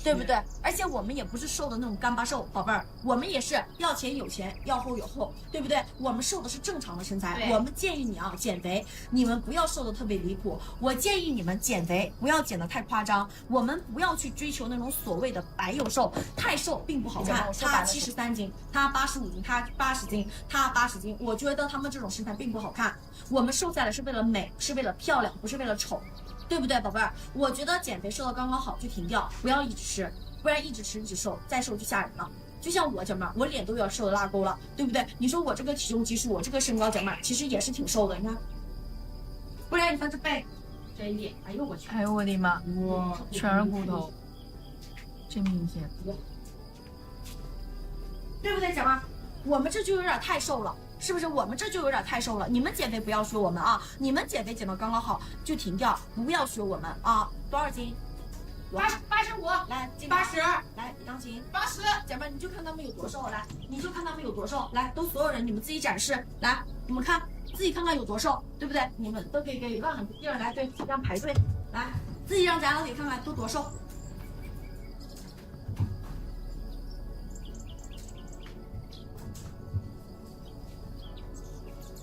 对不对？而且我们也不是瘦的那种干巴瘦，宝贝儿，我们也是要前有前，要后有后，对不对？我们瘦的是正常的身材。我们建议你啊，减肥，你们不要瘦的特别离谱。我建议你们减肥不要减的太夸张，我们不要去追求那种所谓的白又瘦，太瘦并不好看。他73斤，他85斤，他80斤，他80斤，我觉得他们这种身材并不好看。我们瘦下来是为了美，是为了漂亮，不是为了丑。对不对，宝贝儿？我觉得减肥瘦到刚刚好就停掉，不要一直吃，不然一直吃一直瘦，再瘦就吓人了。就像我姐妹儿，我脸都要瘦的拉钩了，对不对？你说我这个体重基数，我这个身高，姐妹儿其实也是挺瘦的，你看。不然你看这背，这一脸，哎呦我去！哎呦我的妈！哇，全是骨头，真明显。对不对，姐妹儿？我们这就有点太瘦了。是不是我们这就有点太瘦了？你们减肥不要学我们啊！你们减肥减到刚刚好就停掉，不要学我们啊！多少斤？85，来80，来钢琴80，姐妹你就看他们有多瘦，来，你就看他们有多瘦，来，都所有人你们自己展示，来，你们看自己看看有多瘦，对不对？你们都可以给让地儿来，对，这样排队，来，自己让咱老铁看看都多瘦。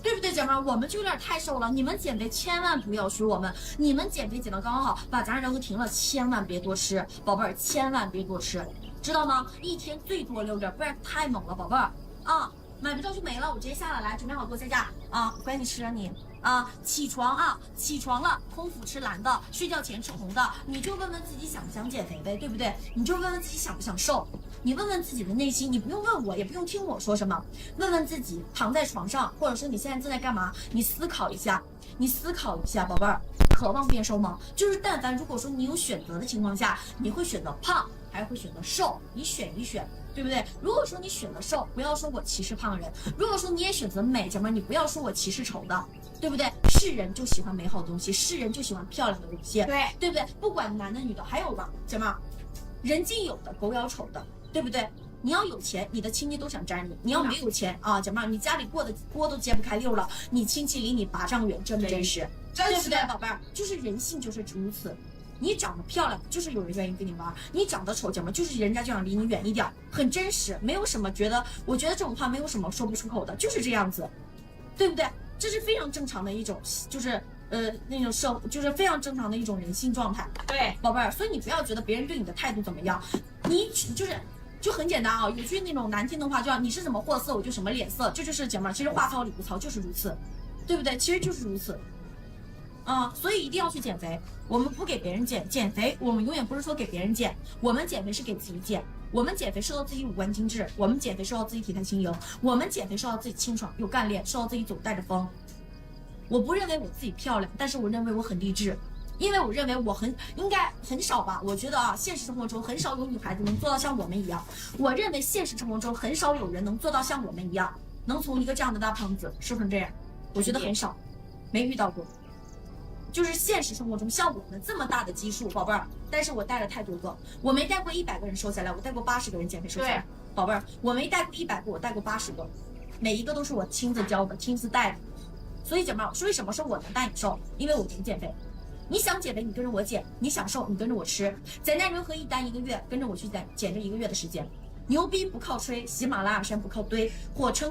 对不对，姐妹儿？我们就有点太瘦了。你们减肥千万不要学我们，你们减肥减到刚刚好，把杂粮都停了，千万别多吃，宝贝儿，千万别多吃，知道吗？一天最多6粒，不然太猛了，宝贝儿啊！买不着就没了，我直接下来，来准备好给我下架啊！乖，你吃啊你啊！起床啊，起床了，空腹吃蓝的，睡觉前吃红的，你就问问自己想不想减肥呗，对不对？你就问问自己想不想瘦。你问问自己的内心，你不用问我，也不用听我说什么，问问自己，躺在床上，或者说你现在正在干嘛？你思考一下，宝贝儿，渴望变瘦吗？就是但凡如果说你有选择的情况下，你会选择胖，还是会选择瘦？你选一选，对不对？如果说你选择瘦，不要说我歧视胖人；如果说你也选择美，姐妹，你不要说我歧视丑的，对不对？是人就喜欢美好的东西，是人就喜欢漂亮的东西，对不对？不管男的女的，还有吧，姐妹，人尽有的，狗咬丑的。对不对？你要有钱，你的亲戚都想沾你；你要没有钱啊，姐妹儿，你家里过的锅都揭不开溜了，你亲戚离你8丈远，真不真实？对不对，宝贝儿？就是人性就是如此。你长得漂亮，就是有人愿意跟你玩；你长得丑，姐妹儿，就是人家就想离你远一点，很真实，没有什么觉得。我觉得这种话没有什么说不出口的，就是这样子，对不对？这是非常正常的一种，就是那种就是非常正常的一种人性状态。对，宝贝儿，所以你不要觉得别人对你的态度怎么样，你就很简单啊，有句那种难听的话叫你是什么货色我就什么脸色，这就是姐妹儿，其实话糙理不糙，就是如此，对不对？其实就是如此。所以一定要去减肥。我们不给别人减肥，我们永远不是说给别人减，我们减肥是给自己减。我们减肥瘦到自己五官精致，我们减肥瘦到自己体态轻盈，我们减肥瘦到自己清爽有干练，瘦到自己走带着风。我不认为我自己漂亮，但是我认为我很励志。因为我认为我应该很少吧，我觉得啊，现实生活中很少有女孩子能做到像我们一样。我认为现实生活中很少有人能做到像我们一样，能从一个这样的大胖子瘦成这样，我觉得很少，没遇到过。就是现实生活中像我们这么大的基数，宝贝儿，但是我带了太多个，我没带过100个人瘦下来，我带过80个人减肥瘦下来，宝贝儿，我没带过100个，我带过80个，每一个都是我亲自教的，亲自带的。所以姐妹儿，为什么说我能带你瘦？因为我能减肥。你想减肥，你跟着我减；你想瘦，你跟着我吃。咱家人和一单1个月，跟着我去减这1个月的时间。牛逼不靠吹，喜马拉雅山不靠堆，火车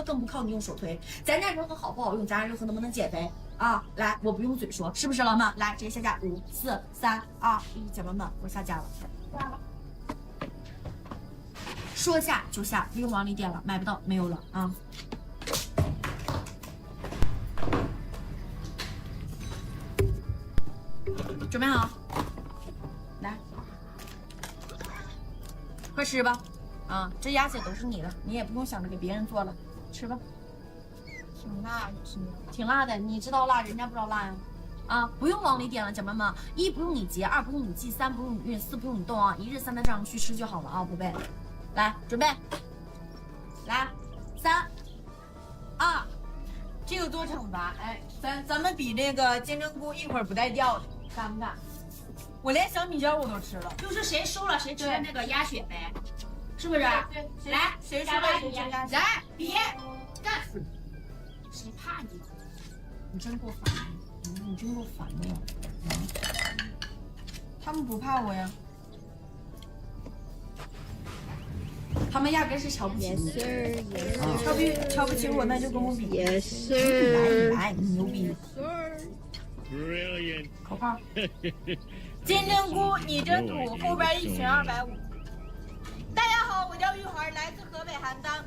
更不靠你用手推。咱家人和好不好用，咱家人和能不能减肥啊？来，我不用嘴说，是不是老们？来，直接下架，5、4、3、2、1，姐妹们，我下架了。说下就下，不用往里点了，买不到，没有了啊。准备好，来，快吃吧！啊，这鸭血都是你的，你也不用想着给别人做了，吃吧。挺辣的，是吗？挺辣的，你知道辣，人家不知道辣呀。啊，不用往里点了，姐妹们，1不用你结，2不用你记，3不用你运，4不用你动啊，1日3餐这样去吃就好了啊，宝贝。来，准备，来，3、2。这个做惩罚，哎，咱们比那个金针菇一会儿不带掉的。敢不敢？我连小米椒我都吃了，就是谁输了谁吃那个鸭血呗，是不是？对，来，谁输了谁吃鸭血？来，别干，谁怕你？你真够烦的，你真够烦的呀！他们不怕我呀。他们压根是瞧不起你。瞧不起我，那就跟我比。也是。来，你牛逼。Brilliant. 口号。金针菇，你真土，后边1群250。大家好，我叫玉环，来自河北邯郸。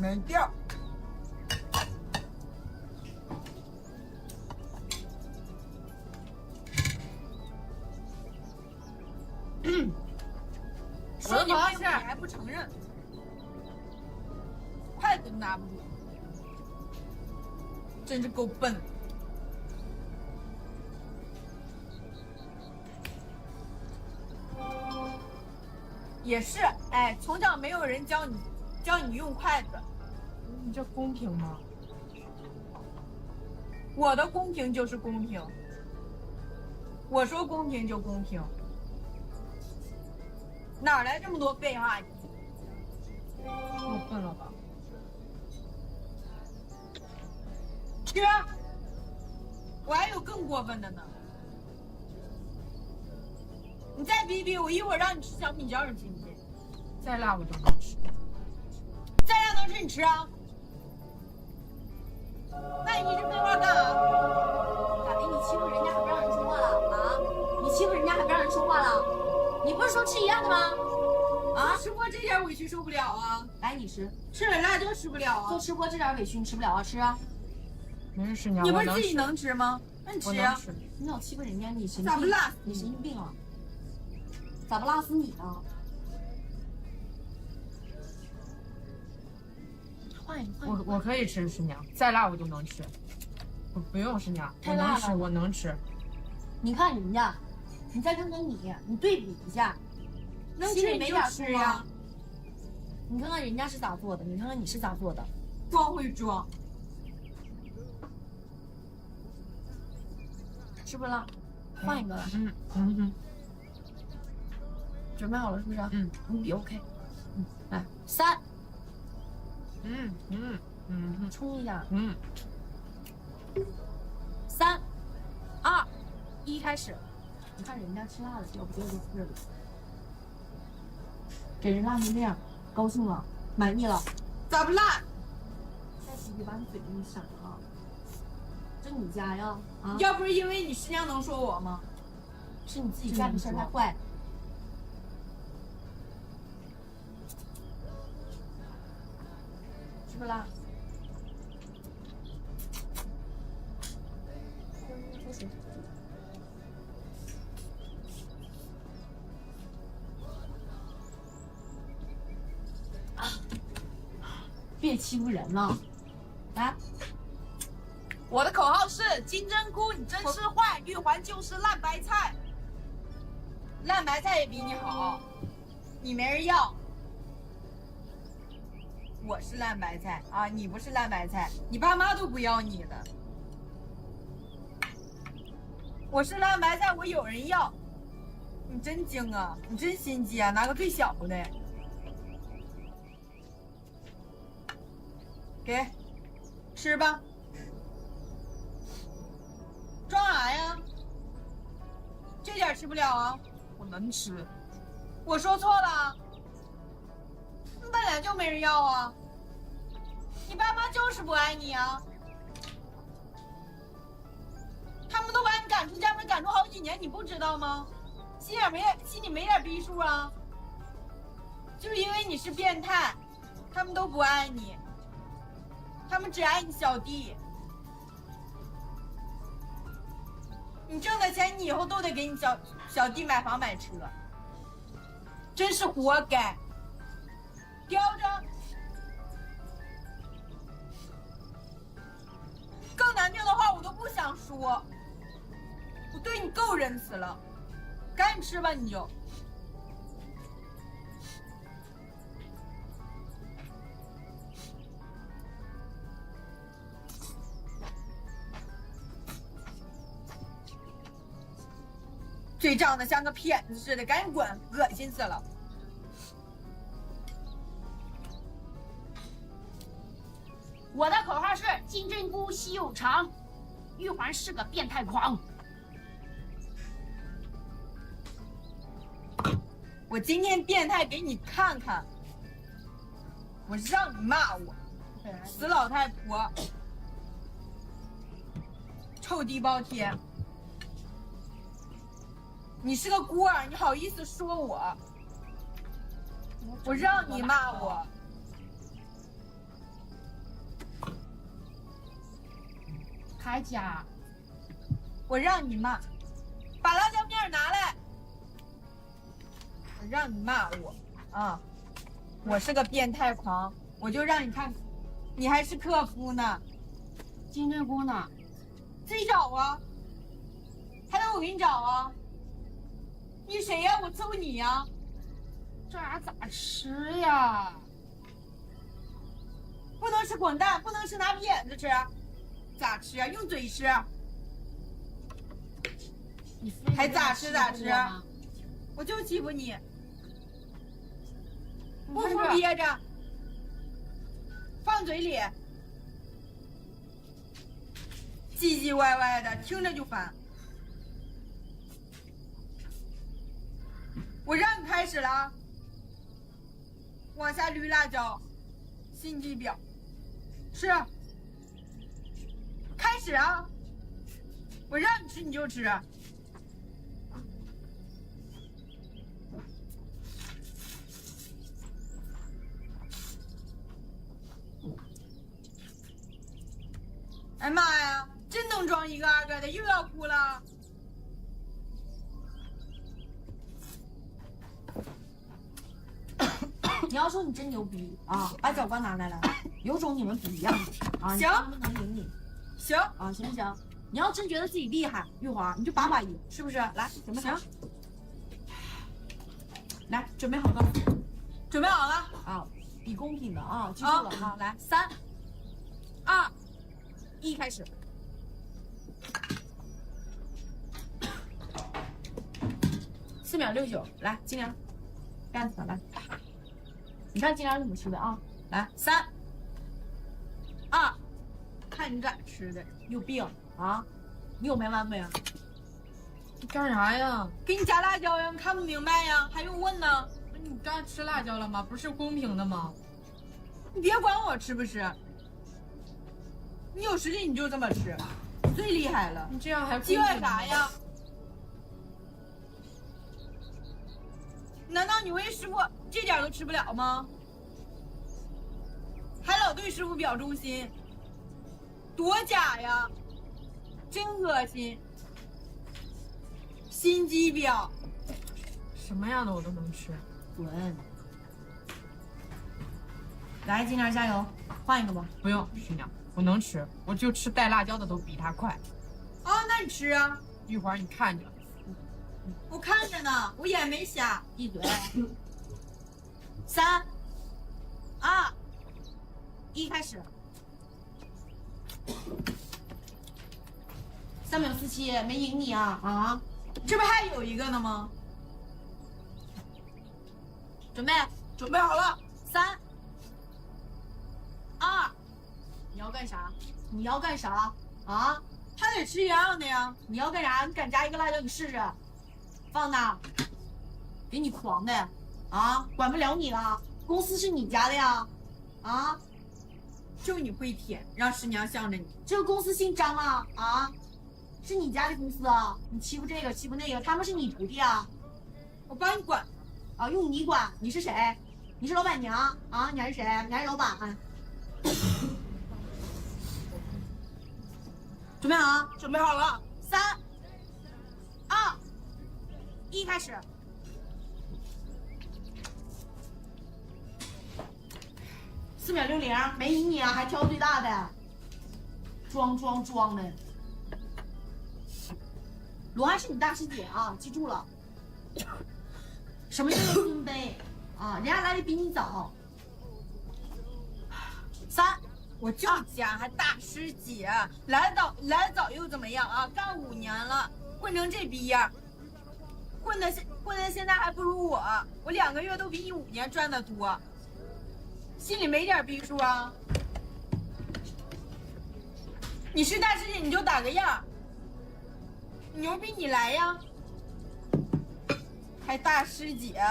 没掉。说你没事还不承认，筷子都拿不住，真是够笨。也是，哎，从小没有人教你用筷子，你这公平吗？我的公平就是公平，我说公平就公平。哪来这么多废话？过分了吧？吃，我还有更过分的呢。你再逼逼我，一会儿让你吃小米椒，你信不信？再辣我都能吃。再辣能吃你吃啊？那你一直废话干啥？咋的？你欺负人家还不让人说话了啊？你欺负人家还不让人说话了？你不是说吃一样的吗？啊，吃播这点委屈受不了啊！来，你吃。吃了辣椒吃不了啊！做吃播这点委屈你吃不了啊？吃啊！没事，师娘，你不是自己能吃吗？那你吃啊！你老欺负人家，你神经病！咋不辣？你神经病啊！咋不辣死你呢？换一个，我可以吃，师娘，再辣我都能吃。不用师娘，我能吃，我能吃。你看人家，你再看看你，你对比一下，心里没点数呀？你看看人家是咋做的，你看看你是咋做的，光会装。是不是辣？换一个了。准备好了是不是？你比 OK。来3。冲一下。3、2、1，开始。你看人家吃辣的，要不就是吃了。给人辣成这样，高兴了，满意了。咋不辣？再洗洗把你嘴给你闪了。这你家呀？啊？要不是因为你师娘能说我吗？是你自己干的事太坏。是不是辣？喝水。别欺负人了，来。我的口号是：金针菇，你真是坏；玉环就是烂白菜，烂白菜也比你好，你没人要。我是烂白菜啊，你不是烂白菜，你爸妈都不要你了。我是烂白菜，我有人要。你真精啊，你真心机啊，拿个最小的。给，吃吧。装啥呀？这点吃不了啊？我能吃。我说错了。本来就没人要啊。你爸妈就是不爱你啊。他们都把你赶出家门，赶出好几年，你不知道吗？心里没点逼数啊。就是因为你是变态，他们都不爱你。他们只爱你小弟。你挣的钱，你以后都得给你小弟买房买车，真是活该。叼着。更难听的话我都不想说，我对你够仁慈了，赶紧吃吧你就。嘴长得像个骗子似的，赶紧滚，恶心死了。我的口号是金针菇稀有长，玉环是个变态狂。我今天变态给你看看，我让你骂我，死老太婆，臭地包天！你是个孤儿，你好意思说我？我让你骂我。开家，我让你骂，把辣椒面拿来。我让你骂我啊！我是个变态狂，我就让你看，你还是克夫呢。金针菇呢？自己找啊，还得我给你找啊？你谁呀？我揍你呀！这玩意儿咋吃呀？不能吃滚蛋，不能吃拿扁子吃，咋吃啊？用嘴吃。你还咋吃咋吃？我就欺负你，不服憋着，放嘴里，唧唧歪歪的，听着就烦。我让你开始了啊，往下捋辣椒，心机婊，吃，开始啊！我让你吃你就吃。哎妈呀，真能装一个二个的，又要哭了。你要说你真牛逼啊，把搅拌拿来了，有种你们不一样啊！行，他们能赢你。行啊，行不行？你要真觉得自己厉害，玉华，你就把赢，是不是？来，准备好。行。来，准备好了。准备好了啊，比公平的啊，记住了啊！来，3、2、1，开始。4秒69，来，金良，干死他来！你看金良怎么吃的啊？来，3、2，看你敢吃的，你有病啊！你有没完没啊？你干啥呀？给你加辣椒呀，你看不明白呀，还用问呢？你刚吃辣椒了吗？不是公平的吗？你别管我吃不吃，你有实力你就这么吃，你最厉害了。你这样还叽歪啥呀？难道你为师傅这点都吃不了吗？还老对师傅表忠心，多假呀！真恶心，心机婊。什么样的我都能吃。滚！来，金良加油，换一个吧。不用，师娘，我能吃，我就吃带辣椒的都比他快。啊，那你吃啊！玉环，你看着。我看着呢，我眼没瞎。闭嘴。3、2、1，开始。3秒47，没赢你啊啊！这不还有一个呢吗？准备，准备好了。 3、2，你要干啥？你要干啥啊？还得吃一样的呀。你要干啥？你敢加一个辣椒，你试试。放那，给你狂的啊！管不了你了，公司是你家的呀，啊！就你会舔，让师娘向着你。这个公司姓张啊啊，是你家的公司啊！你欺负这个欺负那个，他们是你徒弟啊！我帮你管啊，用你管？你是谁？你是老板娘啊？你还是谁？你还是老板？准备好啊！准备好了。 3、2、1，开始。4秒60，没赢你啊，还挑最大的，装的。罗安是你大师姐啊，记住了。什么叫做尊卑啊？人家来的比你早。3，我就讲还大师姐，来得早又怎么样啊？干5年了，混成这逼样，混的现在还不如我2个月都比你5年赚的多，心里没点逼数啊？你是大师姐你就打个样，牛逼你来呀！还大师姐，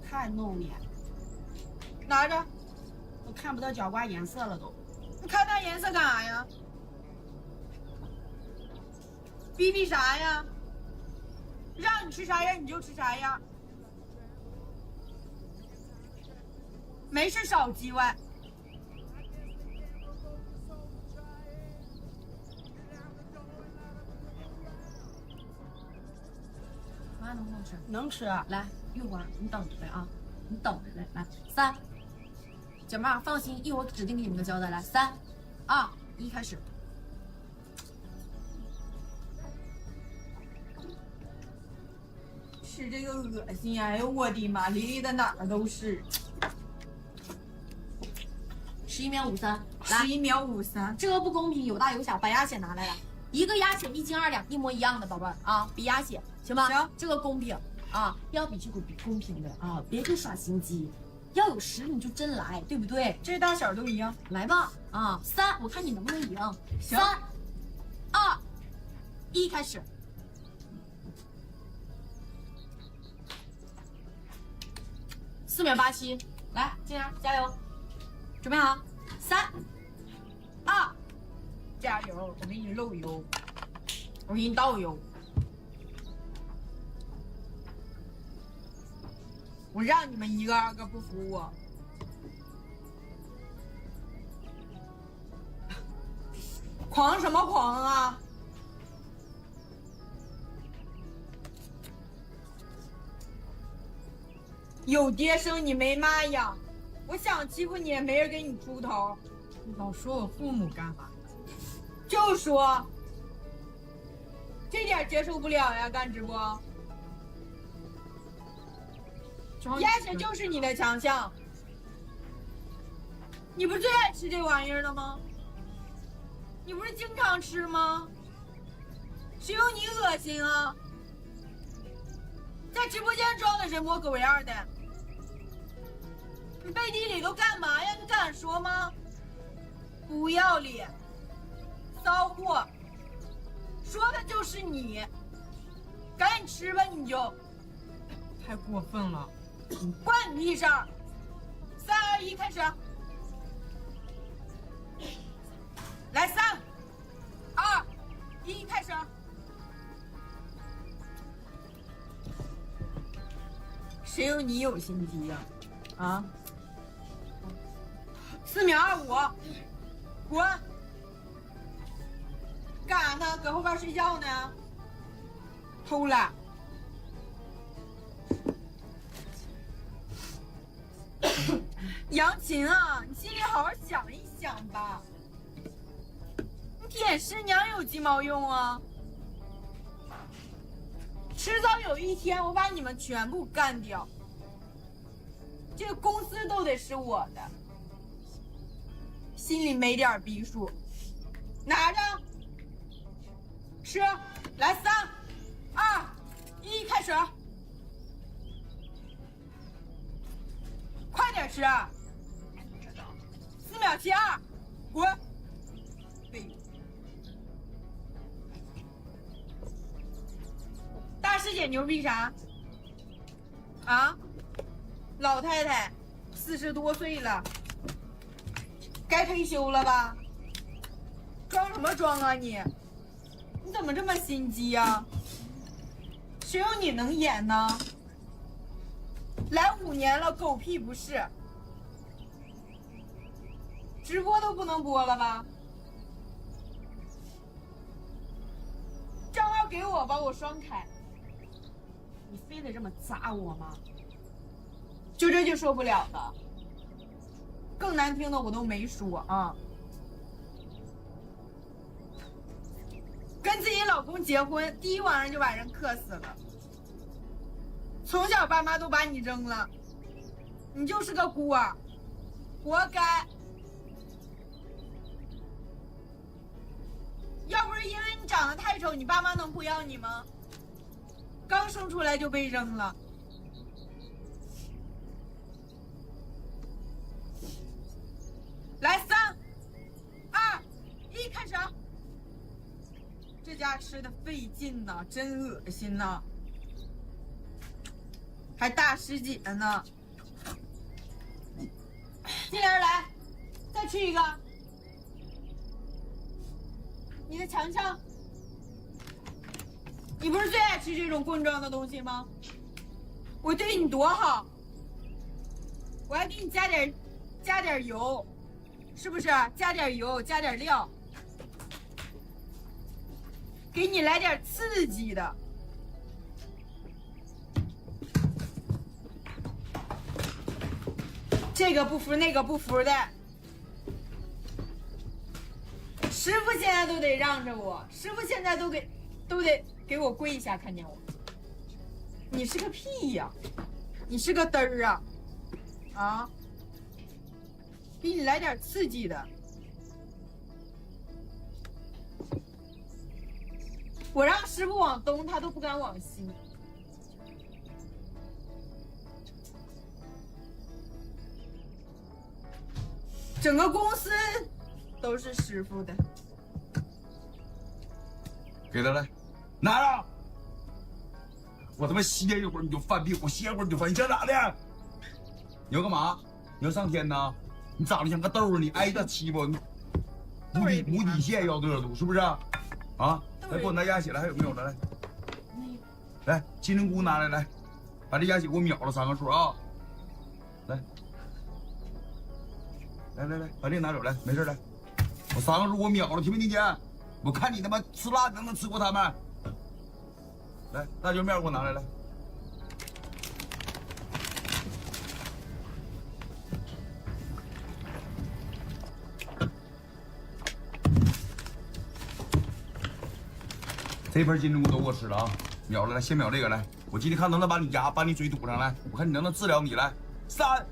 太露脸，拿着，都看不到脚瓜颜色了都。你看那颜色干啥呀？逼逼啥呀？让你吃啥样你就吃啥样，没事少叽歪。妈能不能吃？能吃。来，一会儿你等着来啊，你等着来。来，3，姐妹儿放心，一会儿指定给你们个交代。来，3、2、1，开始。吃这个恶心呀！哎呦我的妈，淋漓的哪儿都是。11秒53，来11秒53，这个不公平，有大有小，把鸭血拿来了，一个鸭血1斤2两，一模一样的，宝贝儿啊，比鸭血行吗？行，这个公平啊，要比这个比公平的啊，别给耍心机，要有实力你就真来，对不对？这大小都一样，来吧啊，3，我看你能不能赢。行3、2、1，开始。4秒87，来，静儿加油，准备好，3、2，加油！我给你漏油，我给你倒油，我让你们一个二个不服我。狂什么狂啊！有爹生你没妈养，我想欺负你也没人给你出头。你老说我父母干嘛？就说这点接受不了呀，干直播。鸭血就是你的强项，你不是最爱吃这玩意儿的吗？你不是经常吃吗？谁有你恶心啊？在直播间装的人模狗样的，你背地里都干嘛呀？你敢说吗？不要脸，骚货，说的就是你，赶紧吃吧你就。太过分了！关你屁事儿！3、2、1，开始。来，3、2、1，开始。谁有你有心机呀？啊！4秒25，滚！干啥呢？搁后边睡觉呢？偷懒。杨琴啊，你心里好好想一想吧。你舔师娘有鸡毛用啊？迟早有一天我把你们全部干掉，这个公司都得是我的。心里没点逼数，拿着吃。来，3、2、1，开始。快点吃！4秒72，滚！废物！大师姐牛逼啥？啊？老太太40多岁了，该退休了吧？装什么装啊你？你怎么这么心机呀？谁有你能演呢？来5年了，狗屁不是！直播都不能播了吧？账号给我吧，我双开。你非得这么砸我吗？就这就受不了了，更难听的我都没说啊。跟自己老公结婚，第一晚上就把人克死了。从小爸妈都把你扔了，你就是个孤儿，活该。要不是因为你长得太丑，你爸妈能不要你吗？刚生出来就被扔了。来，3、2、大吃的费劲呐，真恶心呐，还大师姐呢。金莲来，再吃一个。你的强强，你不是最爱吃这种棍状的东西吗？我对你多好，我还给你加点油，是不是？加点油，加点料，给你来点刺激的。这个不服，那个不服的。师傅现在都得让着我，师傅现在都得给我跪下，看见我。你是个屁呀！你是个嘚儿啊！啊！给你来点刺激的。我让师傅往东，他都不敢往西。整个公司都是师傅的。给他来，拿着。我他妈歇一会儿你就犯病，我歇一会儿你就犯。你想咋的？你要干嘛？你要上天呐？你长得像个豆儿，你挨着欺负，无底线要热度是不是？啊，来给我拿鸭血来，还有没有了？来，来金针菇拿来，来，把这鸭血给我秒了3个数啊！来，把这个拿走来，没事来，我3个数我秒了，听没听见？我看你他妈吃辣能不能吃过他们？来，辣椒面给我拿来，来。这盆金针菇都给我吃了啊！秒了，来，先秒这个来。我今天看能不能把你牙、把你嘴堵上来，我看你能不能治疗你来。3，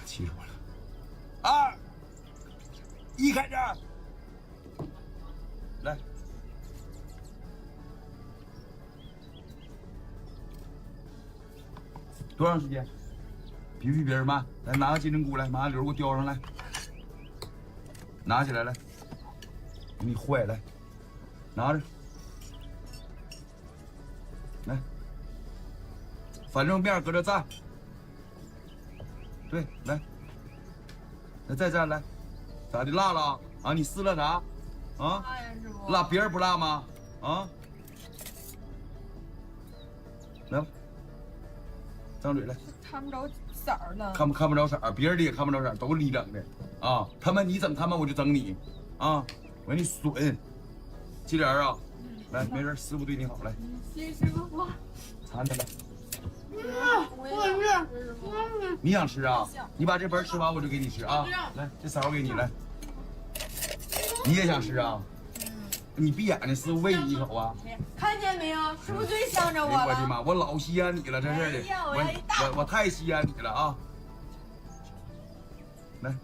气死我了。2、1，开始。来。多长时间？比别人慢。来，拿个金针菇来，把瘤给我叼上来。拿起来，来。你坏来，拿着，来，反正面搁这站，对，来，再站来，咋的辣了啊？你撕了啥？啊？辣别人不辣吗？啊？来吧，张嘴来。看不着色儿了。看不着色儿，别人的也看不着色儿，都是你整的啊！他们你整他们，我就整你啊！我说你损，金莲啊，来，没事，师傅对你好，来，谢谢师傅。馋他来。你想吃啊？你把这盆吃完，我就给你吃啊！来，这勺给你来。你也想吃啊？你闭眼睛，师傅喂你一口啊！看见没有？师傅最想着我了。我的妈！我老稀罕你了，真是的，我太稀罕你了啊！来。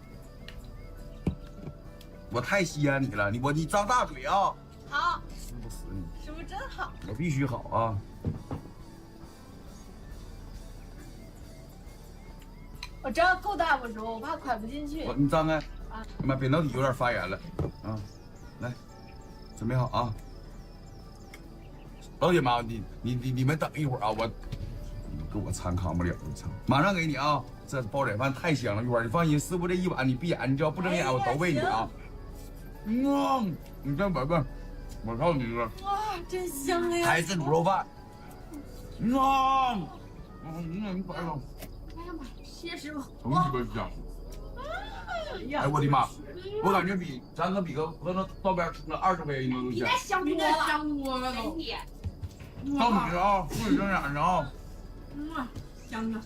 我太稀罕你了，你张大嘴啊！好，死不死你？师傅真好，我必须好啊！我知道够大不熟，我怕蒯不进去。你张开，啊！妈，扁桃体有点发炎了，啊！来，准备好啊！老铁们，你们等一会儿啊，你们给我参扛不了，马上给你啊！这煲仔饭太香了，玉儿，你放心，师傅这一碗你闭眼，你只要不睁眼，我都喂你啊！你再闻闻，我告诉你个，哇，真香呀！海参卤肉饭，你闻闻。哎呀妈，谢谢师傅。真鸡巴香！哎我的妈，我感觉咱可比个那道边吃了20块钱一顿都香。你那香多了都。到你了啊，不许睁眼睛啊！香的。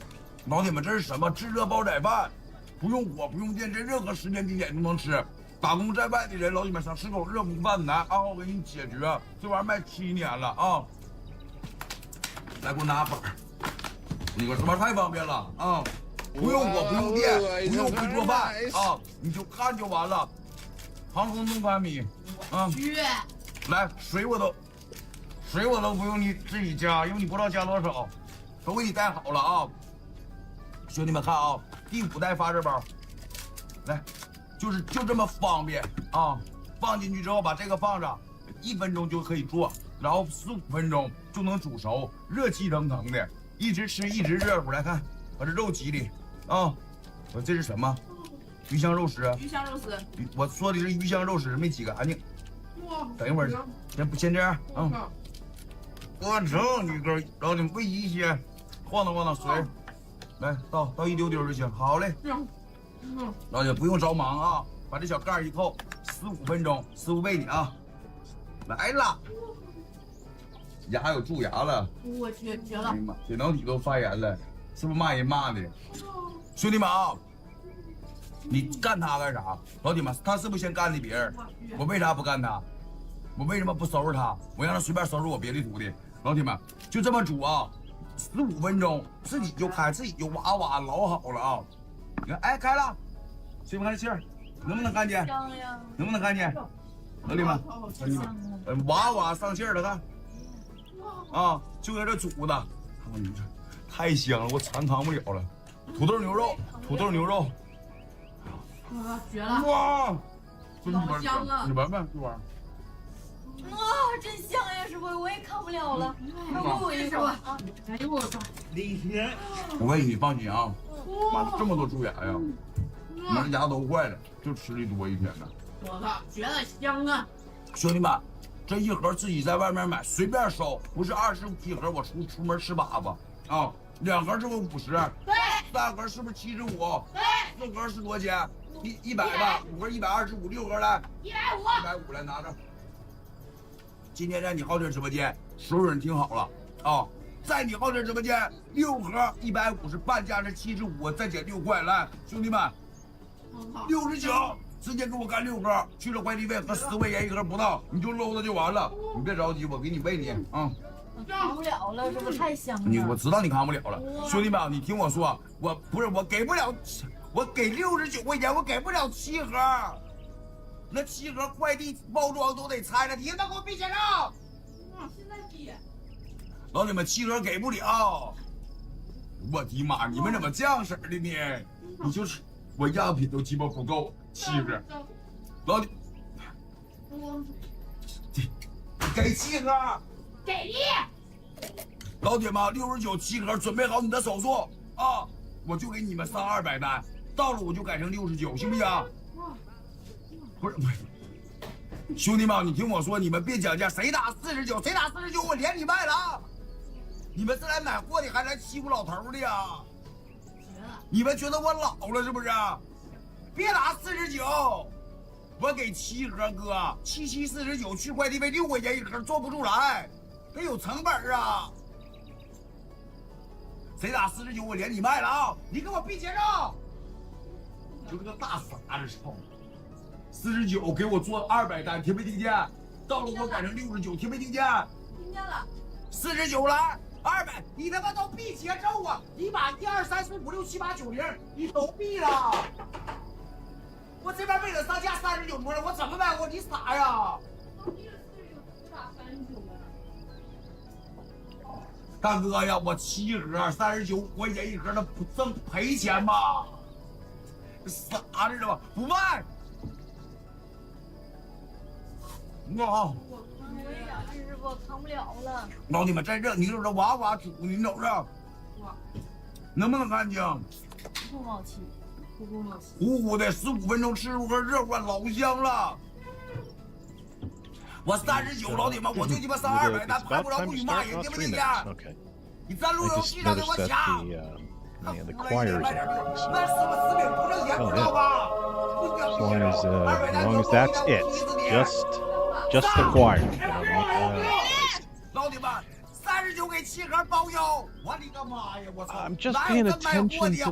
老铁们，这是什么？炙热煲仔饭，不用火，不用电，这任何时间地点都能吃。打工在外的人，老铁们想吃口热米饭难啊，我给你解决。这玩意儿卖7年了啊！来，给我拿粉儿。你个什么太方便了啊！不用火，不用电，不用会做饭啊，你就看就完了。航空弄干米啊！来，水我都不用你自己加，因为你不知道加多少，都给你带好了啊！兄弟们看啊，第5代发热包，来，就这么方便啊！放进去之后把这个放上，1分钟就可以做，然后4、5分钟就能煮熟，热气腾腾的，一直吃一直热乎。来看，把这肉挤里啊，我这是什么？鱼香肉丝。鱼香肉丝。我说的是鱼香肉丝，没挤干净。等一会儿，先这样啊。我整你根，然后你喂一些，晃荡晃荡水，来倒1丢丢就行。好嘞。老姐不用着忙啊，把这小盖一扣，4、5分钟，师傅喂你啊。来了，牙有蛀牙了，我去，绝了！哎呀妈，血囊体都发炎了，是不是骂人骂的？兄弟们啊，你干他干啥？老铁们，他是不是先干的别人？我为啥不干他？我为什么不收拾他？我让他随便收拾我别的徒弟。老铁们，就这么煮啊，4、5分钟，自己就开，自己就哇哇，老好了啊！你看，哎，开了，信不看这气儿？能不能看见？能不能看见？老铁们，哇哇上气儿了，看，啊，就在这煮的，看你这太香了，我馋扛不了了。土豆牛肉，绝了！哇，老香了！你闻闻这玩意儿。哇，真香呀，师傅，我也看不了了。我一说，哎呦我操！我问你放心啊，妈这么多蛀牙呀，妈这牙都坏了，就吃的多一天呢。我操，绝了香啊！兄弟们，这一盒自己在外面买随便收，不是25一盒，我出门吃粑粑啊，2盒是不是50？对，3盒是不是75？对，4盒是多少钱？100吧，5盒125，6盒来150来拿着。今天在你浩天直播间，所有人听好了啊，在你浩天直播间6盒150，半价是75，再减6块，来兄弟们，69。直接给我干6盒，去了快递费和10块钱1盒不到，你就搂着就完了。你别着急，我给你喂你啊。扛不了了，这不太香了。我知道你扛不了了，兄弟们，你听我说，我给不了，我给69块钱，我给不了7盒，那7盒快递包装都得拆了，你能给我闭嘴上？现在闭。老铁们，7盒给不了。我的妈，你们怎么这样式的呢？你就是我样品都鸡巴不够。7盒，老弟，给7盒，给力！老铁们，69 7盒，准备好你的手速啊！我就给你们上200单，到了我就改成69，行不行？不是，兄弟们，你听我说，你们别讲价，谁打49，谁打49，我连你卖了啊！你们是来买货的，还来欺负老头的呀？你们觉得我老了是不是？别打49，我给7盒哥，77 49，去快递费6块钱1盒，做不出来，得有成本啊！谁打49，我连你卖了啊！你给我闭结账！就这个大傻子，操！49给我做200单，听没听见？到了我改成69，听没听见？听见了。49来200，你他妈都闭节奏啊！你把1、2、3、4、5、6、7、8、9、0你都闭了。我这边为了上架39多了，我怎么卖货？你傻呀！大哥呀，我7盒39块钱1盒，那不挣赔钱吗？傻着呢，不卖。哇！师傅扛不了了。老弟们，在这你瞅这哇哇煮，你瞅着，能不能干净？不冒气。糊糊的，15分钟吃出个热乎，老香了。我39，老铁们，我就鸡巴上200单，拍不着不许骂人，听不听见？你在路由器上给我抢。The choir's on. As long as that's it, just the choir. 老铁们，39给7盒包邮，我的个妈呀！我操！ I'm just paying attention to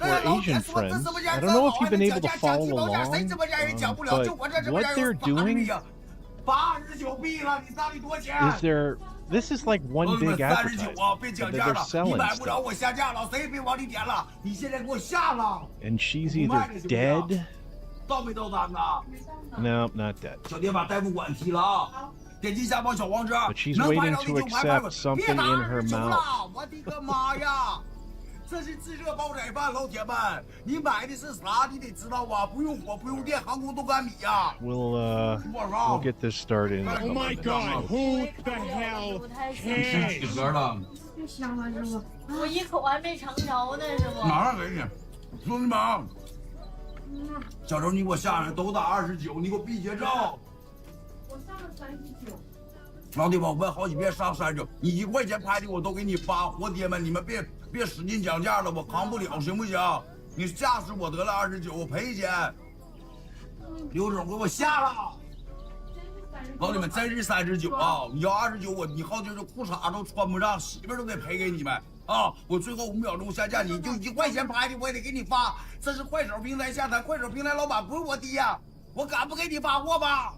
our Asian friends. I don't know if you've been able to follow along, but what they're doing is this is like one big advertisement that they're selling stuff. And she's either dead. No, not dead. But she's waiting to accept something in her mouth. 这是自热煲仔饭，老铁们，你买的是啥？你得知道啊，不用火，不用电，航空冻干米呀。We'll get this started. Oh my God! Who the hell 吃几盒了？太香了，师傅。我一口还没尝着呢，师傅。马上给你，兄弟们啊！小周，你给我下来，都打29，你给我闭节奏。我上了39。老铁们，我问好几遍上39，你1块钱拍的我都给你发。活爹们，你们别使劲讲价了，我扛不了，行不行？你吓死我得了29，我赔钱。刘总给我下了。老铁们，真是39啊！你要29，你好几这裤衩都穿不上，媳妇都得赔给你们啊！我最后5秒钟下架，你就1块钱拍的我也得给你发。这是快手平台下单，快手平台老板不是我爹呀，我敢不给你发货吗？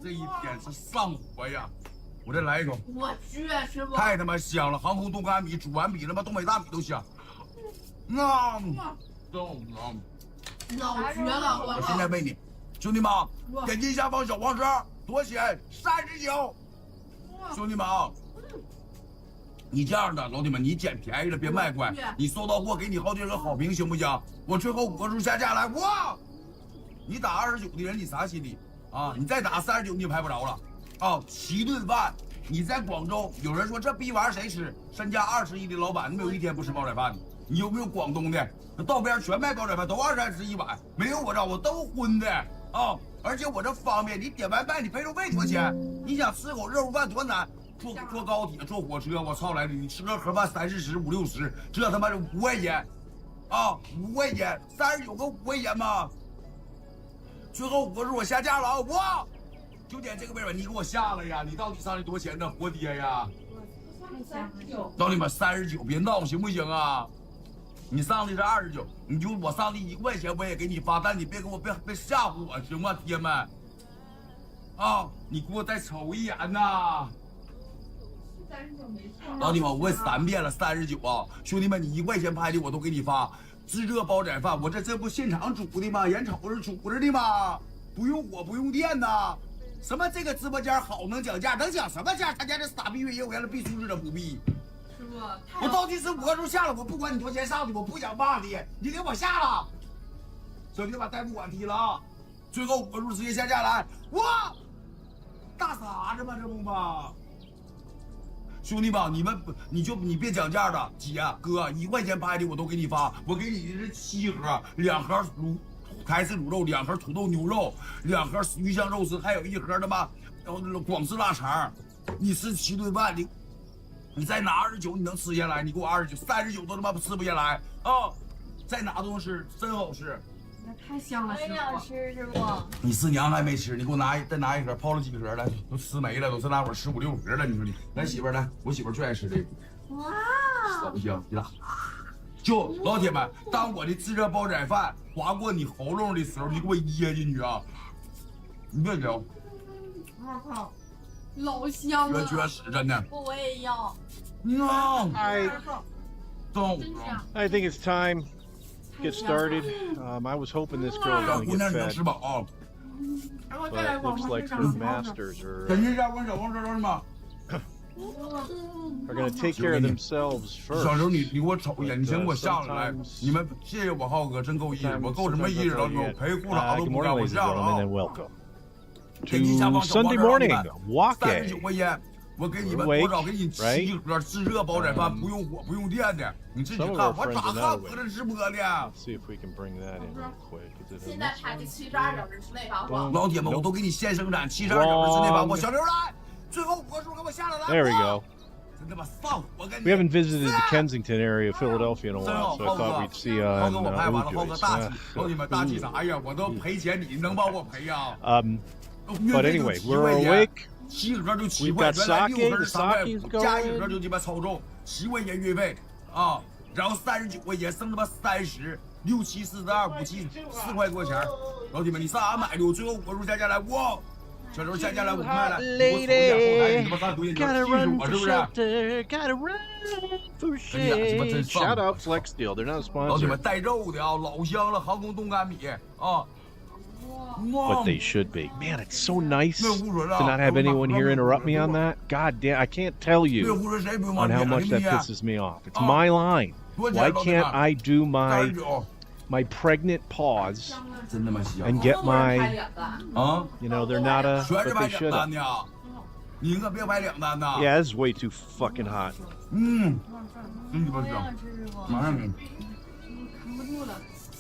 这一天是上火呀！我再来一口，我去，师傅，太他妈香了！航空冻干米煮完比他妈东北大米都香。老绝了！我现在喂你，兄弟们，点击下方小黄车，多少钱？39。兄弟们啊，你这样的老铁们，你捡便宜了别卖乖，你收到货给你好几个好评行不行？我最后5个数下架来，哇！你打29的人你啥心理啊？你再打39你就拍不着了啊！7顿饭，你在广州，有人说这逼玩意儿谁吃？身家20亿的老板，你没有一天不吃煲仔饭的。你有没有广东的？道边全卖煲仔饭，都20-30一碗，没有我这我都荤的啊！而且我这方便，你点外卖你配肉费多少钱？你想吃口热乎饭多难？坐高铁坐火车，我操来的！你吃个盒饭30-40、50-60，这他妈是5块钱啊！5块钱，39个5块钱吗？最后5个数我下架了啊！哇，就点这个位置，你给我下了呀！你到底上去多少钱呢？活爹呀！老铁们39，别闹行不行啊？你上的是29，你就我上的1块钱我也给你发，但你别给我别吓唬我行吗？爹们，啊，你给我再瞅一眼呐！老铁们，我问3遍了，39啊，兄弟们，你1块钱拍的我都给你发，自热煲仔饭，我这不现场煮的吗？眼瞅着煮着的吗？不用火不用电呐。什么这个直播间好能讲价，能讲什么价？他家这傻逼业务员了，必素质怎不必？师傅，我到底是5个数下了，我不管你多少钱上的，我不想骂你，你给我下了。小弟把代付款提了啊，最后5个数直接下架来。哇，大傻子吗？这不吗？兄弟们，你别讲价的，姐哥1块钱拍的我都给你发，我给你的是7盒，2盒台式卤肉，2盒土豆牛肉，2盒鱼香肉丝，还有1盒他妈广式腊肠。你吃7顿饭，你再拿29，你能吃下来？你给我29，39都他妈吃不下来啊！再拿都能吃，真好吃。那太香了，师傅。想吃，师傅。你师娘还没吃，你给我再拿1盒，泡了几盒了，都吃没了，都是那会儿吃5-6盒了。你说你，来媳妇儿来，我媳妇儿最爱吃这个。哇，不行，你俩。就老铁们，当我的自热煲仔饭划过你喉咙的时候，你给我噎进去啊！你别聊，我靠，老香了，绝死，真的。我也要。I think it's time to get started. I was hoping this girl was going to get fed, 吃饱。 but it looks like her masters are 等一下，问小黄车兄弟们。 going to take care of themselves first. 小刘，你给我瞅一眼，你先给我下来。你们谢谢我浩哥，真够义气，我够什么义气了？我赔裤衩都不干，我下了啊！ Welcome 给你下方 Sunday morning Waké 39块钱，我给你们多少？给你7盒自热煲仔饭，不用火不用电的，你自己看，我咋看我这直播的？ See if we can bring that in real quick. 现在拍的72小时之内发货。老铁们，我都给你现生产，72小时之内发货。小刘来，最后5个数给我下来。 There we go. 真他妈上火！ We haven't visited the Kensington area of Philadelphia in a while, so I thought we'd see on 我拍完了，浩哥大 Ujoy's. 气，老铁们大气啥呀？我都赔钱，你能帮我赔呀？ But anyway, we're awake. 7盒就7 We've 块， got 原来 sake, 6盒是3块5， 加1盒 going. 就鸡巴超重，7块钱运费啊，然后39块钱，剩他妈30，6、7、42、5、7，4块多钱。老铁们，你上哪买的？我最后5个数下来，哇！小刘下来5块来，我瞅一眼后台，你他妈啥东西？你要记住我是不是？ Gotta run for shhh. Shout out Flex Deal. They're not a 老铁 sponsor. 们带肉的啊，老香了，航空冻干米啊。what they should be. Man, it's so nice to not have anyone here interrupt me on that. God damn, I can't tell you on how much that pisses me off. It's my line. Why can't I do my pregnant pause and get my, you know, they're not a, but they should have. Yeah, this is way too fucking hot. 真鸡巴香，马上给。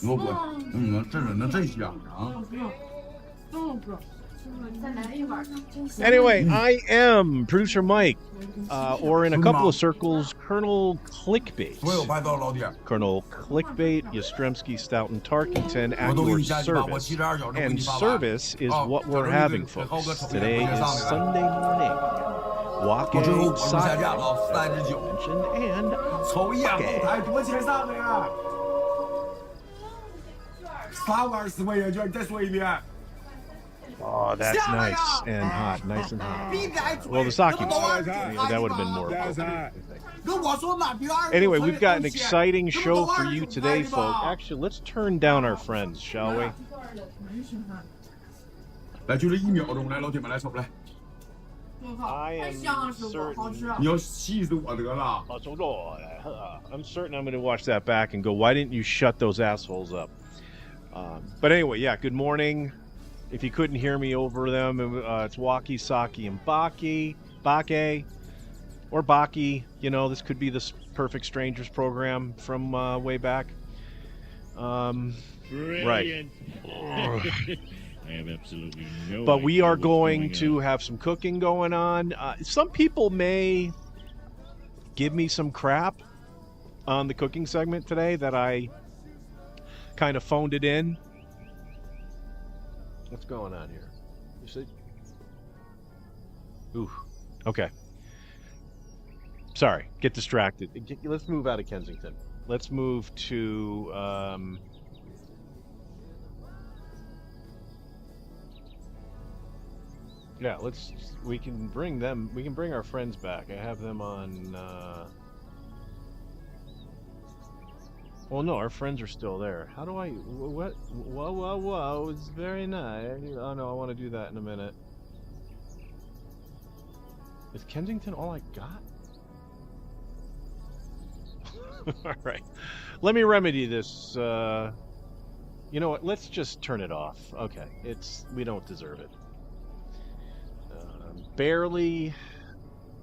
我这人能真香啊！ Anyway, I am producer Mike, or in a couple of circles, Colonel Clickbait. Colonel Clickbait, Yastrzemski, Stoughton, Tarkington at your service. And service is what we're having, folks. Today is Sunday morning. Waké Saké, as mentioned, and Baké. Oh, that's nice and hot, nice and hot. Well, the sake, that would have been more appropriate, I think. Anyway, we've got an exciting show for you today, folks. Actually, let's turn down our friends, shall we? 来，就这1秒钟，来，老铁们来瞅来。 I am certain. 你要气死我得了。 I'm certain I'm going to watch that back and go, why didn't you shut those assholes up? But anyway, yeah, good morning. If you couldn't hear me over them, it's Waké Saké and Baké, or Baké. You know, this could be the Perfect Strangers program from way back. Right. I have absolutely no But we idea are what's going to have some cooking going on. Some people may give me some crap on the cooking segment today that I kind of phoned it in. What's going on here? You see? Ooh. Okay. Sorry. Get distracted. Let's move out of Kensington. Let's move to yeah, we can bring our friends back. I have them on well, no, our friends are still there. How do I, what, whoa, it's very nice. Oh no, I want to do that in a minute. Is Kensington all I got? Alright, let me remedy this, you know what, let's just turn it off. Okay, we don't deserve it. Barely,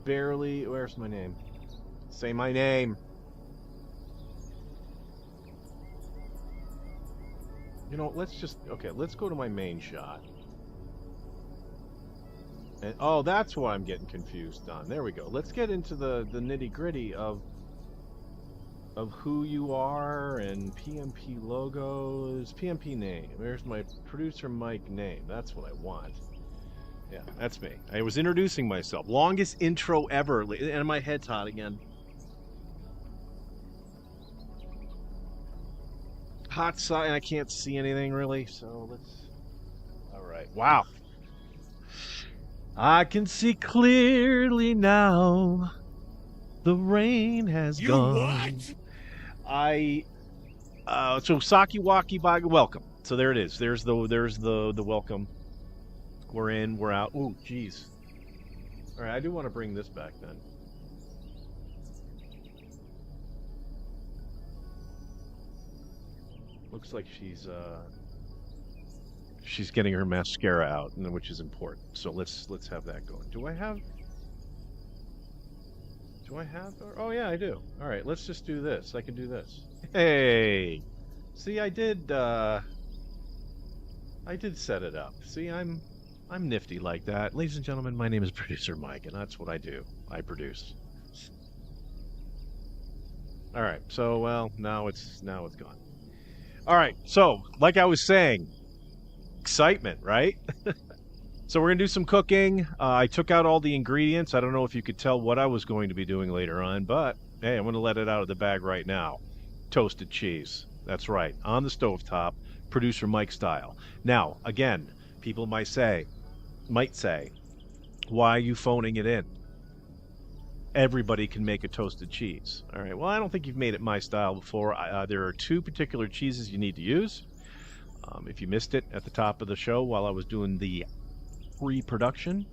where's my name? Say my name. You know, let's go to my main shot. And oh, that's what I'm getting confused on. There we go. Let's get into the nitty-gritty of who you are and PMP logos, PMP name. There's my producer Mike name. That's what I want. Yeah, that's me. I was introducing myself. Longest intro ever. And my head's hot again. Hot side, I can't see anything really, so let's... Alright, wow. I can see clearly now. The rain has gone. What? So Saki Waki Baga, welcome. So there it is. There's the welcome. We're in, we're out. Ooh, jeez. Alright, I do want to bring this back then. Looks like she's getting her mascara out, which is important. So let's have that going. Do I have oh yeah, I do. All right, let's just do this. I can do this. Hey. See, I did set it up. See, I'm nifty like that. Ladies and gentlemen, my name is Producer Mike, and that's what I do. I produce. All right. So, well, now it's gone. All right, so like I was saying, excitement, right? So we're gonna do some cooking. I took out all the ingredients. I don't know if you could tell what I was going to be doing later on, but hey, I'm gonna let it out of the bag right now. Toasted cheese. That's right, on the stovetop, producer Mike style. Now, again, people might say, why are you phoning it in? Everybody can make a toasted cheese. All right, well, I don't think you've made it my style before. There are two particular cheeses you need to use. If you missed it at the top of the show while I was doing the pre-production,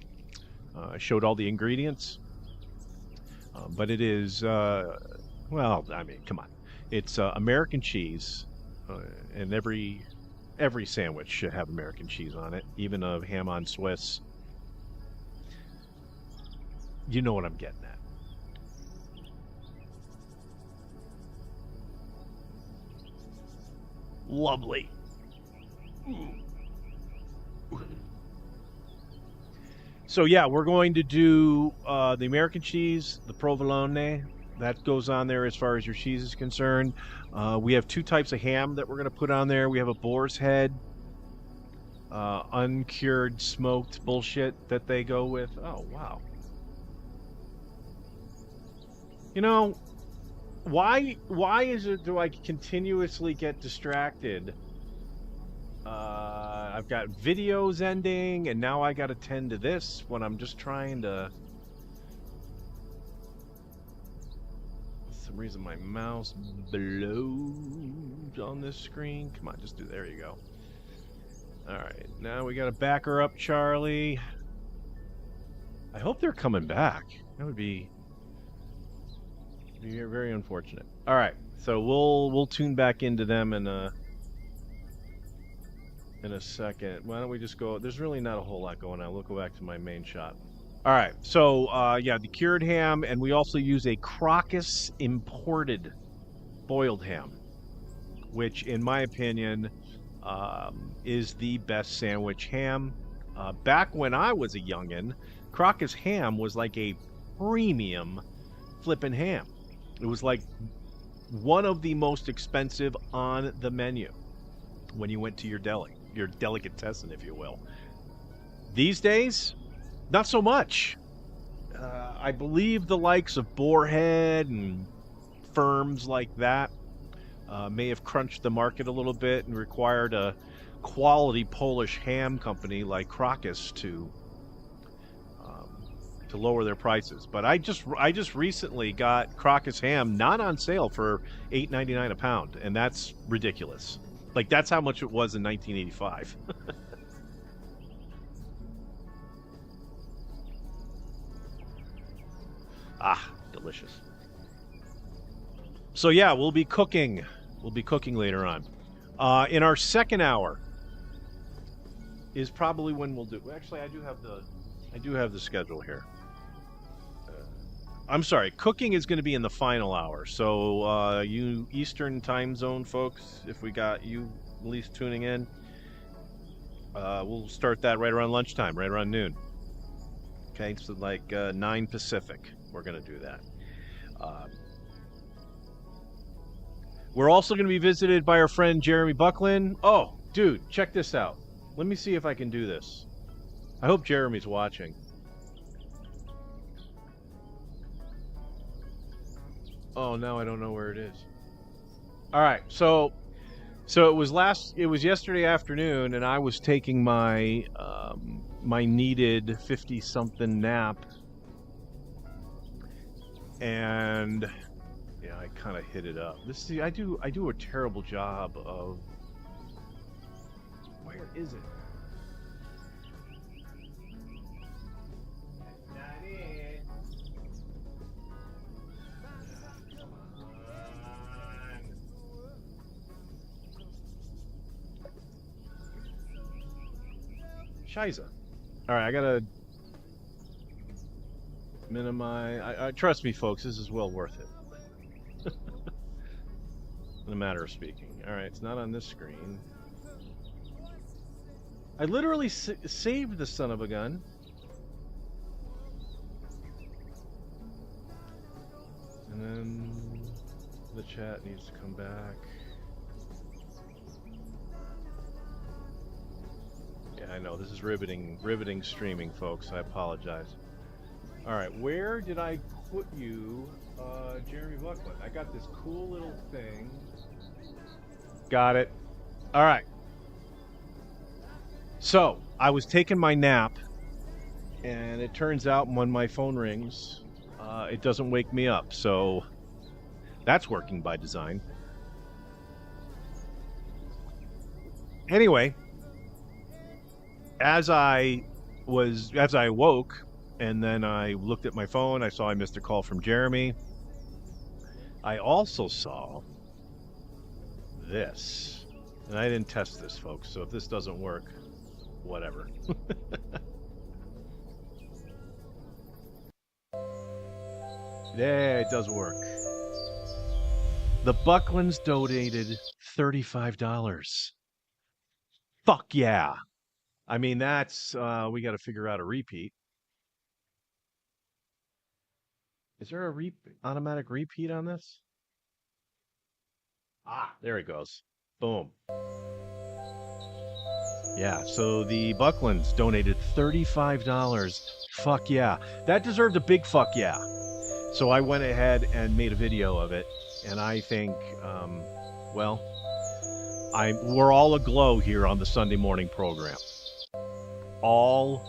I showed all the ingredients. But it is, well, I mean, come on. It's American cheese, and every sandwich should have American cheese on it, even a ham on Swiss. You know what I'm getting at. Lovely. So yeah, we're going to do the American cheese, the provolone. That goes on there as far as your cheese is concerned. We have two types of ham that we're going to put on there. We have a boar's head, uncured smoked bullshit that they go with. Oh, wow. You know, why is it do I continuously get distracted? I've got videos ending, and now I got to tend to this when I'm just trying to... For some reason my mouse blows on this screen. Come on, just do... There you go. Alright, now we got to back her up, Charlie. I hope they're coming back. That would be very unfortunate. Alright, so we'll tune back into them in a second. Why don't we just go... There's really not a whole lot going on. We'll go back to my main shot. Alright, so yeah, the cured ham, and we also use a Crocus imported boiled ham, which in my opinion is the best sandwich ham. Back when I was a youngin', Crocus ham was like a premium flippin' ham. It was like one of the most expensive on the menu when you went to your deli, your delicatessen, if you will. These days, not so much. I believe the likes of Boarhead and firms like that may have crunched the market a little bit and required a quality Polish ham company like Crocus to lower their prices. But I just recently got Crocus ham not on sale for $8.99 a pound, and that's ridiculous. Like, that's how much it was in 1985. Ah, delicious. So yeah, we'll be cooking. We'll be cooking later on. In our second hour is probably when we'll do... Actually, I do have the schedule here. I'm sorry, cooking is going to be in the final hour. So you Eastern time zone folks, if we got you at least tuning in, we'll start that right around lunchtime, right around noon. Okay, so like 9 Pacific, we're going to do that. We're also going to be visited by our friend Jeremy Buckland. Oh, dude, check this out. Let me see if I can do this. I hope Jeremy's watching. Oh, now I don't know where it is. All right, so it was yesterday afternoon, and I was taking my my needed 50-something nap, and yeah, I kind of hit it up. I do a terrible job of... Where is it? Not it. Shiza. All right, I gotta minimize. Trust me, folks, this is well worth it. In a matter of speaking. All right, it's not on this screen. I literally saved the son of a gun. And then the chat needs to come back. Yeah, I know, this is riveting streaming, folks. I apologize. Alright, where did I put you, Jeremy Buckland? I got this cool little thing. Got it. Alright. So, I was taking my nap, and it turns out when my phone rings, it doesn't wake me up. So, that's working by design. anyway, as I woke, and then I looked at my phone, I saw I missed a call from Jeremy. I also saw this. And I didn't test this, folks, so if this doesn't work, whatever. Yeah, it does work. The Bucklands donated $35. Fuck yeah. I mean, that's, we got to figure out a repeat. Is there a automatic repeat on this? Ah, there it goes. Boom. Yeah, so the Bucklands donated $35. Fuck yeah. That deserved a big fuck yeah. So I went ahead and made a video of it, and I think, well, we're all aglow here on the Sunday morning program. All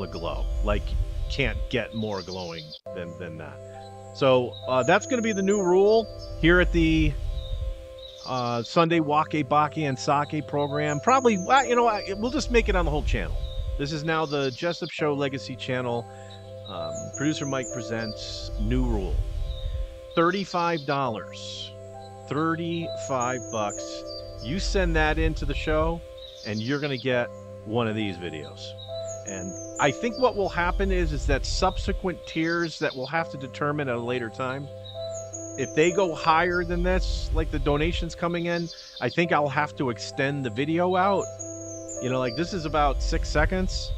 aglow. Like, can't get more glowing than that. So that's going to be the new rule here at the Sunday Waké, Baké, and Saké program. Probably, you know, we'll just make it on the whole channel. This is now the Jessup Show Legacy channel. Producer Mike presents new rule. $35. $35. You send that into the show, and you're going to get one of these videos. And I think what will happen is that subsequent tiers that we'll have to determine at a later time, if they go higher than this, like the donations coming in, I think I'll have to extend the video out. You know, like this is about 6 seconds.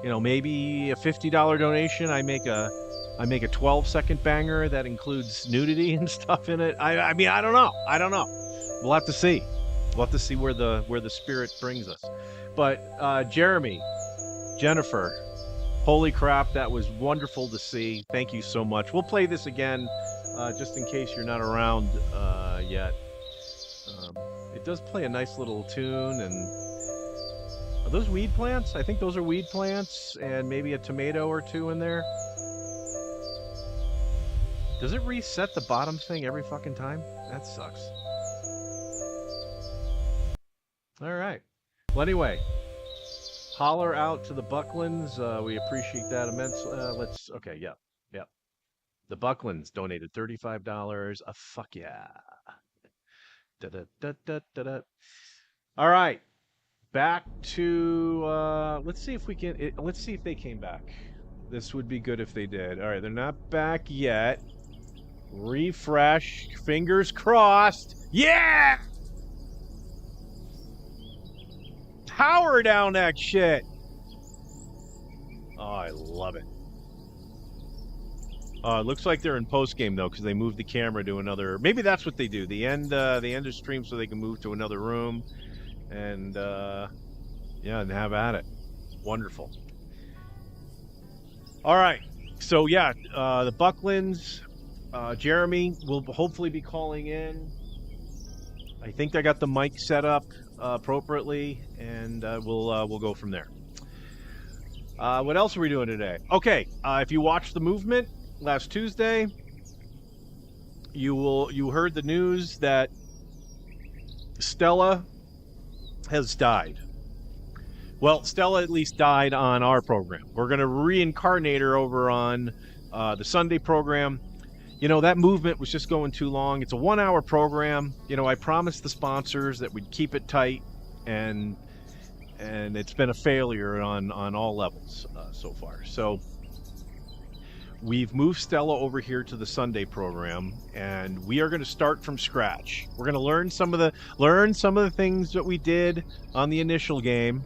You know, maybe a $50 donation, I make a 12-second banger that includes nudity and stuff in it. I mean, I don't know. We'll have to see. We'll have to see where the spirit brings us. But Jeremy, Jennifer, holy crap, that was wonderful to see. Thank you so much. We'll play this again, just in case you're not around yet. It does play a nice little tune, and are those weed plants? I think those are weed plants, and maybe a tomato or two in there. Does it reset the bottom thing every fucking time? That sucks. All right. Well, anyway, holler out to the Bucklands. We appreciate that immensely. Okay, yeah. The Bucklands donated $35. Fuck yeah. Da-da-da-da-da-da. All right. Back to, let's see if we can, let's see if they came back. This would be good if they did. All right, they're not back yet. Refresh. Fingers crossed. Yeah! Power down that shit. Oh, I love it. It looks like they're in post game though, because they moved the camera to another. Maybe that's what they do. They end of stream so they can move to another room, and yeah, and have at it. Wonderful. All right, so yeah, the Bucklands. Jeremy will hopefully be calling in. I think I got the mic set up appropriately, and we'll go from there. What else are we doing today? Okay, if you watched the movement last Tuesday, you heard the news that Stella has died. Well, Stella at least died on our program. We're going to reincarnate her over on the Sunday program. You know, that movement was just going too long. It's a 1-hour program. You know, I promised the sponsors that we'd keep it tight, and it's been a failure on all levels so far. So we've moved Stella over here to the Sunday program, and we are going to start from scratch. We're going to learn some of the things that we did on the initial game,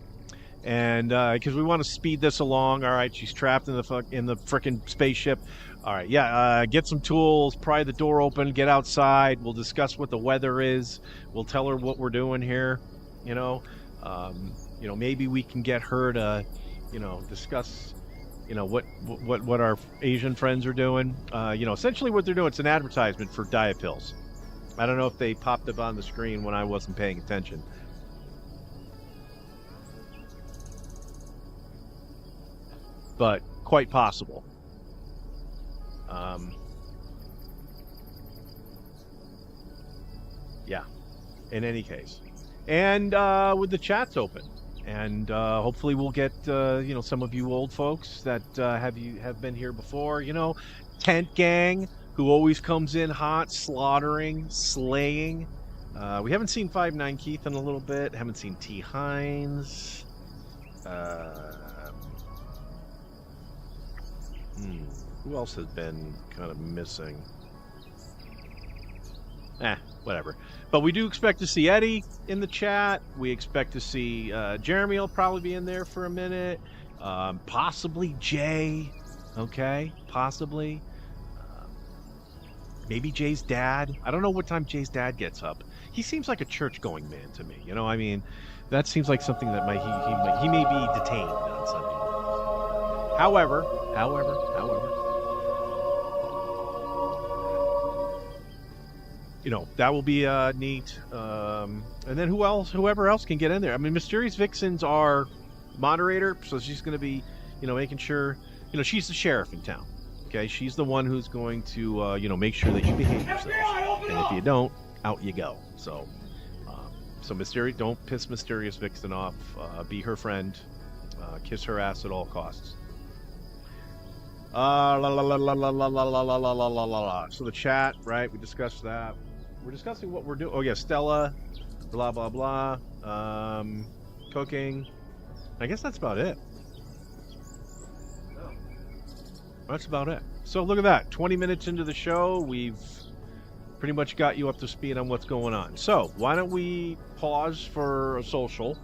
and because we want to speed this along. All right, she's trapped in the frickin' spaceship. All right, yeah, get some tools, pry the door open, get outside. We'll discuss what the weather is. We'll tell her what we're doing here. You know, maybe we can get her to, discuss, what our Asian friends are doing. Essentially what they're doing, it's an advertisement for diet pills. I don't know if they popped up on the screen when I wasn't paying attention. But quite possible. Yeah. in any case. And with the chats open. And hopefully we'll get some of you old folks that have been here before. Tent Gang, who always comes in hot, slaughtering, slaying. We haven't seen 5'9" Keith in a little bit. Haven't seen T Hines. Who else has been kind of missing? Whatever. But we do expect to see Eddie in the chat. We expect to see Jeremy will probably be in there for a minute. Possibly Jay. Okay, possibly. Maybe Jay's dad. I don't know what time Jay's dad gets up. He seems like a church-going man to me. I mean, that seems like something that he may be detained on Sunday mornings. However. That will be neat. And then whoever else can get in there. I mean, Mysterious Vixen's our moderator, so she's going to be, making sure, she's the sheriff in town. Okay, she's the one who's going to, make sure that you behave yourself. And if you don't, out you go. So, don't piss Mysterious Vixen off. Be her friend. Kiss her ass at all costs. So the chat, right? We discussed that. We're discussing what we're doing. Oh yeah, Stella, blah blah blah. Cooking. I guess that's about it. That's about it. So look at that. 20 minutes into the show, we've pretty much got you up to speed on what's going on. So why don't we pause for a social?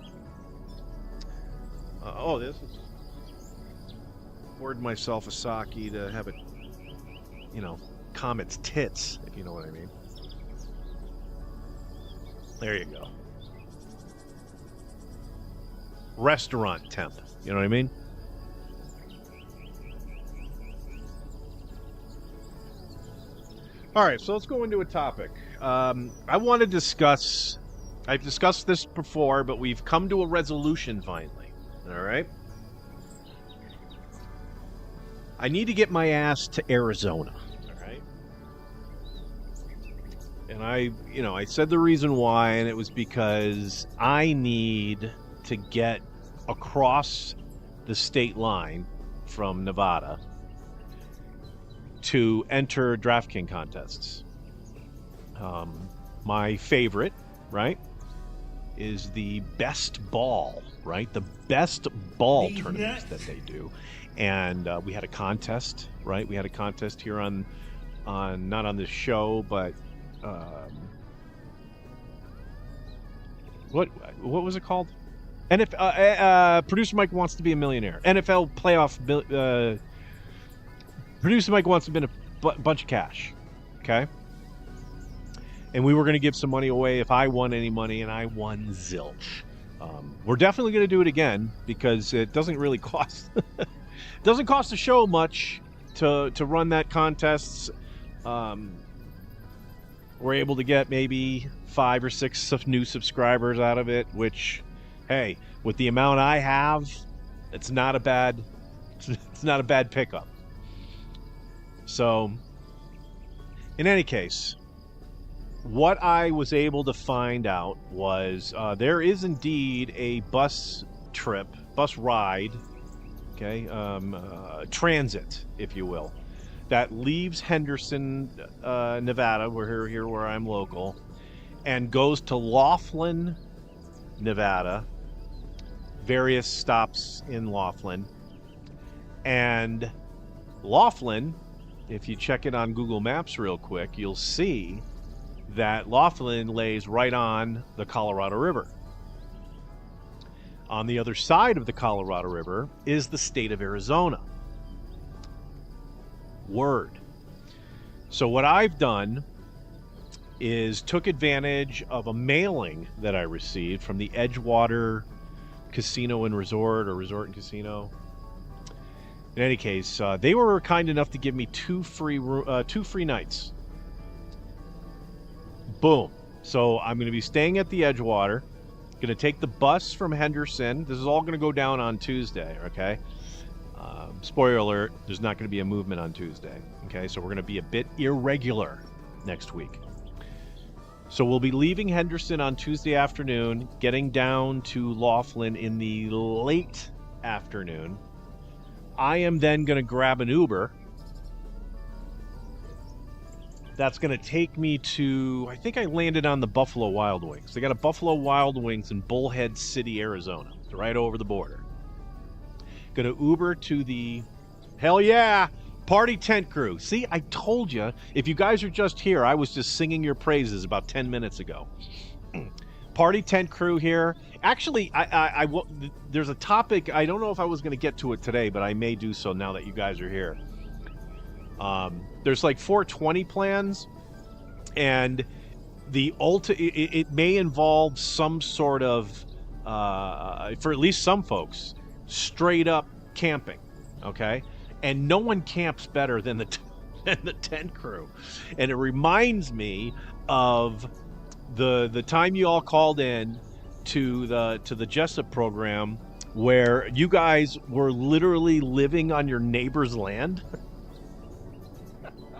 This is. Poured myself a sake to have it, calm its tits, if you know what I mean. There you go. Restaurant temp, you know what I mean? All right, so let's go into a topic. I want to discuss, I've discussed this before, but we've come to a resolution finally, all right? I need to get my ass to Arizona, all right? And I said the reason why, and it was because I need to get across the state line from Nevada to enter DraftKings contests. My favorite, right, is the best ball, right? The best ball tournaments that they do. And we had a contest, right? We had a contest here on not on this show, but what was it called? Producer Mike wants to be a millionaire. NFL playoff. Producer Mike wants to win a bunch of cash. Okay. And we were going to give some money away if I won any money, and I won zilch. We're definitely going to do it again because it doesn't really cost. Doesn't cost the show much to run that contest. We're able to get maybe 5 or 6 new subscribers out of it, which, hey, with the amount I have, it's not a bad pickup. So, in any case, what I was able to find out was there is indeed a bus ride, okay, transit, if you will, that leaves Henderson, Nevada, where I'm local, and goes to Laughlin, Nevada, various stops in Laughlin. And Laughlin, if you check it on Google Maps real quick, you'll see that Laughlin lays right on the Colorado River. On the other side of the Colorado River is the state of Arizona. Word. So what I've done is took advantage of a mailing that I received from the Edgewater Casino and Resort, or Resort and Casino. In any case, they were kind enough to give me 2 free nights. Boom. So I'm going to be staying at the Edgewater. Going to take the bus from Henderson. This is all going to go down on Tuesday, okay? Spoiler alert, there's not going to be a movement on Tuesday, okay? So we're going to be a bit irregular next week. So we'll be leaving Henderson on Tuesday afternoon, getting down to Laughlin in the late afternoon. I am then going to grab an Uber. That's going to take me to, I think I landed on the Buffalo Wild Wings. They got a Buffalo Wild Wings in Bullhead City, Arizona. It's right over the border. Going to Uber to the, hell yeah, Party Tent Crew. See, I told you, if you guys are just here, I was just singing your praises about 10 minutes ago. Party Tent Crew here. Actually, there's a topic, I don't know if I was going to get to it today, but I may do so now that you guys are here. There's like 420 plans, and it may involve some sort of, for at least some folks, straight up camping, okay? And no one camps better than the tent crew. And it reminds me of the time you all called in to the Jessup program where you guys were literally living on your neighbor's land.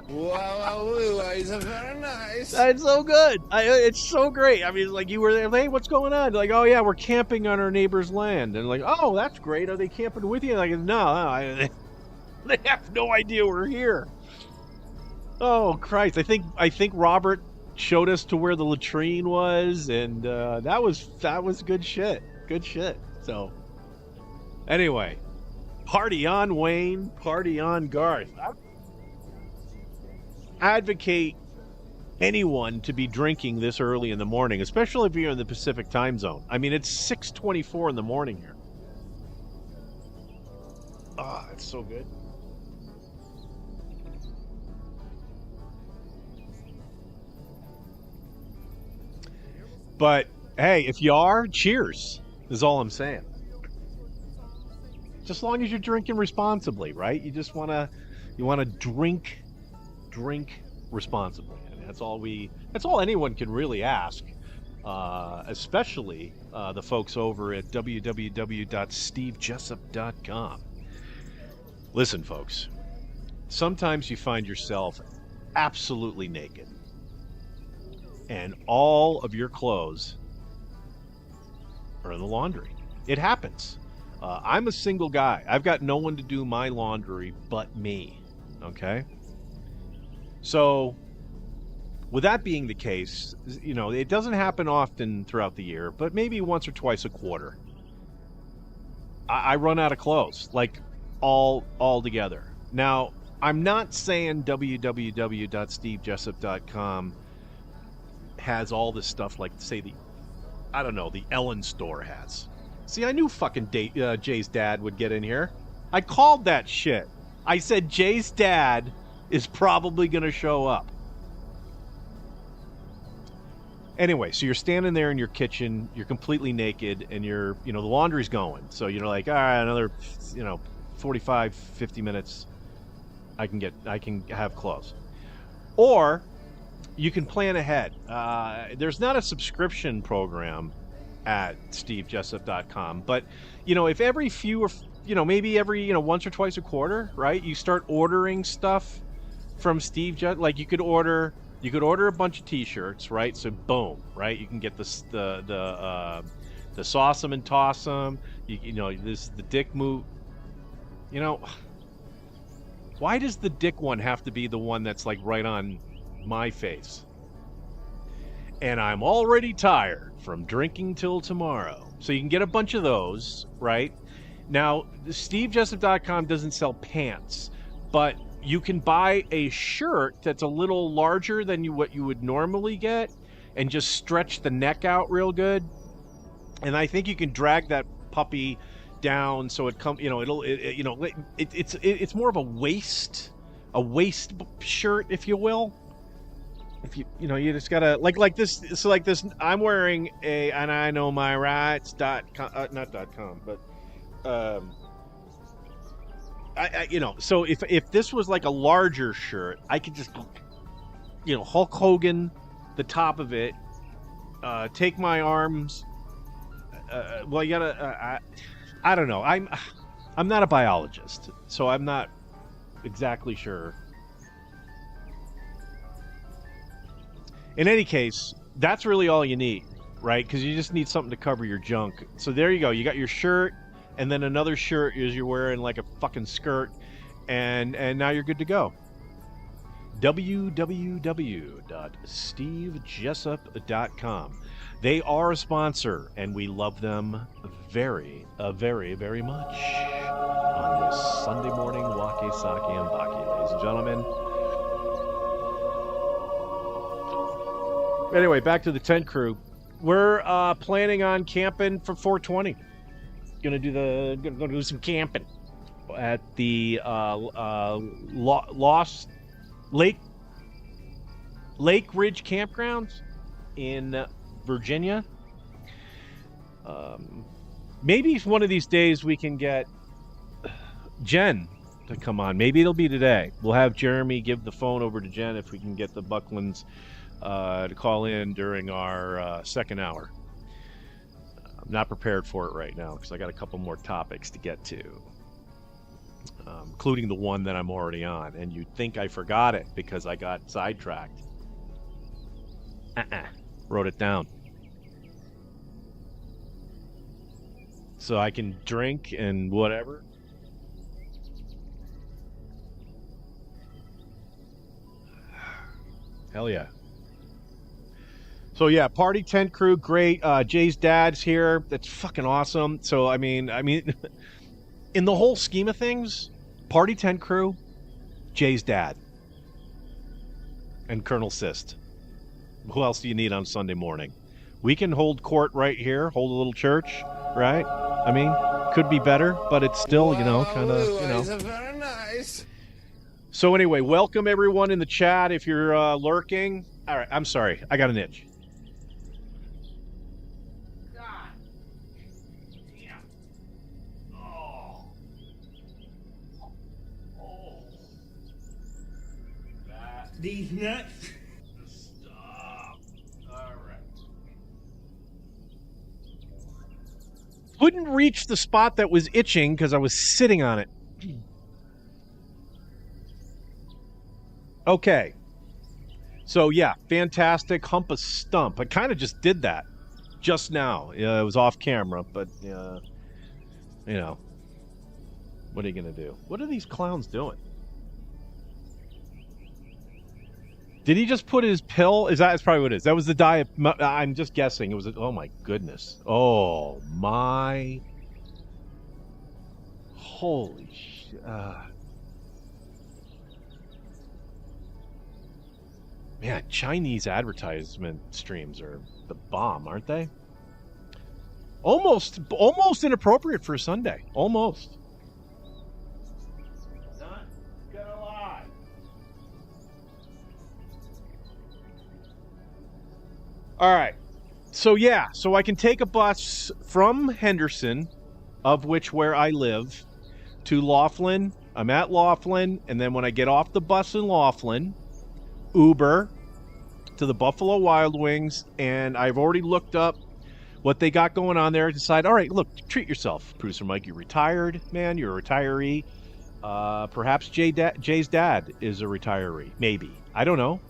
Wow, it's very nice. That's so good. It's so great. I mean, it's like you were there. Hey, what's going on? Like, oh yeah, we're camping on our neighbor's land. And like, oh, that's great. Are they camping with you? Like, no, they have no idea we're here. Oh Christ! I think Robert showed us to where the latrine was, and that was good shit. Good shit. So, anyway, party on, Wayne. Party on, Garth. I advocate anyone to be drinking this early in the morning, especially if you're in the Pacific time zone. I mean, it's 6:24 in the morning here. Ah, it's so good. But hey, if you are, cheers, is all I'm saying. Just as long as you're drinking responsibly, right? You just want to drink responsibly. I mean, that's all anyone can really ask, especially the folks over at www.stevejessup.com. Listen, folks, sometimes you find yourself absolutely naked and all of your clothes are in the laundry. It happens. I'm a single guy. I've got no one to do my laundry but me. Okay? So, with that being the case, you know, it doesn't happen often throughout the year, but maybe once or twice a quarter. I run out of clothes, like all together. Now, I'm not saying www.stevejessup.com has all this stuff like, say, the Ellen store has. See, I knew fucking Jay's dad would get in here. I called that shit. I said Jay's dad is probably going to show up. Anyway, so you're standing there in your kitchen, you're completely naked, and the laundry's going. So you're like, all right, another, 45, 50 minutes, I can have clothes. Or you can plan ahead. There's not a subscription program at stevejessup.com, but if every few or maybe every once or twice a quarter, right, you start ordering stuff from Steve Jessup. Like you could order a bunch of T-shirts, right? So boom, right, you can get the sauce 'em and toss 'em. This the dick move. Why does the dick one have to be the one that's like right on my face? And I'm already tired from drinking till tomorrow. So you can get a bunch of those, right? Now, stevejessup.com doesn't sell pants, but you can buy a shirt that's a little larger than what you would normally get and just stretch the neck out real good. And I think you can drag that puppy down so it comes, it's more of a waist shirt, if you will. If you just gotta like this. So like this, I'm wearing and I know my rights not .com, but so if this was like a larger shirt, I could just Hulk Hogan the top of it, take my arms. Well, you gotta. I don't know. I'm not a biologist, so I'm not exactly sure. In any case, that's really all you need, right? Because you just need something to cover your junk. So there you go. You got your shirt, and then another shirt is you're wearing like a fucking skirt, and now you're good to go. www.stevejessup.com. They are a sponsor, and we love them very, very, very much on this Sunday morning Waké Saké and Baké, ladies and gentlemen. Anyway, back to the tent crew. We're planning on camping for 420. Gonna do some camping at the Lost Lake Ridge Campgrounds in Virginia. Maybe one of these days we can get Jen to come on. Maybe it'll be today. We'll have Jeremy give the phone over to Jen if we can get the Bucklands to call in during our second hour. I'm not prepared for it right now because I got a couple more topics to get to, including the one that I'm already on. And you'd think I forgot it because I got sidetracked. Wrote it down. So I can drink and whatever. Hell yeah. So yeah, party tent crew, great. Jay's dad's here. That's fucking awesome. So I mean, in the whole scheme of things, party tent crew, Jay's dad, and Colonel Sist. Who else do you need on Sunday morning? We can hold court right here, hold a little church, right? I mean, could be better, but it's still, kind of, Very nice. So anyway, welcome everyone in the chat if you're lurking. All right, I'm sorry. I got an itch. God. Damn. Oh. Oh. These nuts. Stop. All right. Couldn't reach the spot that was itching because I was sitting on it. Okay. So yeah, fantastic. Hump a stump. I kind of just did that just now. It was off camera, but what are you gonna do? What are these clowns doing? Did he just put his pill? That's probably what it is. That was the diet. I'm just guessing. It was. Oh my goodness. Oh my. Holy shit. Man, Chinese advertisement streams are the bomb, aren't they? Almost inappropriate for a Sunday. Almost. Not gonna lie. All right. So yeah, so I can take a bus from Henderson, of which where I live, to Laughlin. I'm at Laughlin, and then when I get off the bus in Laughlin, Uber to the Buffalo Wild Wings, and I've already looked up what they got going on there. Decide, all right, look, treat yourself, producer Mike. You're retired, man. You're a retiree. Perhaps Jay's dad is a retiree. Maybe. I don't know.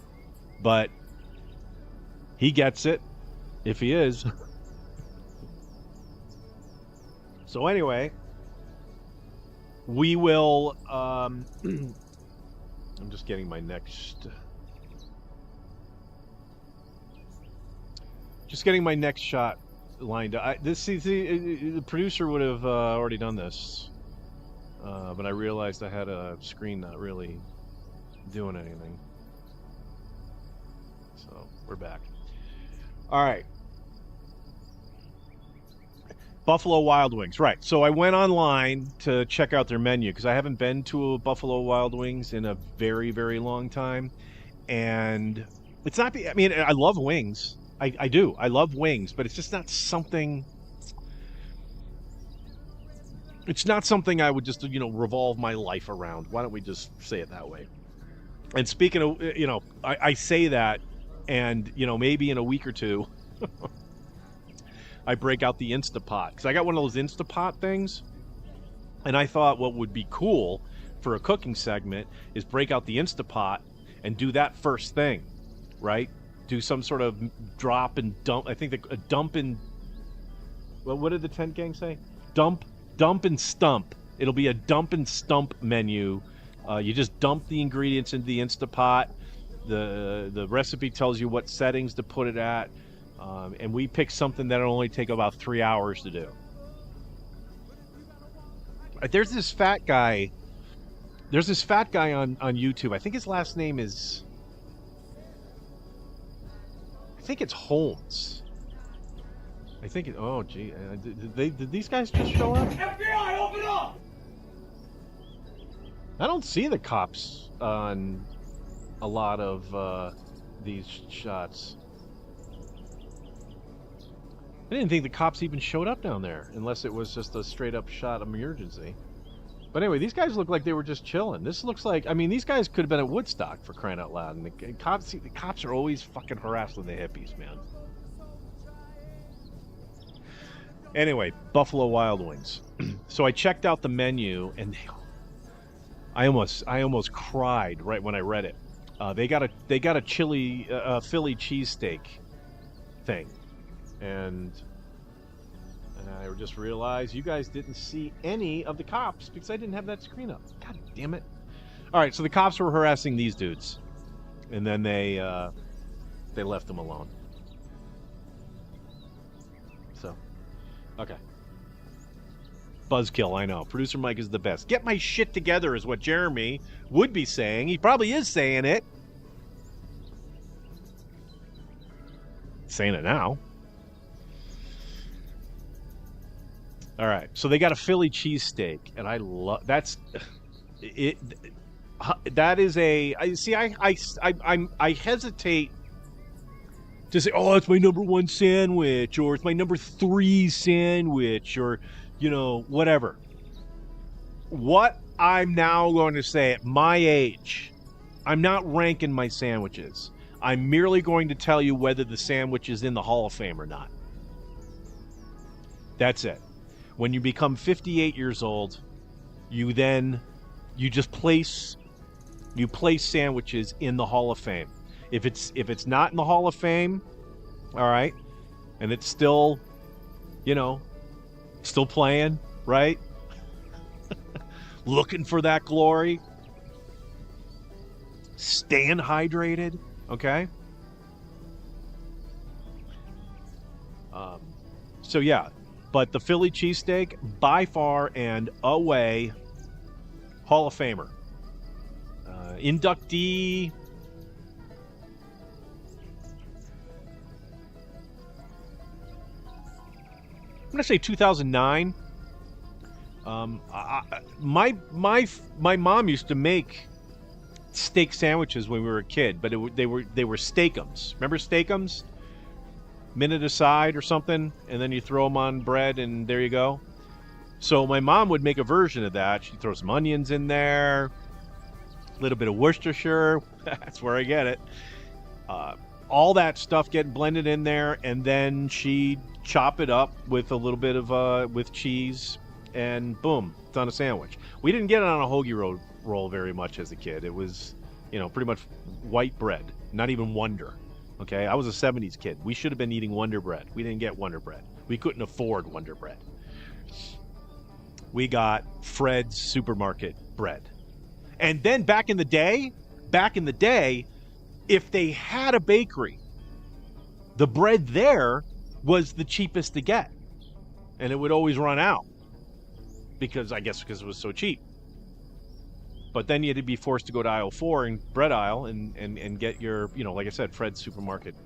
But he gets it if he is. So anyway, we will... I'm just getting my next... Just getting my next shot lined up. The producer would have already done this, but I realized I had a screen not really doing anything. So we're back. All right. Buffalo Wild Wings, right. So I went online to check out their menu because I haven't been to a Buffalo Wild Wings in a very, very long time. And it's not, I mean, I love wings. I do. I love wings, but it's just not something... It's not something I would just, revolve my life around. Why don't we just say it that way? And speaking of, I say that, and, maybe in a week or two, I break out the Instapot. Because I got one of those Instapot things, and I thought what would be cool for a cooking segment is break out the Instapot and do that first thing, right? do some sort of drop and dump. I think a dump and well, what did the tent gang say? Dump and stump. It'll be a dump and stump menu. You just dump the ingredients into the Instapot. The recipe tells you what settings to put it at, and we pick something that'll only take about 3 hours to do. There's this fat guy. There's this fat guy on YouTube. I think his last name is. I think it's Holmes. I think it. Oh, gee. Did these guys just show up? FBI, open up! I don't see the cops on a lot of these shots. I didn't think the cops even showed up down there, unless it was just a straight-up shot of emergency. But anyway, these guys look like they were just chilling. This looks like, I mean, these guys could have been at Woodstock, for crying out loud. And the cops are always fucking harassing the hippies, man. Anyway, Buffalo Wild Wings. So I checked out the menu, and I almost cried right when I read it. They got a chili Philly cheesesteak thing, and I just realized you guys didn't see any of the cops because I didn't have that screen up. God damn it! All right, so the cops were harassing these dudes, and then they left them alone. So, okay. Buzzkill, I know. Producer Mike is the best. Get my shit together is what Jeremy would be saying. He probably is saying it. Saying it now. All right, so they got a Philly cheesesteak, and I love that's it. That is a I hesitate to say, oh, it's my number 1 sandwich, or it's my number 3 sandwich, or whatever. What I'm now going to say at my age, I'm not ranking my sandwiches. I'm merely going to tell you whether the sandwich is in the Hall of Fame or not. That's it. When you become 58 years old, you just place sandwiches in the Hall of Fame. If it's not in the Hall of Fame, all right, and it's still, still playing, right? Looking for that glory. Staying hydrated, okay? So yeah, but the Philly cheesesteak, by far and away, Hall of Famer. Inductee. I'm gonna say 2009. My mom used to make steak sandwiches when we were a kid, but they were steakums. Remember steakums? Minute aside or something, and then you throw them on bread, and there you go. So my mom would make a version of that. She'd throw some onions in there, a little bit of Worcestershire. That's where I get it. All that stuff getting blended in there, and then she'd chop it up with a little bit of with cheese, and boom, it's on a sandwich. We didn't get it on a hoagie roll very much as a kid. It was, pretty much white bread, not even Wonder. Okay, I was a 70s kid. We should have been eating Wonder Bread. We didn't get Wonder Bread. We couldn't afford Wonder Bread. We got Fred's Supermarket bread. And then back in the day, if they had a bakery, the bread there was the cheapest to get. And it would always run out. Because it was so cheap. But then you had to be forced to go to aisle 4 and bread aisle and get your, like I said, Fred's Supermarket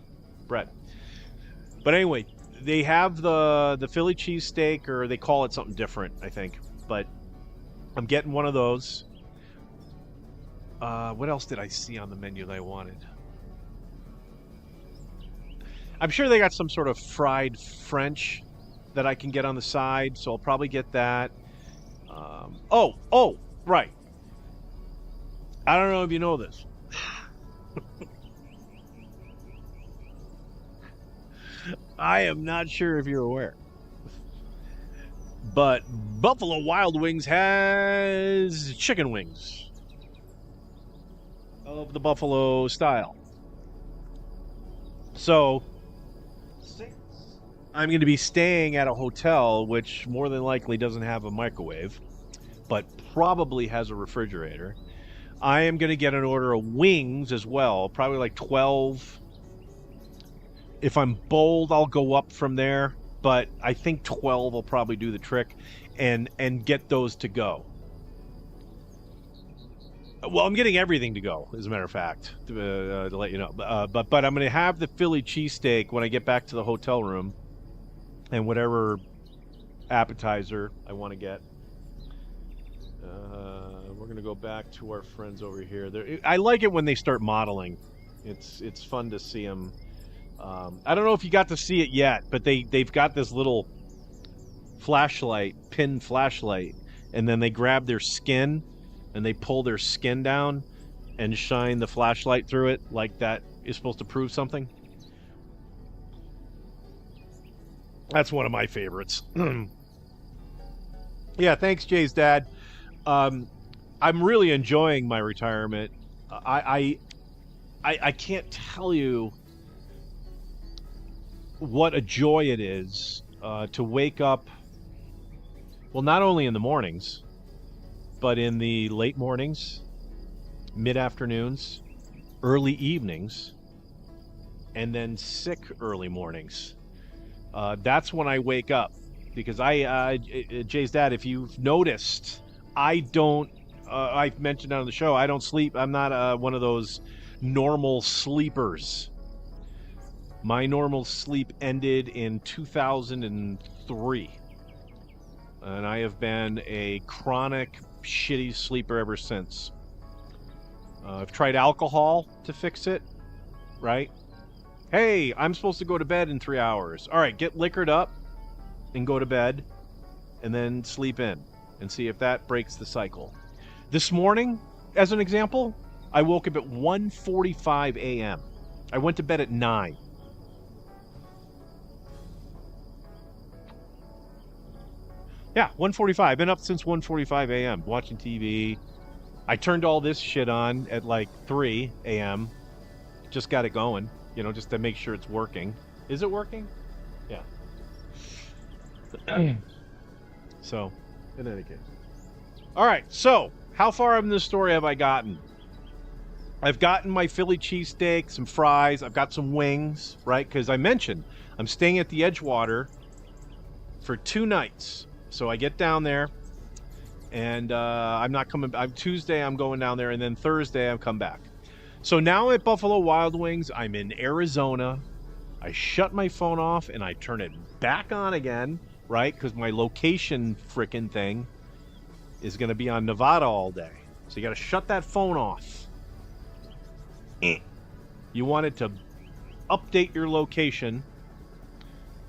bread. But anyway, they have the Philly cheesesteak, or they call it something different, I think. But I'm getting one of those. What else did I see on the menu that I wanted? I'm sure they got some sort of fried French that I can get on the side, so I'll probably get that. Right. I don't know if you know this. I am not sure if you're aware. But Buffalo Wild Wings has chicken wings of the buffalo style. So I'm going to be staying at a hotel which more than likely doesn't have a microwave, but probably has a refrigerator. I am going to get an order of wings as well, probably like 12. If I'm bold, I'll go up from there, but I think 12 will probably do the trick, and get those to go. Well, I'm getting everything to go, as a matter of fact, to let you know. But I'm going to have the Philly cheesesteak when I get back to the hotel room, and whatever appetizer I want to get. We're going to go back to our friends over here. I like it when they start modeling. It's fun to see them. I don't know if you got to see it yet, but they've got this little pin flashlight, and then they grab their skin and they pull their skin down and shine the flashlight through it like that is supposed to prove something. That's one of my favorites. Yeah, thanks, Jay's dad. I'm really enjoying my retirement. I can't tell you what a joy it is to wake up, well, not only in the mornings, but in the late mornings, mid-afternoons, early evenings, and then sick early mornings. That's when I wake up, because Jay's dad, if you've noticed, I've mentioned on the show, I don't sleep. I'm not one of those normal sleepers. My normal sleep ended in 2003. And I have been a chronic, shitty sleeper ever since. I've tried alcohol to fix it, right? Hey, I'm supposed to go to bed in 3 hours. All right, get liquored up and go to bed, and then sleep in and see if that breaks the cycle. This morning, as an example, I woke up at 1:45 a.m. I went to bed at 9. Yeah, 1:45. Been up since 1:45 a.m. watching TV. I turned all this shit on at like 3 a.m. Just got it going, just to make sure it's working. Is it working? Yeah. So, in any case. All right, so how far in this story have I gotten? I've gotten my Philly cheesesteak, some fries. I've got some wings, right? Because I mentioned I'm staying at the Edgewater for 2 nights. So I get down there, and I'm not coming. Tuesday I'm going down there, and then Thursday I'll come back. So now at Buffalo Wild Wings, I'm in Arizona. I shut my phone off and I turn it back on again, right? Because my location frickin' thing is going to be on Nevada all day. So you got to shut that phone off. You want it to update your location,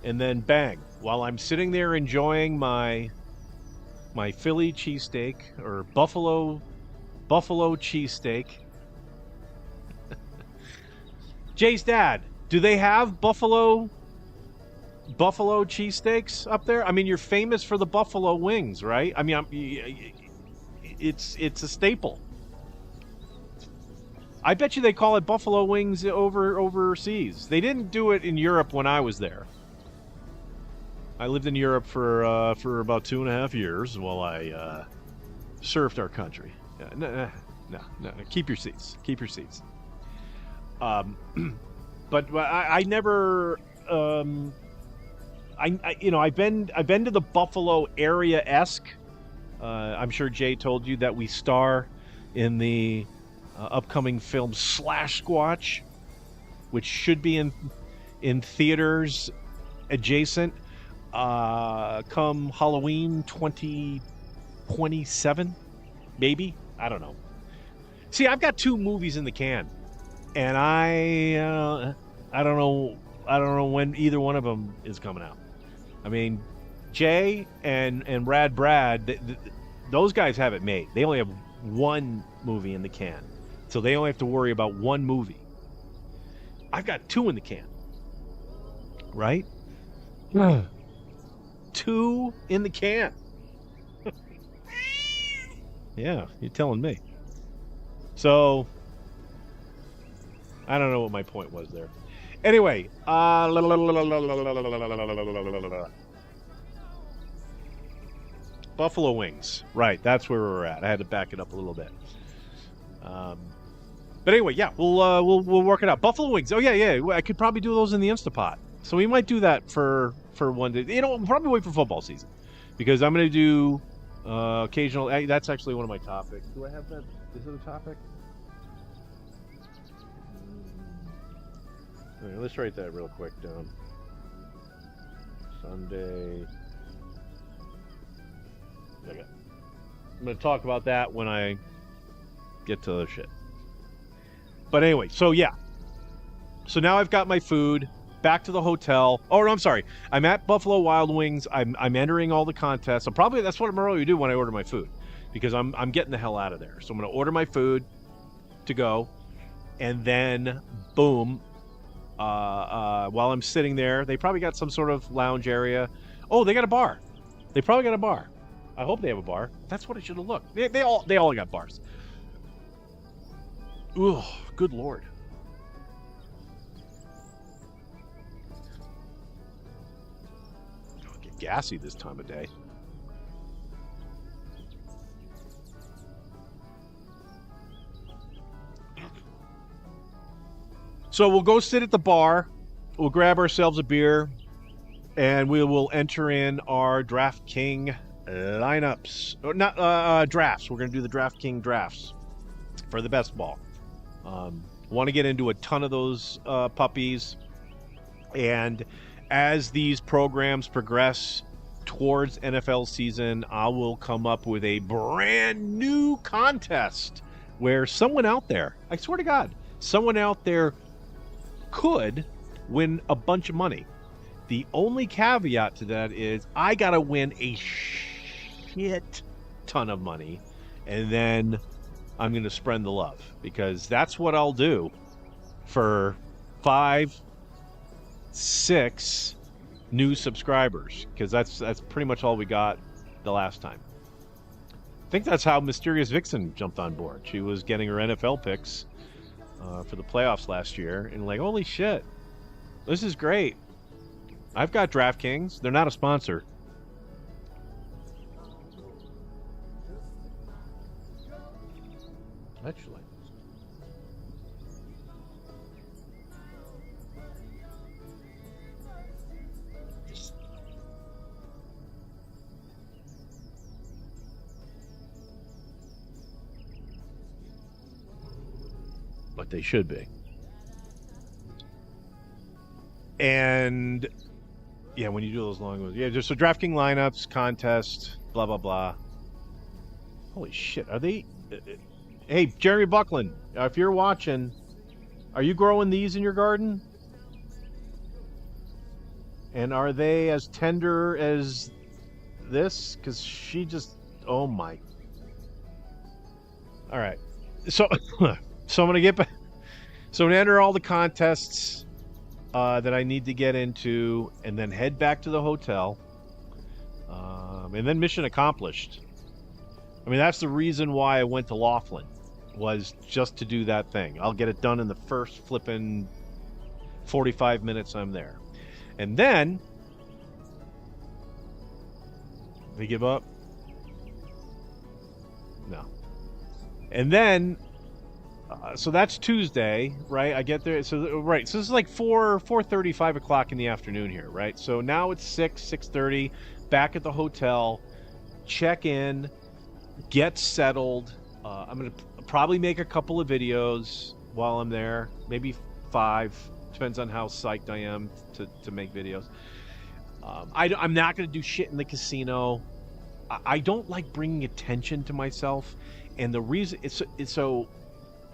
and then bang. While I'm sitting there enjoying my Philly cheesesteak, or Buffalo cheesesteak. Jay's dad, do they have Buffalo cheesesteaks up there? I mean, you're famous for the buffalo wings, right? I mean, it's a staple. I bet you they call it buffalo wings overseas. They didn't do it in Europe when I was there. I lived in Europe for about 2.5 years while I served our country. No. Keep your seats. Keep your seats. But I never. I've been to the Buffalo area-esque. I'm sure Jay told you that we star in the upcoming film Slash Squatch, which should be in theaters adjacent come Halloween 2027, maybe. I don't know. See, I've got 2 movies in the can, and I don't know when either one of them is coming out. I mean, Jay and Brad, those guys have it made. They only have 1 movie in the can, so they only have to worry about 1 movie. I've got 2 in the can, right? 2 in the can. Yeah, you're telling me. So, I don't know what my point was there. Anyway, buffalo wings. Right, that's where we're at. I had to back it up a little bit. But anyway, yeah, we'll work it out. Buffalo wings. Oh yeah. I could probably do those in the Instapot. So we might do that for one day. We'll probably wait for football season because I'm going to do occasional. That's actually one of my topics. Do I have that? Is it a topic? All right, let's write that real quick down. Sunday. Okay. I'm going to talk about that when I get to the shit. But anyway, so yeah. So now I've got my food. Back to the hotel. Oh, no, I'm sorry. I'm at Buffalo Wild Wings. I'm entering all the contests. That's what I'm going to do when I order my food, because I'm getting the hell out of there. So I'm going to order my food to go, and then boom. While I'm sitting there, they probably got some sort of lounge area. Oh, they got a bar. They probably got a bar. I hope they have a bar. That's what I should have looked. They all got bars. Ooh, good lord. I'll get gassy this time of day. So we'll go sit at the bar. We'll grab ourselves a beer, and we will enter in our DraftKings lineups. Not drafts. We're going to do the DraftKings drafts for the best ball. Want to get into a ton of those puppies, and as these programs progress towards NFL season, I will come up with a brand new contest where someone out there, I swear to God, someone out there could win a bunch of money. The only caveat to that is I gotta win a shit ton of money, and then I'm gonna spread the love, because that's what I'll do for 5, 6 new subscribers, because that's pretty much all we got the last time. I think that's how Mysterious Vixen jumped on board. She was getting her NFL picks for the playoffs last year, and like, holy shit, this is great. I've got DraftKings. They're not a sponsor. Actually. But they should be. And yeah, when you do those long ones, yeah, just so DraftKings lineups, contest, blah blah blah. Holy shit, are they? Hey, Jeremy Buckland, if you're watching, are you growing these in your garden? And are they as tender as this? Because she just, oh my. All right, so I'm gonna get back. So I'm gonna enter all the contests that I need to get into, and then head back to the hotel, and then mission accomplished. I mean, that's the reason why I went to Laughlin, was just to do that thing. I'll get it done in the first flipping 45 minutes I'm there. And then they give up? No. And then so that's Tuesday, right? I get there. So right. So this is like 4:30, 5 o'clock in the afternoon here, right? So now it's 6:30. Back at the hotel, check in, get settled. I'm gonna probably make a couple of videos while I'm there, maybe 5. Depends on how psyched I am to make videos. I'm not gonna do shit in the casino. I don't like bringing attention to myself, and the reason it's so.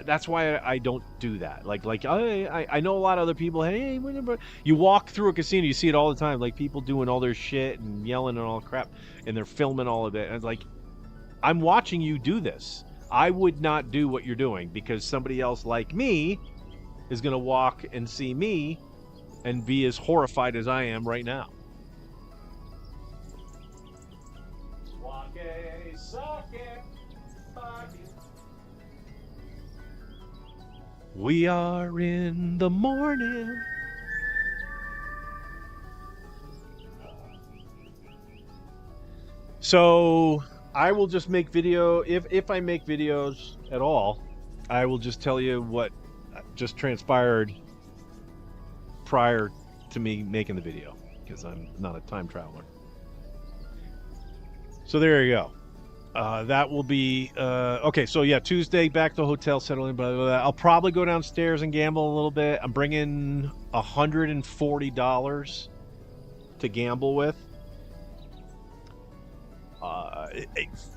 That's why I don't do that. Like I know a lot of other people. Hey, whatever. You walk through a casino, you see it all the time. Like people doing all their shit and yelling and all crap, and they're filming all of it. And it's like, I'm watching you do this. I would not do what you're doing, because somebody else like me is gonna walk and see me and be as horrified as I am right now. Waké Saké, Baké. We are in the morning So I will just make video. If I make videos at all, I will just tell you what just transpired prior to me making the video, because I'm not a time traveler. So there you go. That will be okay. So yeah, Tuesday back to the hotel, settling. Blah, blah, blah. I'll probably go downstairs and gamble a little bit. I'm bringing $140 to gamble with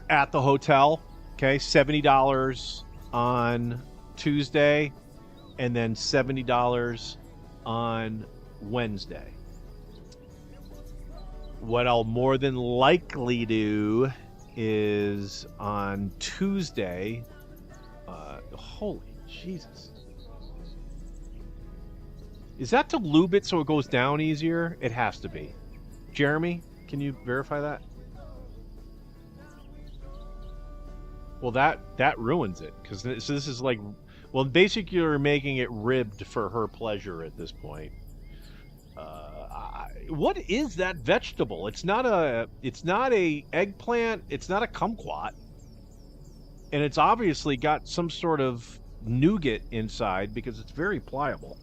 at the hotel. Okay, $70 on Tuesday, and then $70 on Wednesday. What I'll more than likely do is on Tuesday. Holy Jesus. Is that to lube it so it goes down easier? It has to be. Jeremy, can you verify that? Well, that ruins it, because this is like, well, basically you're making it ribbed for her pleasure at this point. What is that vegetable? It's not a eggplant. It's not a kumquat, and it's obviously got some sort of nougat inside because it's very pliable.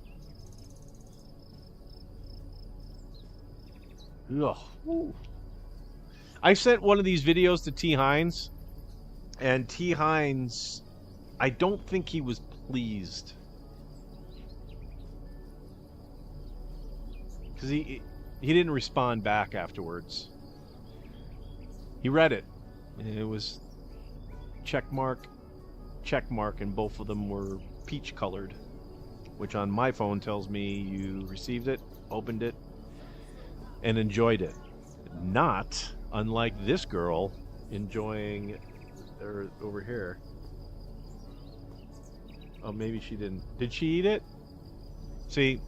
Ugh. I sent one of these videos to T. Hines, and T. Hines, I don't think he was pleased. Because he didn't respond back afterwards. He read it, and it was check mark, and both of them were peach colored, which on my phone tells me you received it, opened it, and enjoyed it. Not unlike this girl enjoying over here. Oh, maybe she didn't. Did she eat it? See,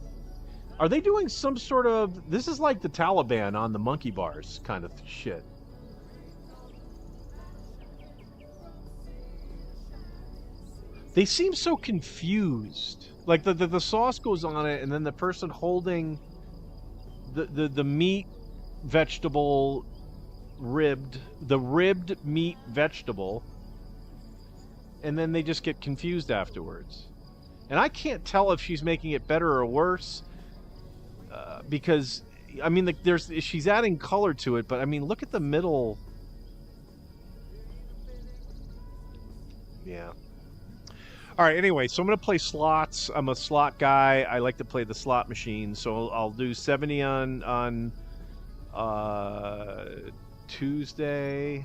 are they doing some sort of... This is like the Taliban on the monkey bars kind of shit. They seem so confused. Like the sauce goes on it, and then the person holding the meat vegetable ribbed meat vegetable, and then they just get confused afterwards. And I can't tell if she's making it better or worse, because I mean, she's adding color to it, but I mean, look at the middle. Yeah. All right, anyway, so I'm going to play slots. I'm a slot guy. I like to play the slot machine, so I'll do 70 on Tuesday.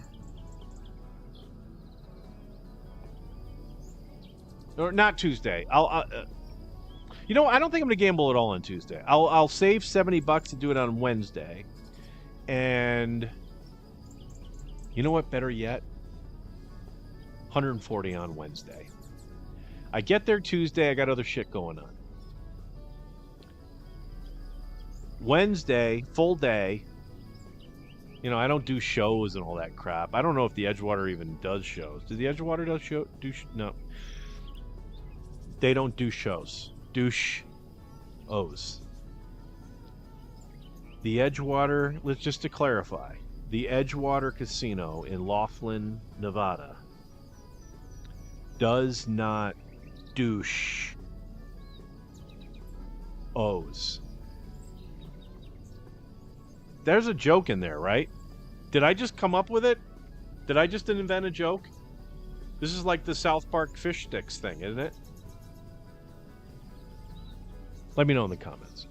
Or not Tuesday. You know, I don't think I'm going to gamble at all on Tuesday. I'll save $70 to do it on Wednesday. And you know what? Better yet, 140 on Wednesday. I get there Tuesday, I got other shit going on. Wednesday, full day. You know, I don't do shows and all that crap. I don't know if the Edgewater even does shows. Does the Edgewater no. They don't do shows. Douche-os. The Edgewater, let's just to clarify, the Edgewater Casino in Laughlin, Nevada does not douche O's. There's a joke in there, right? Did I just come up with it? Did I just invent a joke? This is like the South Park fish sticks thing, isn't it? Let me know in the comments.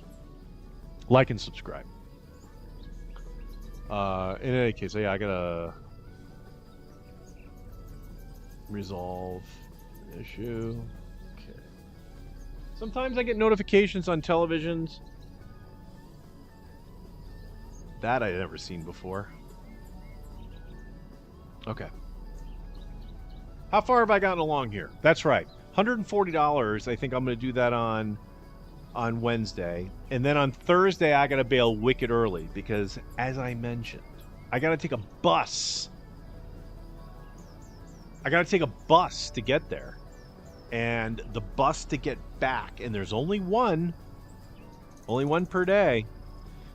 Like and subscribe. In any case, yeah, I gotta resolve an issue. Okay. Sometimes I get notifications on televisions that I've never seen before. Okay. How far have I gotten along here? That's right. $140. I think I'm going to do that on Wednesday. And then on Thursday, I got to bail wicked early because, as I mentioned, I got to take a bus. I got to take a bus to get there. And the bus to get back, and there's only one per day.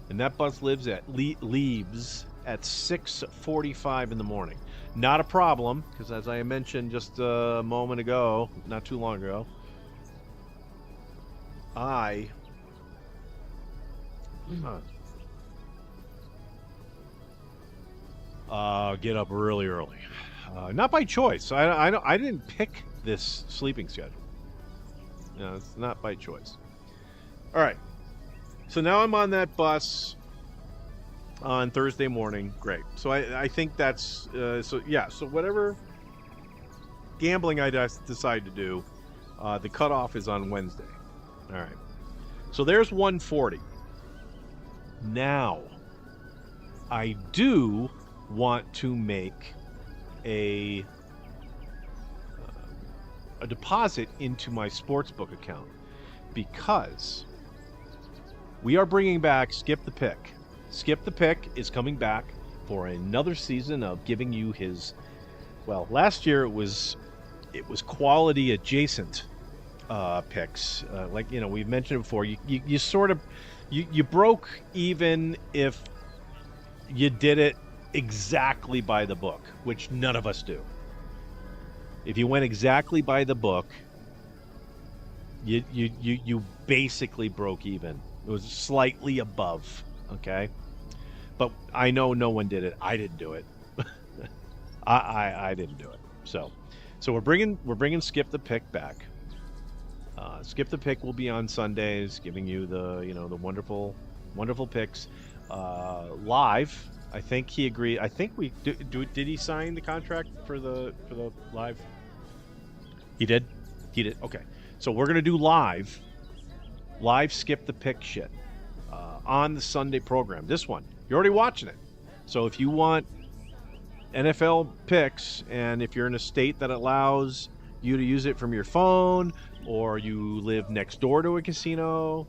And that bus leaves at 6:45 in the morning. Not a problem, because as I mentioned just a moment ago, not too long ago, I get up really early. Not by choice. I didn't pick this sleeping schedule. No, it's not by choice. All right. So now I'm on that bus on Thursday morning. Great. So I think that's so yeah. So whatever gambling I decide to do, the cutoff is on Wednesday. All right. So there's 140. Now, I do want to make a deposit into my sportsbook account because we are bringing back Skip the Pick. Skip the Pick is coming back for another season of giving you his, well, last year it was quality adjacent picks. Like, you know, we've mentioned it before, you sort of you broke even if you did it exactly by the book, which none of us do. If you went exactly by the book, you basically broke even. It was slightly above, okay? But I know no one did it. I didn't do it. I didn't do it. So we're bringing Skip the Pick back. Skip the Pick will be on Sundays, giving you the wonderful picks live. I think he agreed. I think we did he sign the contract for the live? He did. Okay. So we're gonna do live Skip the Pick shit on the Sunday program. This one, you're already watching it. So if you want NFL picks, and if you're in a state that allows you to use it from your phone, or you live next door to a casino.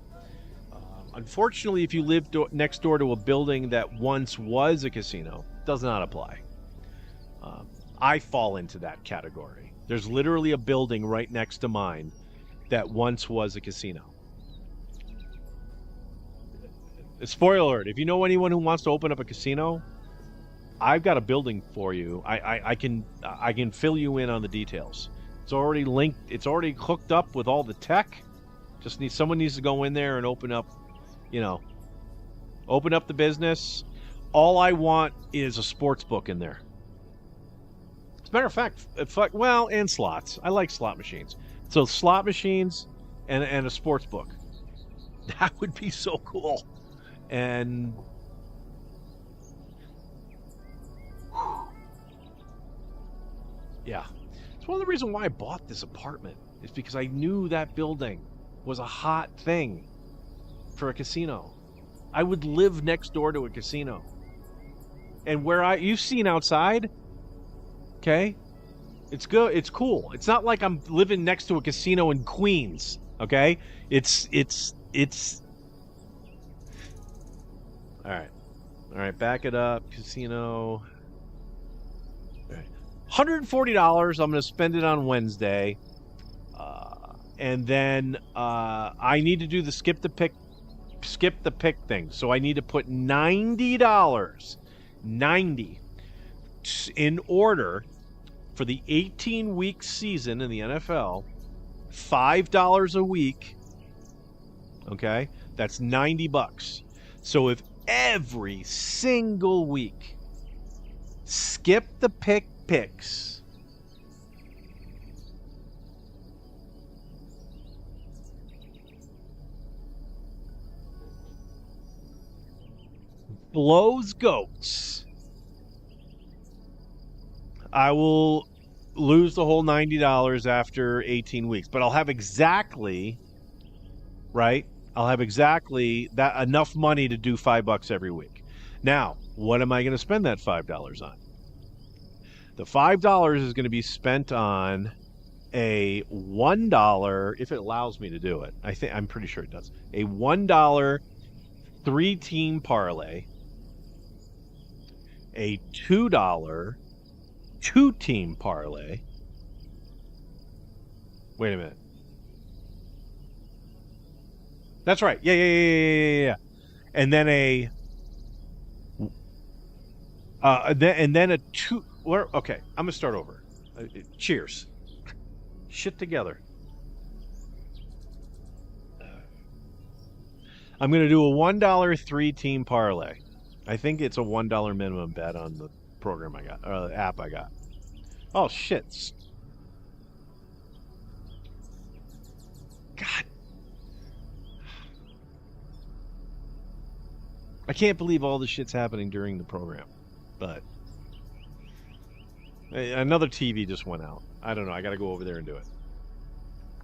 Unfortunately, if you live next door to a building that once was a casino, does not apply. I fall into that category. There's literally a building right next to mine that once was a casino. Spoiler alert, if you know anyone who wants to open up a casino, I've got a building for you. I can fill you in on the details. It's already linked. It's already hooked up with all the tech. Someone needs to go in there and open up the business. All I want is a sports book in there. As a matter of fact, and slots. I like slot machines. So slot machines and a sports book. That would be so cool. And yeah. It's one of the reasons why I bought this apartment is because I knew that building was a hot thing for a casino. I would live next door to a casino. And you've seen outside, okay? It's good. It's cool. It's not like I'm living next to a casino in Queens, okay? It's all right, back it up. Casino. $140. I'm going to spend it on Wednesday, and then I need to do the skip the pick thing. So I need to put $90, in order for the 18-week season in the NFL. $5 a week. Okay, that's $90. So if every single week, skip the pick picks blows goats, I will lose the whole $90 after 18 weeks. But I'll have exactly that enough money to do $5 every week. Now, what am I going to spend that $5 on? The $5 is going to be spent on a $1, if it allows me to do it. I'm pretty sure it does. A $1 3-team parlay, a $2 2-team parlay. Wait a minute. That's right. Yeah. And then And then a two. Okay, I'm gonna start over. Cheers. Shit together. I'm gonna do a $1 3-team parlay. I think it's a $1 minimum bet on the program I got, or the app I got. Oh shit! God, I can't believe all this shit's happening during the program. But another TV just went out. I don't know. I got to go over there and do it.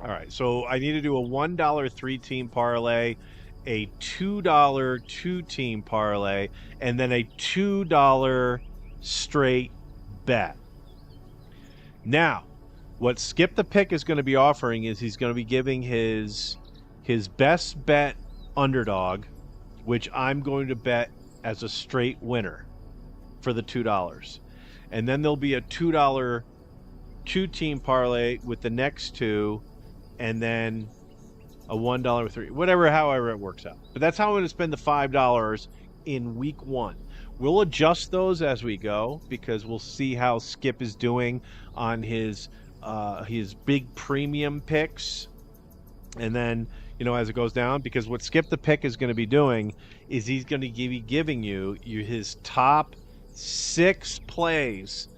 All right. So I need to do a $1 3-team parlay, a $2 2-team parlay, and then a $2 straight bet. Now, what Skip the Pick is going to be offering is he's going to be giving his best bet underdog, which I'm going to bet as a straight winner for the $2. And then there'll be a $2 2-team parlay with the next two, and then a $1 3, however it works out. But that's how I'm going to spend the $5 in week 1. We'll adjust those as we go because we'll see how Skip is doing on his big premium picks, and then as it goes down, because what Skip the Pick is going to be doing is he's going to be giving you his top 6 plays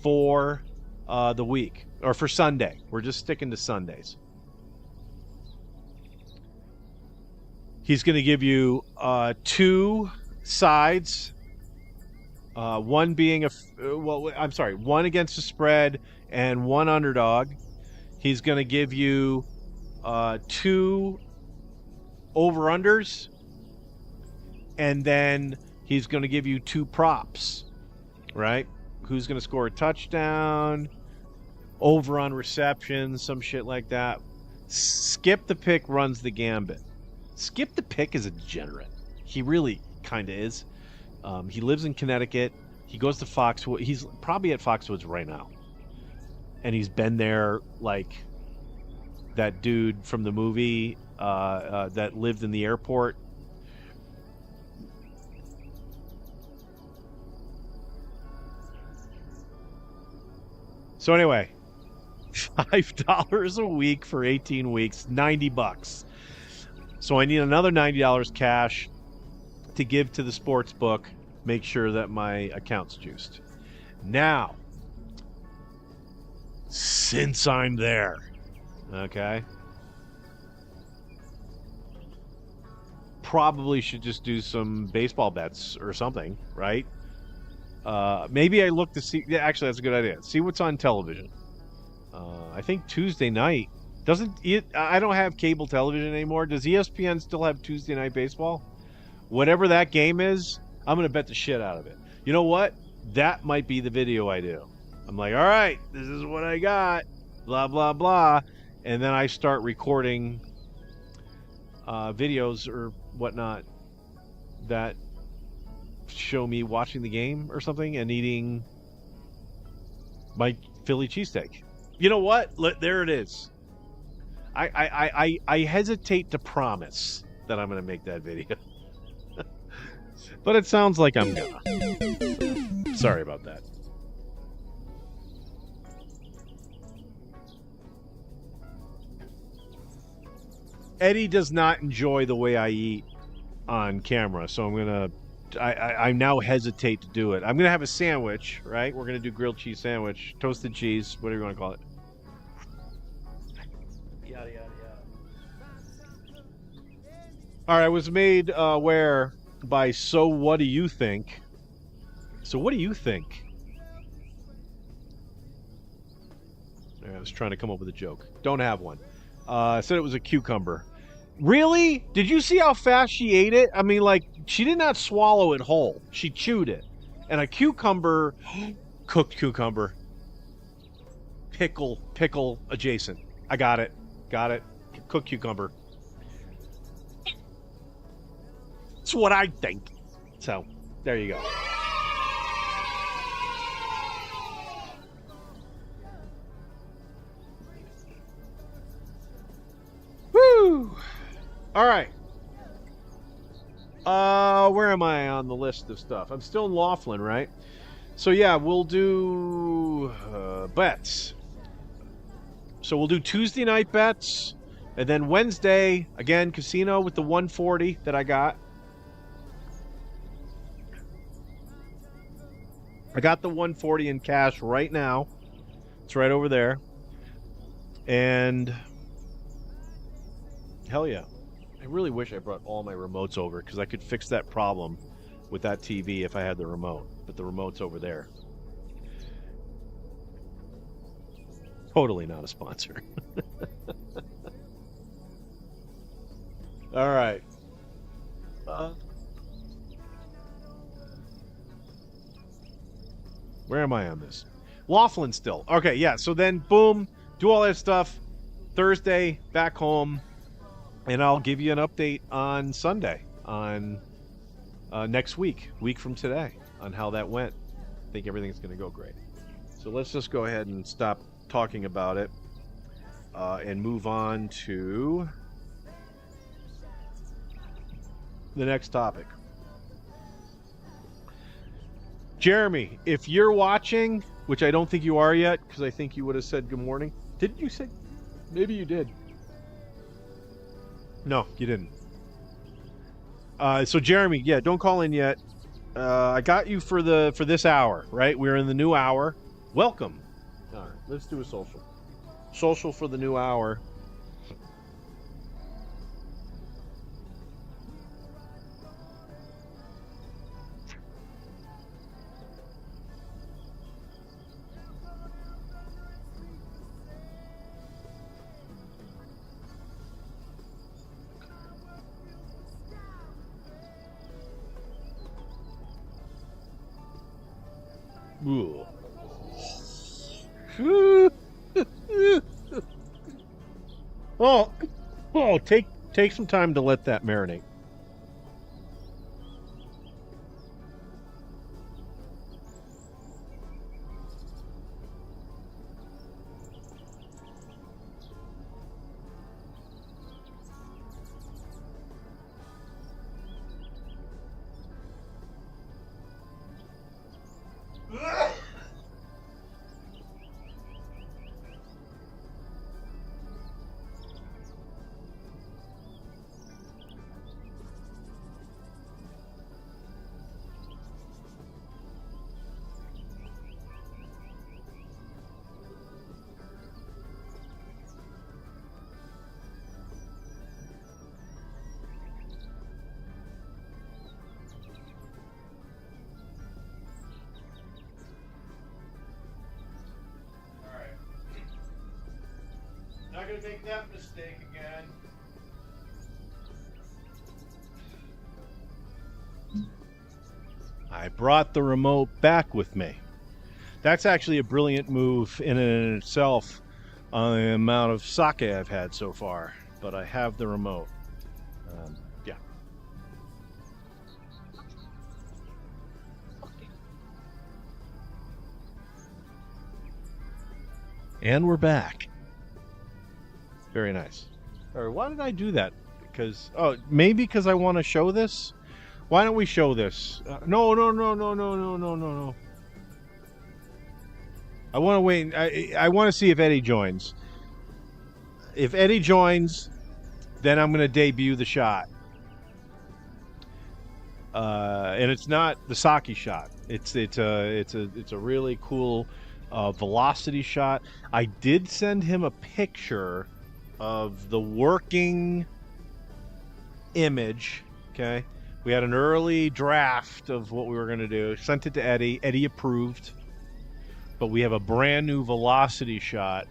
for the week, or for Sunday. We're just sticking to Sundays. He's going to give you 2 sides, one being one against the spread and 1 underdog. He's going to give you 2 over-unders, and then he's going to give you 2 props, right? Who's going to score a touchdown, over on receptions, some shit like that. Skip the Pick runs the gambit. Skip the Pick is a degenerate. He really kind of is. He lives in Connecticut. He goes to Foxwood. He's probably at Foxwoods right now. And he's been there like that dude from the movie that lived in the airport. So anyway, $5 a week for 18 weeks, $90. So I need another $90 cash to give to the sports book. Make sure that my account's juiced. Now, since I'm there, okay, probably should just do some baseball bets or something, right? Maybe I look to see. Yeah, actually, that's a good idea. See what's on television. I think Tuesday night I don't have cable television anymore. Does ESPN still have Tuesday night baseball? Whatever that game is, I'm gonna bet the shit out of it. You know what? That might be the video I do. I'm like, all right, this is what I got. Blah blah blah, and then I start recording videos or whatnot that show me watching the game or something and eating my Philly cheesesteak. You know what? There it is. I hesitate to promise that I'm going to make that video. But it sounds like I'm gonna. Sorry about that. Eddie does not enjoy the way I eat on camera, so I now hesitate to do it. I'm gonna have a sandwich, right? We're gonna do grilled cheese sandwich, toasted cheese, whatever you want to call it. Yada yada yada. All right, it was made where by So What Do You Think? So what do you think? I was trying to come up with a joke. Don't have one. I said it was a cucumber. Really? Did you see how fast she ate it? I mean, like, she did not swallow it whole. She chewed it. And a cucumber, cooked cucumber. Pickle adjacent. I got it. Cooked cucumber. That's what I think. So, there you go. Woo! All right. Where am I on the list of stuff? I'm still in Laughlin, right? So yeah, we'll do bets. So we'll do Tuesday night bets, and then Wednesday again casino with the 140 that I got. I got the 140 in cash right now. It's right over there. And hell yeah. I really wish I brought all my remotes over because I could fix that problem with that TV if I had the remote. But the remote's over there. Totally not a sponsor. All right. Where am I on this? Laughlin still. Okay, yeah. So then, boom, do all that stuff. Thursday, back home. And I'll give you an update on Sunday, on next week from today, on how that went. I think everything's going to go great. So let's just go ahead and stop talking about it and move on to the next topic. Jeremy, if you're watching, which I don't think you are yet, because I think you would have said good morning. Didn't you say? Maybe you did. No, you didn't. So Jeremy, yeah, don't call in yet. I got you for this hour, right? We're in the new hour. Welcome. All right, let's do a social. Social for the new hour. Ooh. Oh, take some time to let that marinate. Not gonna make that mistake again. I brought the remote back with me. That's actually a brilliant move in and in itself on the amount of sake I've had so far. But I have the remote. Yeah. And we're back. Very nice. All right, why did I do that? Because, maybe because I want to show this? Why don't we show this? No. I want to wait. I want to see if Eddie joins. If Eddie joins, then I'm going to debut the shot. And it's not the sake shot. It's a really cool velocity shot. I did send him a picture of the working image. Okay, we had an early draft of what we were going to do. Sent it to Eddie. Eddie approved. But we have a brand new velocity shot,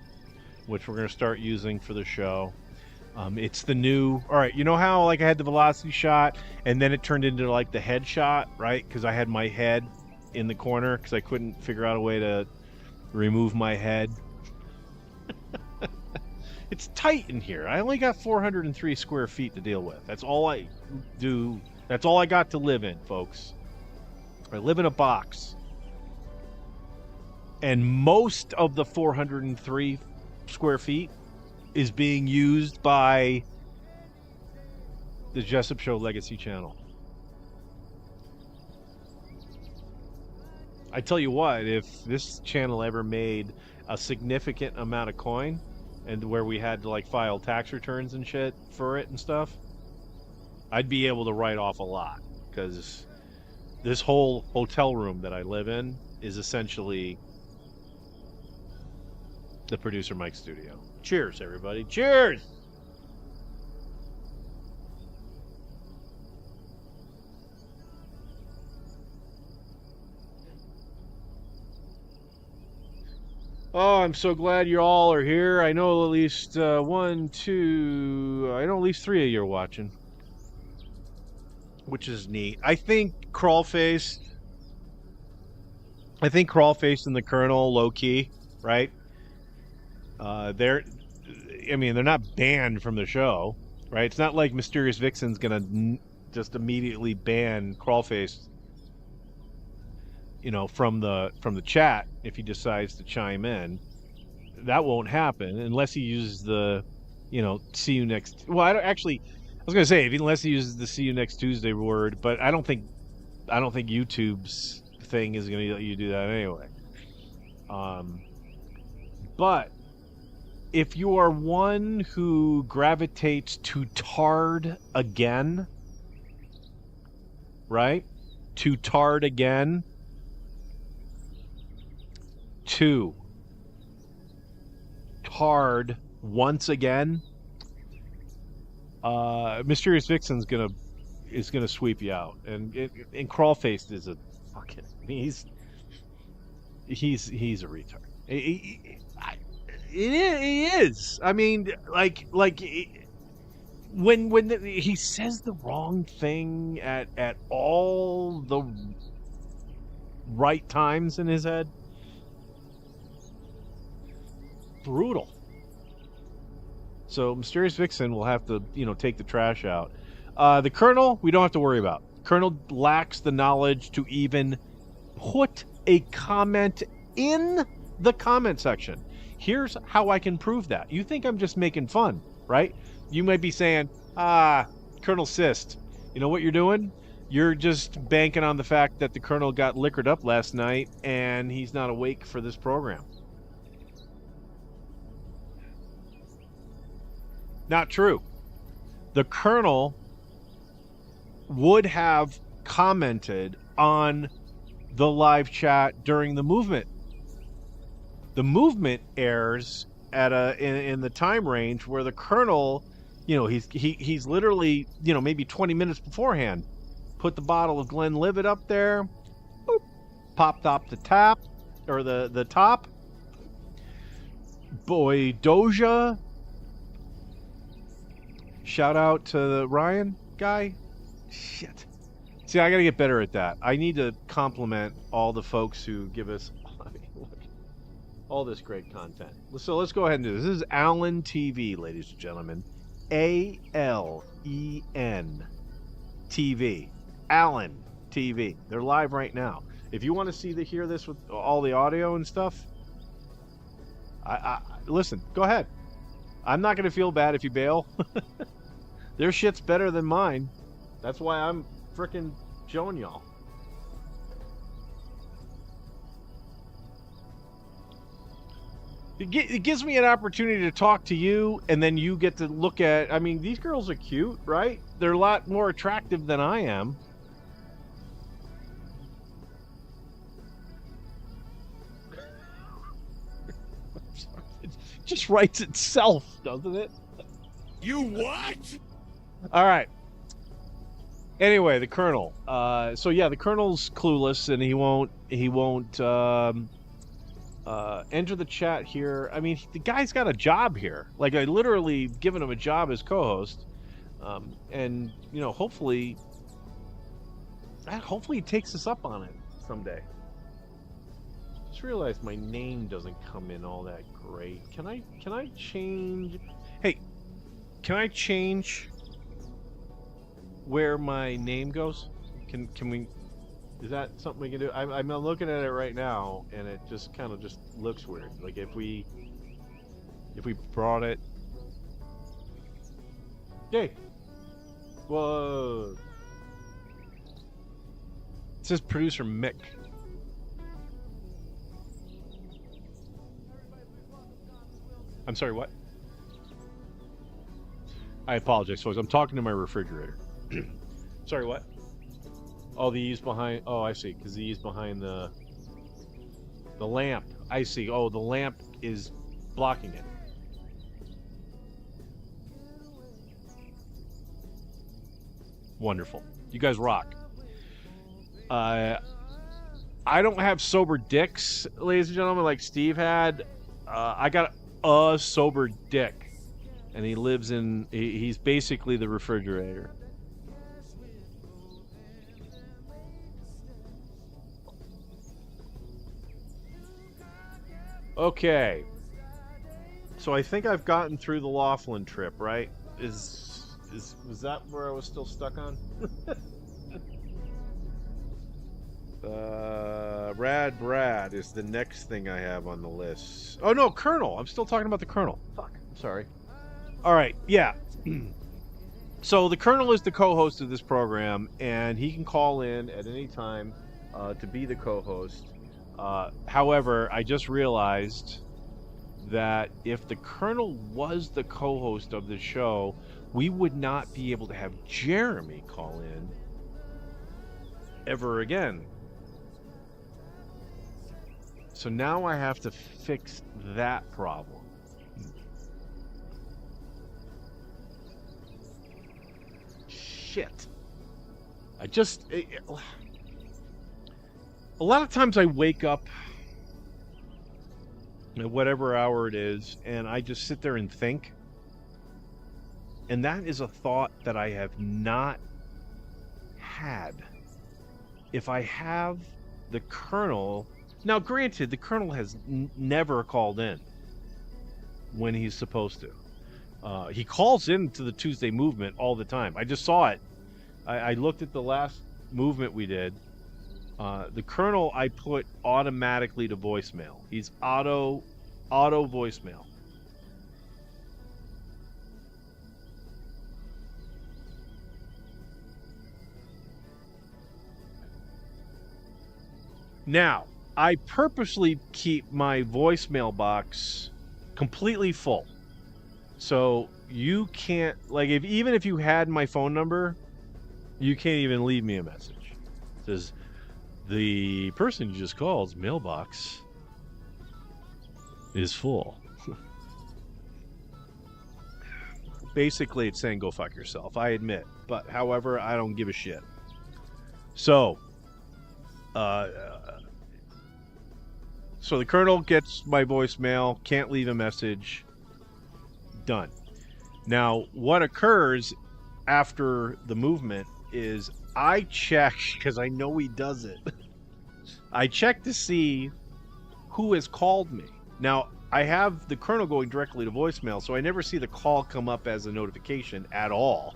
which we're going to start using for the show. It's the new. All right, you know how like I had the velocity shot, and then it turned into like the head shot, right? Because I had my head in the corner because I couldn't figure out a way to remove my head. It's tight in here. I only got 403 square feet to deal with. That's all I do. That's all I got to live in, folks. I live in a box. And most of the 403 square feet is being used by the Jessup Show Legacy channel. I tell you what, if this channel ever made a significant amount of coin, and where we had to like file tax returns and shit for it and stuff, I'd be able to write off a lot, because this whole hotel room that I live in is essentially the producer Mike studio. Cheers, everybody. Cheers! Oh, I'm so glad you all are here. I know at least one, two, I know at least 3 of you are watching, which is neat. I think Crawlface and the Colonel, low key, right? They're not banned from the show, right? It's not like Mysterious Vixen's gonna just immediately ban Crawlface, from the chat if he decides to chime in. That won't happen unless he uses the, see you next. Well, I was gonna say unless he uses the see you next Tuesday word, but I don't think YouTube's thing is gonna let you do that anyway. But if you are one who gravitates to Tard again, right? To Tard again. 2. Tard once again. Mysterious Vixen's is gonna sweep you out, and Crawlface is a fucking he's a retard. He is. I mean, when he says the wrong thing at all the right times in his head, brutal. So Mysterious Vixen will have to, take the trash out. The Colonel, we don't have to worry about. Colonel lacks the knowledge to even put a comment in the comment section. Here's how I can prove that. You think I'm just making fun, right? You might be saying, Colonel Sist, you know what you're doing? You're just banking on the fact that the Colonel got liquored up last night and he's not awake for this program. Not true. The Colonel would have commented on the live chat during the movement. The movement airs at in the time range where the Colonel, he's literally, maybe 20 minutes beforehand, put the bottle of Glenlivet up there, boop, popped up the tap or the top. Boy, Doja. Shout out to the Ryan guy. Shit. See, I gotta get better at that. I need to compliment all the folks who give us all this great content. So let's go ahead and do this. This is Allen TV, ladies and gentlemen. ALEN TV. Allen TV. They're live right now. If you want to hear this with all the audio and stuff, I listen, go ahead. I'm not gonna feel bad if you bail. Their shit's better than mine. That's why I'm frickin' showing y'all. It gives me an opportunity to talk to you, and then you get to look at... I mean, these girls are cute, right? They're a lot more attractive than I am. It just writes itself, doesn't it? You what? All right. Anyway, the Colonel. So yeah, the Colonel's clueless, and he won't enter the chat here. I mean, the guy's got a job here. Like, I literally given him a job as co-host, and hopefully he takes us up on it someday. Just realized my name doesn't come in all that great. Can I change? Hey, can I change where my name goes? Can we? Is that something we can do? I'm looking at it right now, and it just kind of just looks weird. Like if we brought it. Yay! Whoa! It says producer Mick. I'm sorry, what? I apologize, folks. I'm talking to my refrigerator. Sorry, what? Oh, the E's behind. Oh, I see. Because the E's behind the lamp. I see. Oh, the lamp is blocking it. Wonderful. You guys rock. I don't have sober dicks, ladies and gentlemen, like Steve had. I got a sober dick. And he lives in, he's basically the refrigerator. Okay. So I think I've gotten through the Laughlin trip, right? Was that where I was still stuck on? Brad is the next thing I have on the list. Oh no, Colonel. I'm still talking about the Colonel. Fuck. I'm sorry. All right, yeah. So the Colonel is the co-host of this program, and he can call in at any time to be the co-host. However, I just realized that if the Colonel was the co-host of the show, we would not be able to have Jeremy call in ever again. So now I have to fix that problem. Shit. A lot of times I wake up at whatever hour it is, and I just sit there and think. And that is a thought that I have not had. If I have the Colonel... Now, granted, the Colonel has never called in when he's supposed to. He calls in to the Tuesday movement all the time. I just saw it. I looked at the last movement we did. The Colonel I put automatically to voicemail. He's auto voicemail. Now, I purposely keep my voicemail box completely full. So you can't, like, even if you had my phone number, you can't even leave me a message. It says, the person you just called's mailbox is full. Basically, it's saying go fuck yourself, I admit. But, however, I don't give a shit. So, so the Colonel gets my voicemail, can't leave a message. Done. Now, what occurs after the movement is I check, because I know he does it. I check to see who has called me. Now, I have the Colonel going directly to voicemail, so I never see the call come up as a notification at all.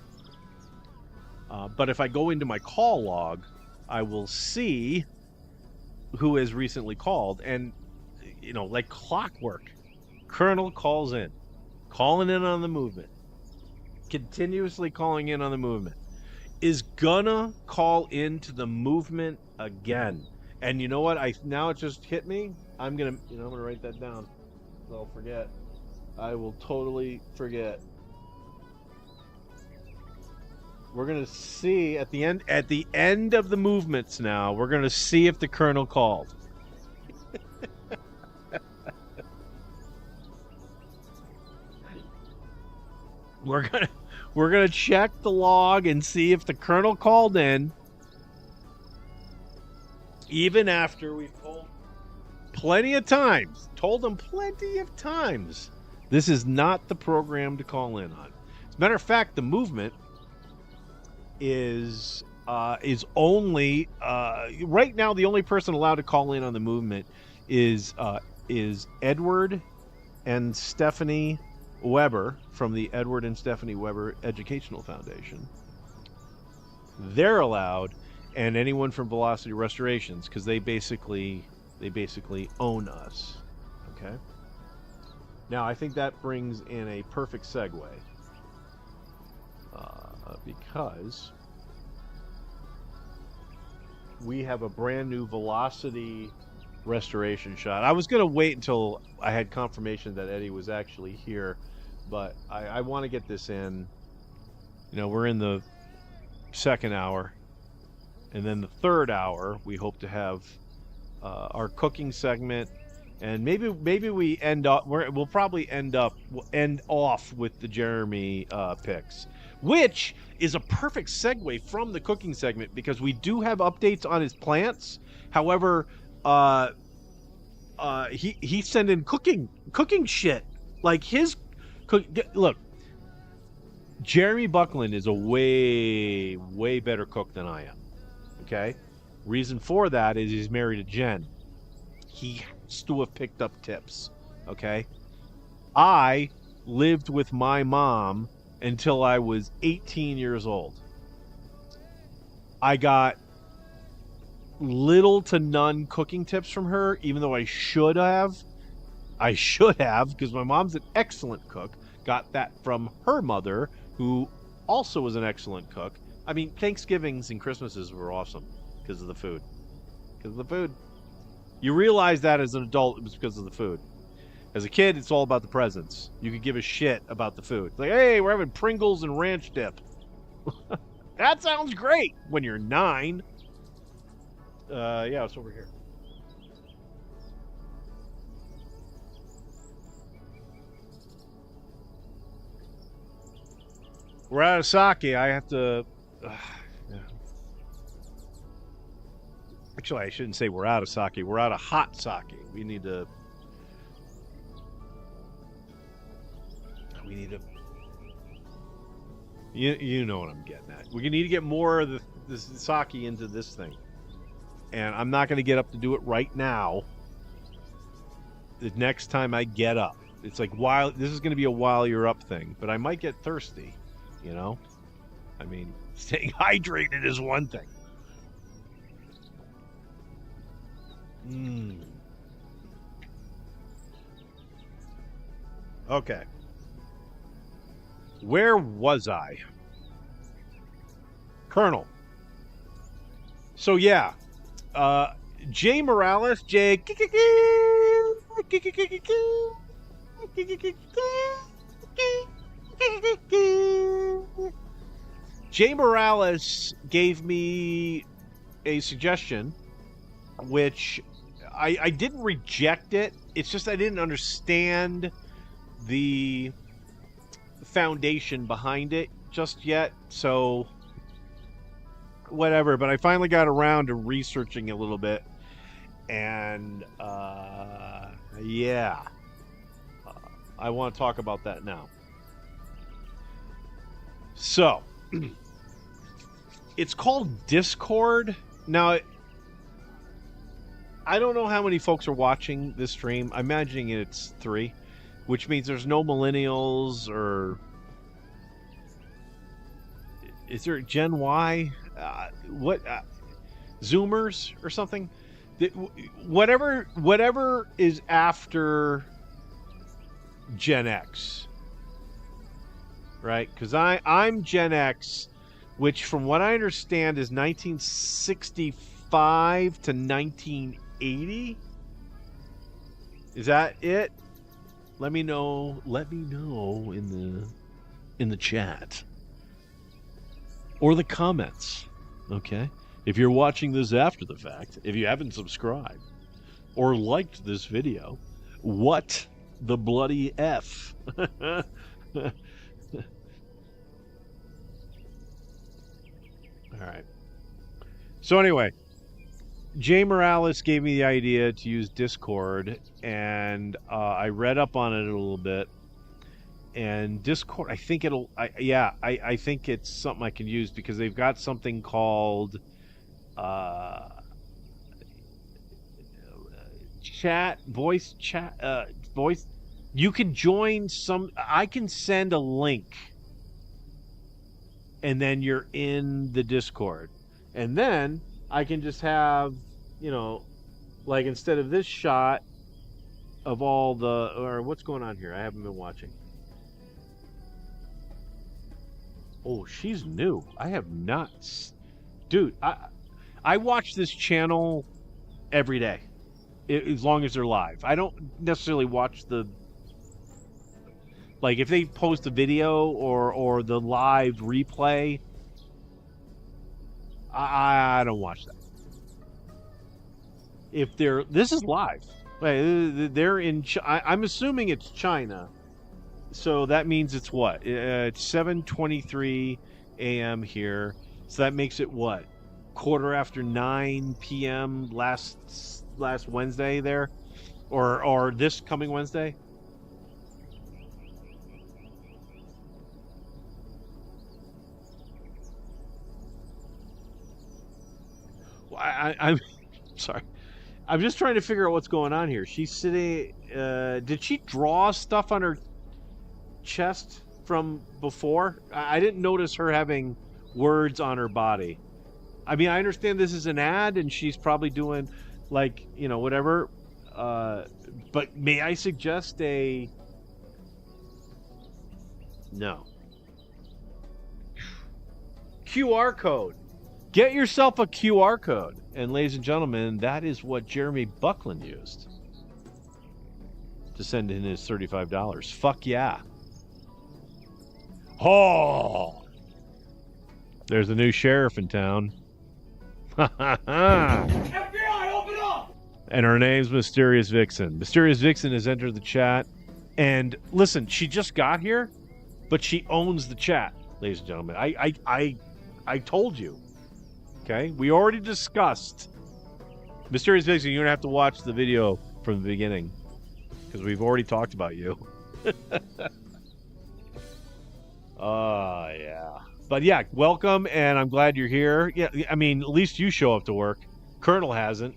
But if I go into my call log, I will see who has recently called. And, you know, like clockwork, Colonel calls in. Calling in on the movement. Continuously calling in on the movement. Is gonna call into the movement again. And you know what? Now it just hit me. I'm gonna write that down. So I'll forget. I will totally forget. We're gonna see at the end of the movements now, we're gonna see if the Colonel called. We're gonna check the log and see if the Colonel called in, even after we've told him plenty of times, this is not the program to call in on. As a matter of fact, the movement is only right now the only person allowed to call in on the movement is Edward and Stephanie Weber from the Edward and Stephanie Weber Educational Foundation. They're allowed, and anyone from Velocity Restorations, because they basically own us. Okay. Now I think that brings in a perfect segue, because we have a brand new Velocity restoration shot. I was gonna wait until I had confirmation that Eddie was actually here, but I want to get this in. You know, we're in the second hour, and then the third hour we hope to have our cooking segment, and maybe we end up we'll probably end off with the Jeremy picks, which is a perfect segue from the cooking segment because we do have updates on his plants. However, he sent in cooking shit like his look. Jeremy Buckland is a way better cook than I am. Okay, reason for that is he's married to Jen. He has to have picked up tips. Okay, I lived with my mom until I was 18 years old. I got little to none cooking tips from her, even though I should have, because my mom's an excellent cook. Got that from her mother, who also was an excellent cook. I mean, Thanksgivings and Christmases were awesome because of the food. You realize that as an adult, it was because of the food. As a kid, it's all about the presents. You could give a shit about the food. It's like, hey, we're having Pringles and ranch dip. That sounds great when you're 9. Yeah, it's over here. We're out of sake. I have to... yeah. Actually, I shouldn't say we're out of sake. We're out of hot sake. We need to... You know what I'm getting at. We need to get more of the sake into this thing. And I'm not going to get up to do it right now. The next time I get up. It's like, this is going to be a while you're up thing. But I might get thirsty, you know? I mean, staying hydrated is one thing. Okay. Where was I? Colonel. So yeah, Jay Morales, Jay Morales gave me a suggestion, which I didn't reject it. It's just I didn't understand the foundation behind it just yet, so whatever. But I finally got around to researching a little bit, and yeah, I want to talk about that now. So it's called Discord. Now, I don't know how many folks are watching this stream. I'm imagining it's 3, which means there's no millennials, or is there Gen Y? Zoomers or something? Whatever is after Gen X, right? Because I'm Gen X, which from what I understand is 1965 to 1980. Is that it? Let me know in the chat or the comments. Okay? If you're watching this after the fact, if you haven't subscribed or liked this video, what the bloody F? All right. So anyway, Jay Morales gave me the idea to use Discord, and I read up on it a little bit. And Discord, I think I think it's something I can use because they've got something called voice chat. You can join I can send a link, and then you're in the Discord, and then I can just have, like instead of this shot of all or what's going on here? I haven't been watching. Oh, she's new. I have not. Dude, I watch this channel every day. as long as they're live. I don't necessarily watch the, like, if they post a video or the live replay, I don't watch that. If this is live. They're in, I'm assuming it's China. So that means it's what? It's 7:23 a.m. here. So that makes it what? 9:15 p.m. last Wednesday there? Or this coming Wednesday? I'm sorry. I'm just trying to figure out what's going on here. She's sitting. Did she draw stuff on her chest from before? I didn't notice her having words on her body. I mean, I understand this is an ad, and she's probably doing, like, you know, whatever. But may I suggest a no QR code? Get yourself a QR code. And ladies and gentlemen, that is what Jeremy Buckland used to send in his $35. Fuck yeah. Oh! There's a new sheriff in town. FBI, open up! And her name's Mysterious Vixen. Mysterious Vixen has entered the chat. And listen, she just got here, but she owns the chat, ladies and gentlemen. I told you. Okay, we already discussed Mysterious Vixen. You're gonna have to watch the video from the beginning because we've already talked about you. Yeah. But yeah, welcome, and I'm glad you're here. Yeah, I mean, at least you show up to work. Colonel hasn't.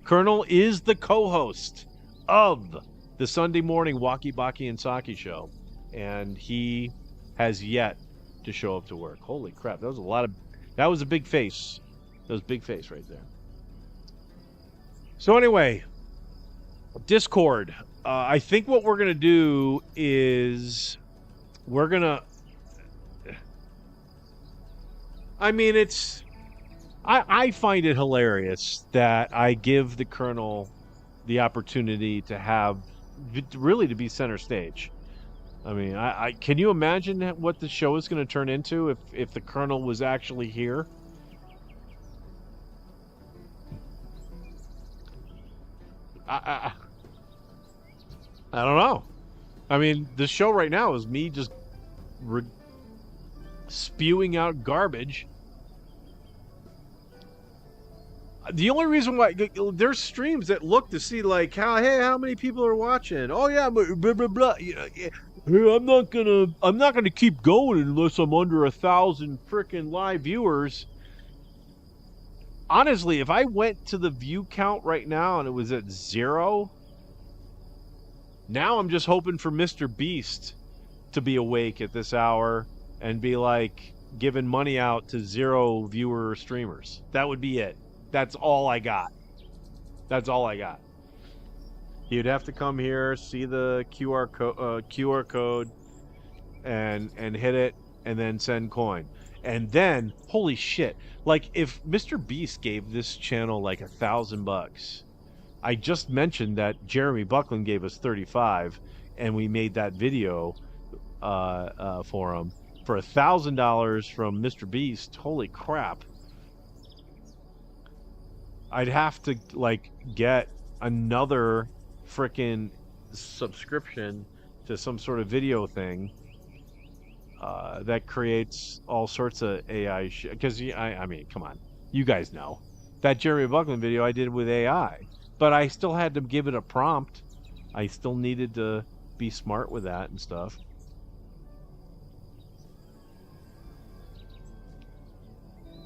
Colonel is the co-host of the Sunday morning Baké Saké show, and he has yet to show up to work. Holy crap, that was a big face. That was a big face right there. So anyway, Discord. I think what we're gonna do is we're gonna. I mean, I find it hilarious that I give the Colonel the opportunity to to be center stage. I mean, I can you imagine what the show is going to turn into if the Colonel was actually here? I don't know. I mean, the show right now is me just spewing out garbage. The only reason why there's streams that look to see like how many people are watching. Oh yeah, blah blah blah. I'm not gonna keep going unless I'm under 1,000 freaking live viewers. Honestly, if I went to the view count right now and it was at 0, now I'm just hoping for Mr. Beast to be awake at this hour and be like giving money out to 0 viewer streamers. That would be it. That's all I got. That's all I got. You'd have to come here, see the QR code, and hit it, and then send coin. And then, holy shit! Like if Mr. Beast gave this channel like $1,000, I just mentioned that Jeremy Buckland gave us 35, and we made that video for him for $1,000 from Mr. Beast. Holy crap! I'd have to like get another frickin' subscription to some sort of video thing that creates all sorts of AI shit. Because I mean, come on, you guys know that Jeremy Buckland video I did with AI, but I still had to give it a prompt. I still needed to be smart with that and stuff.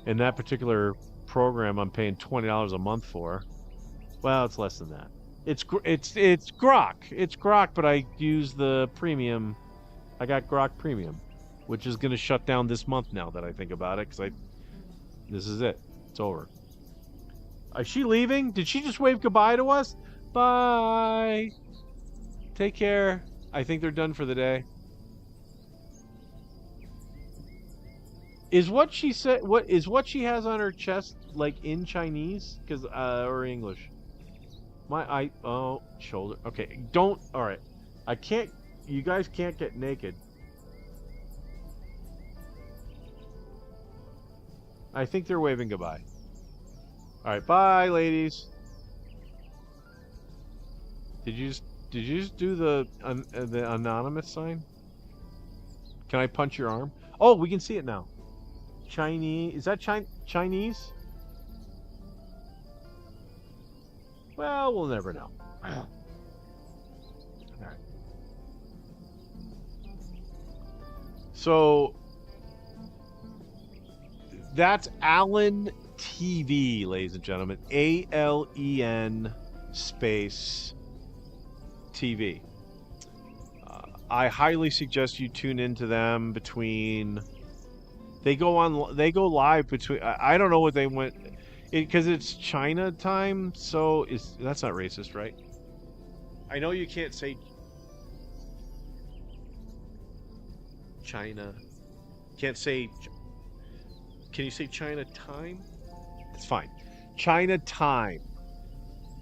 In that particular program, I'm paying $20 a month for. Well, it's less than that. It's Grok. It's Grok, but I use the premium. I got Grok Premium, which is going to shut down this month now that I think about it, because this is it. It's over. Is she leaving? Did she just wave goodbye to us? Bye. Take care. I think they're done for the day. Is what she said? What she has on her chest like in Chinese? Or English? Oh, shoulder. Okay, don't. All right, I can't. You guys can't get naked. I think they're waving goodbye. All right, bye, ladies. Did you just do the anonymous sign? Can I punch your arm? Oh, we can see it now. Chinese. Is that Chinese? Well, we'll never know. All right. So that's Allen TV, ladies and gentlemen. ALEN space TV. I highly suggest you tune into them between. They go live between. I don't know what they went. Because it's China time, so that's not racist, right? I know you can't say China. Can't say. Can you say China time? It's fine. China time.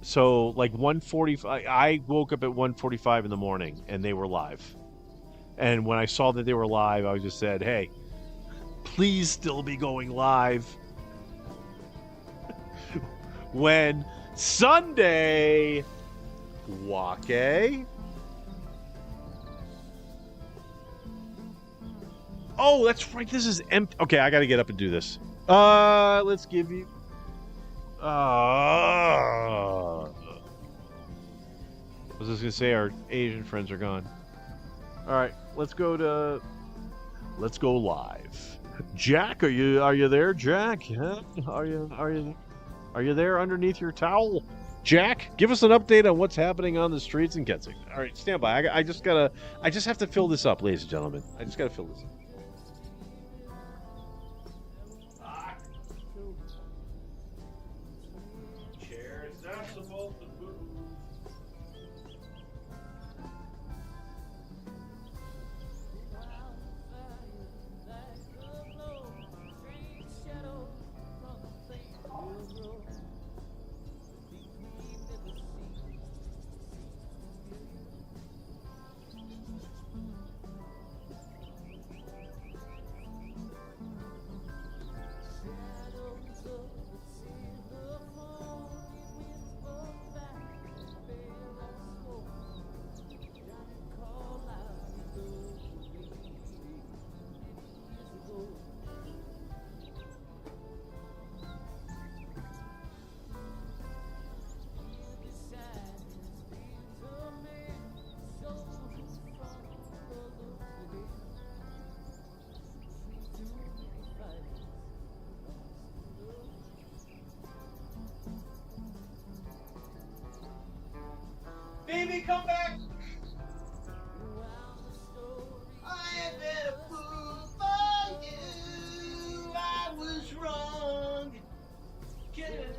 So like 1:45. I woke up at 1:45 in the morning, and they were live. And when I saw that they were live, I just said, "Hey, please still be going live." When Sunday Waké. Oh, that's right. This is empty. Okay, I got to get up and do this. Let's give you. I was just gonna say our Asian friends are gone. All right, let's go live. Jack, are you there, Jack? Huh? Are you there underneath your towel? Jack, give us an update on what's happening on the streets in Kensington. All right, stand by. I just have to fill this up, ladies and gentlemen. I just gotta fill this up. Chair's not supposed to move. Baby, come back! I have been a fool for you. I was wrong.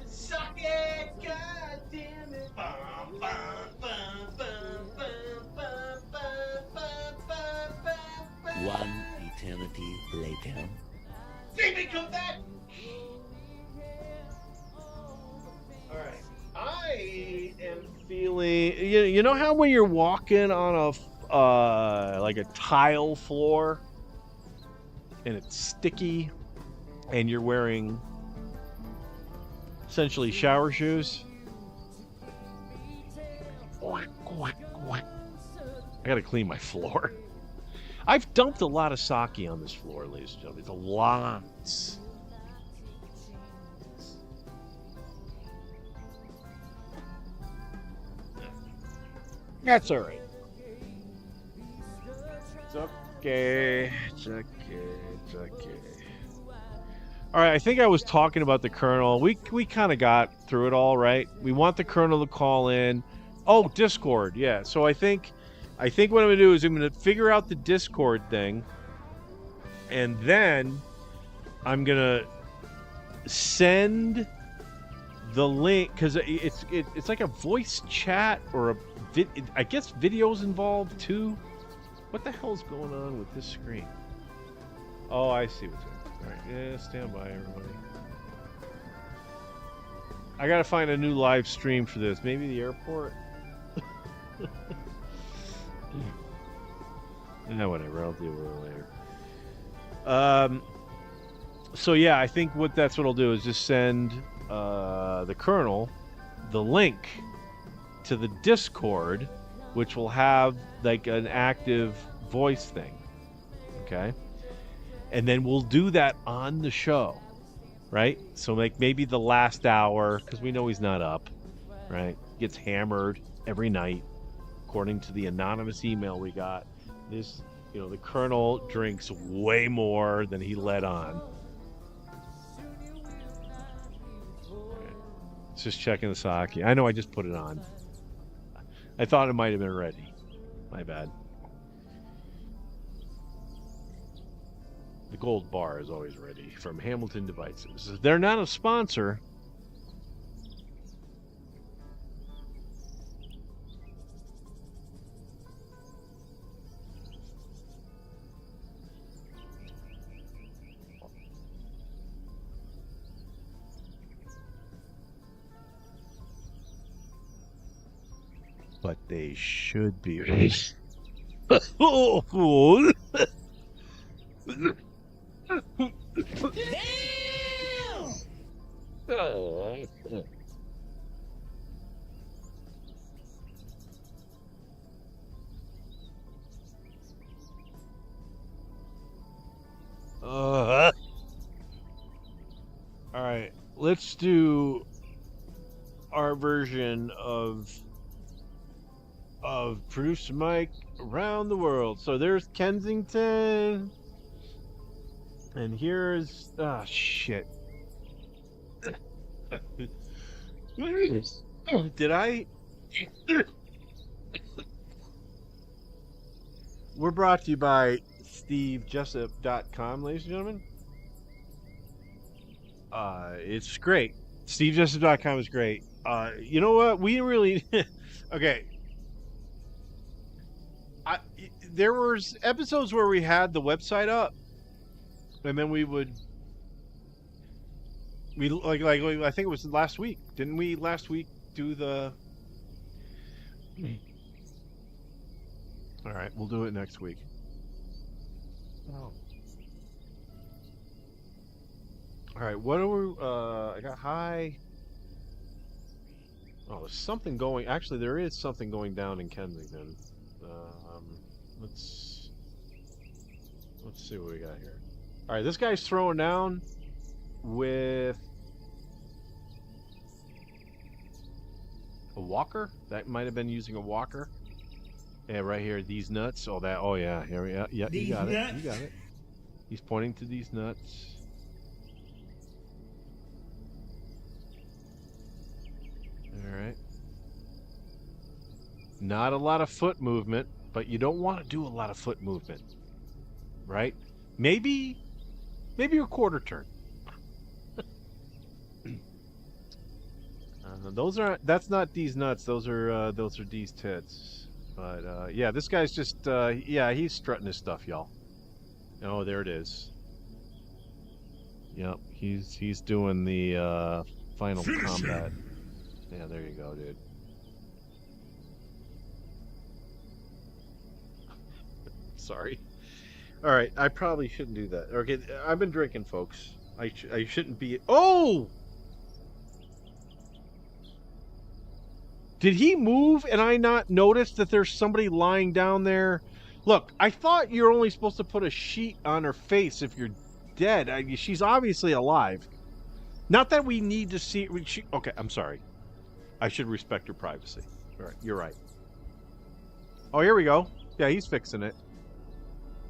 Sake, God damn it. Bum, bum, bum, bum, bum, bum, bum, bum, bum. One eternity later. Baby, come back! Alright. I am feeling. You know how when you're walking on a like a tile floor and it's sticky and you're wearing essentially shower shoes? I gotta clean my floor. I've dumped a lot of sake on this floor, ladies and gentlemen. It's a lot. That's all right. It's okay. It's okay. It's okay. All right, I think I was talking about the Colonel. We kind of got through it all, right? We want the Colonel to call in. Oh, Discord, yeah. So I think what I'm gonna do is I'm gonna figure out the Discord thing, and then I'm gonna send the link because it's like a voice chat or a I guess videos involved too. What the hell's going on with this screen? Oh, I see what's going on. All right, yeah, stand by, everybody. I gotta find a new live stream for this. Maybe the airport. Whatever. I'll deal with it later. So yeah, I think that's what I'll do is just send the Colonel the link to the Discord, which will have like an active voice thing. Okay, and then we'll do that on the show, right? So like maybe the last hour, because we know he's not up, right? Gets hammered every night, according to the anonymous email we got. This, the Colonel drinks way more than he let on. Just checking the sake. I know I just put it on. I thought it might have been ready. My bad. The gold bar is always ready from Hamilton Devices. They're not a sponsor. But they should be. All right, let's do our version of Producer Mike around the world. So there's Kensington, and here's shit. Did I? We're brought to you by SteveJessup.com, ladies and gentlemen. It's great. SteveJessup.com is great. You know what? We really okay. There was episodes where we had the website up, and then we like I think it was last week. Didn't we last week do the? All right, we'll do it next week. Oh. All right, what are we? I got high. Oh, there's something going. Actually, there is something going down in Kensington. Let's see what we got here. All right, this guy's throwing down with a walker. That might have been using a walker. Yeah, right here, these nuts. Oh, that. Oh, yeah. Here we go. Yeah, you got it. You got it. He's pointing to these nuts. All right. Not a lot of foot movement, but you don't want to do a lot of foot movement, right? Maybe a quarter turn. That's not these nuts. Those are these tits. But yeah, this guy's just he's strutting his stuff, y'all. Oh, there it is. Yep, he's doing the final combat. Yeah, there you go, dude. Sorry. All right, I probably shouldn't do that. Okay, I've been drinking, folks. I shouldn't be. Oh! Did he move and I not notice that there's somebody lying down there? Look, I thought you're only supposed to put a sheet on her face if you're dead. She's obviously alive. Not that we need to see. Okay, I'm sorry. I should respect your privacy. All right, you're right. Oh, here we go. Yeah, he's fixing it.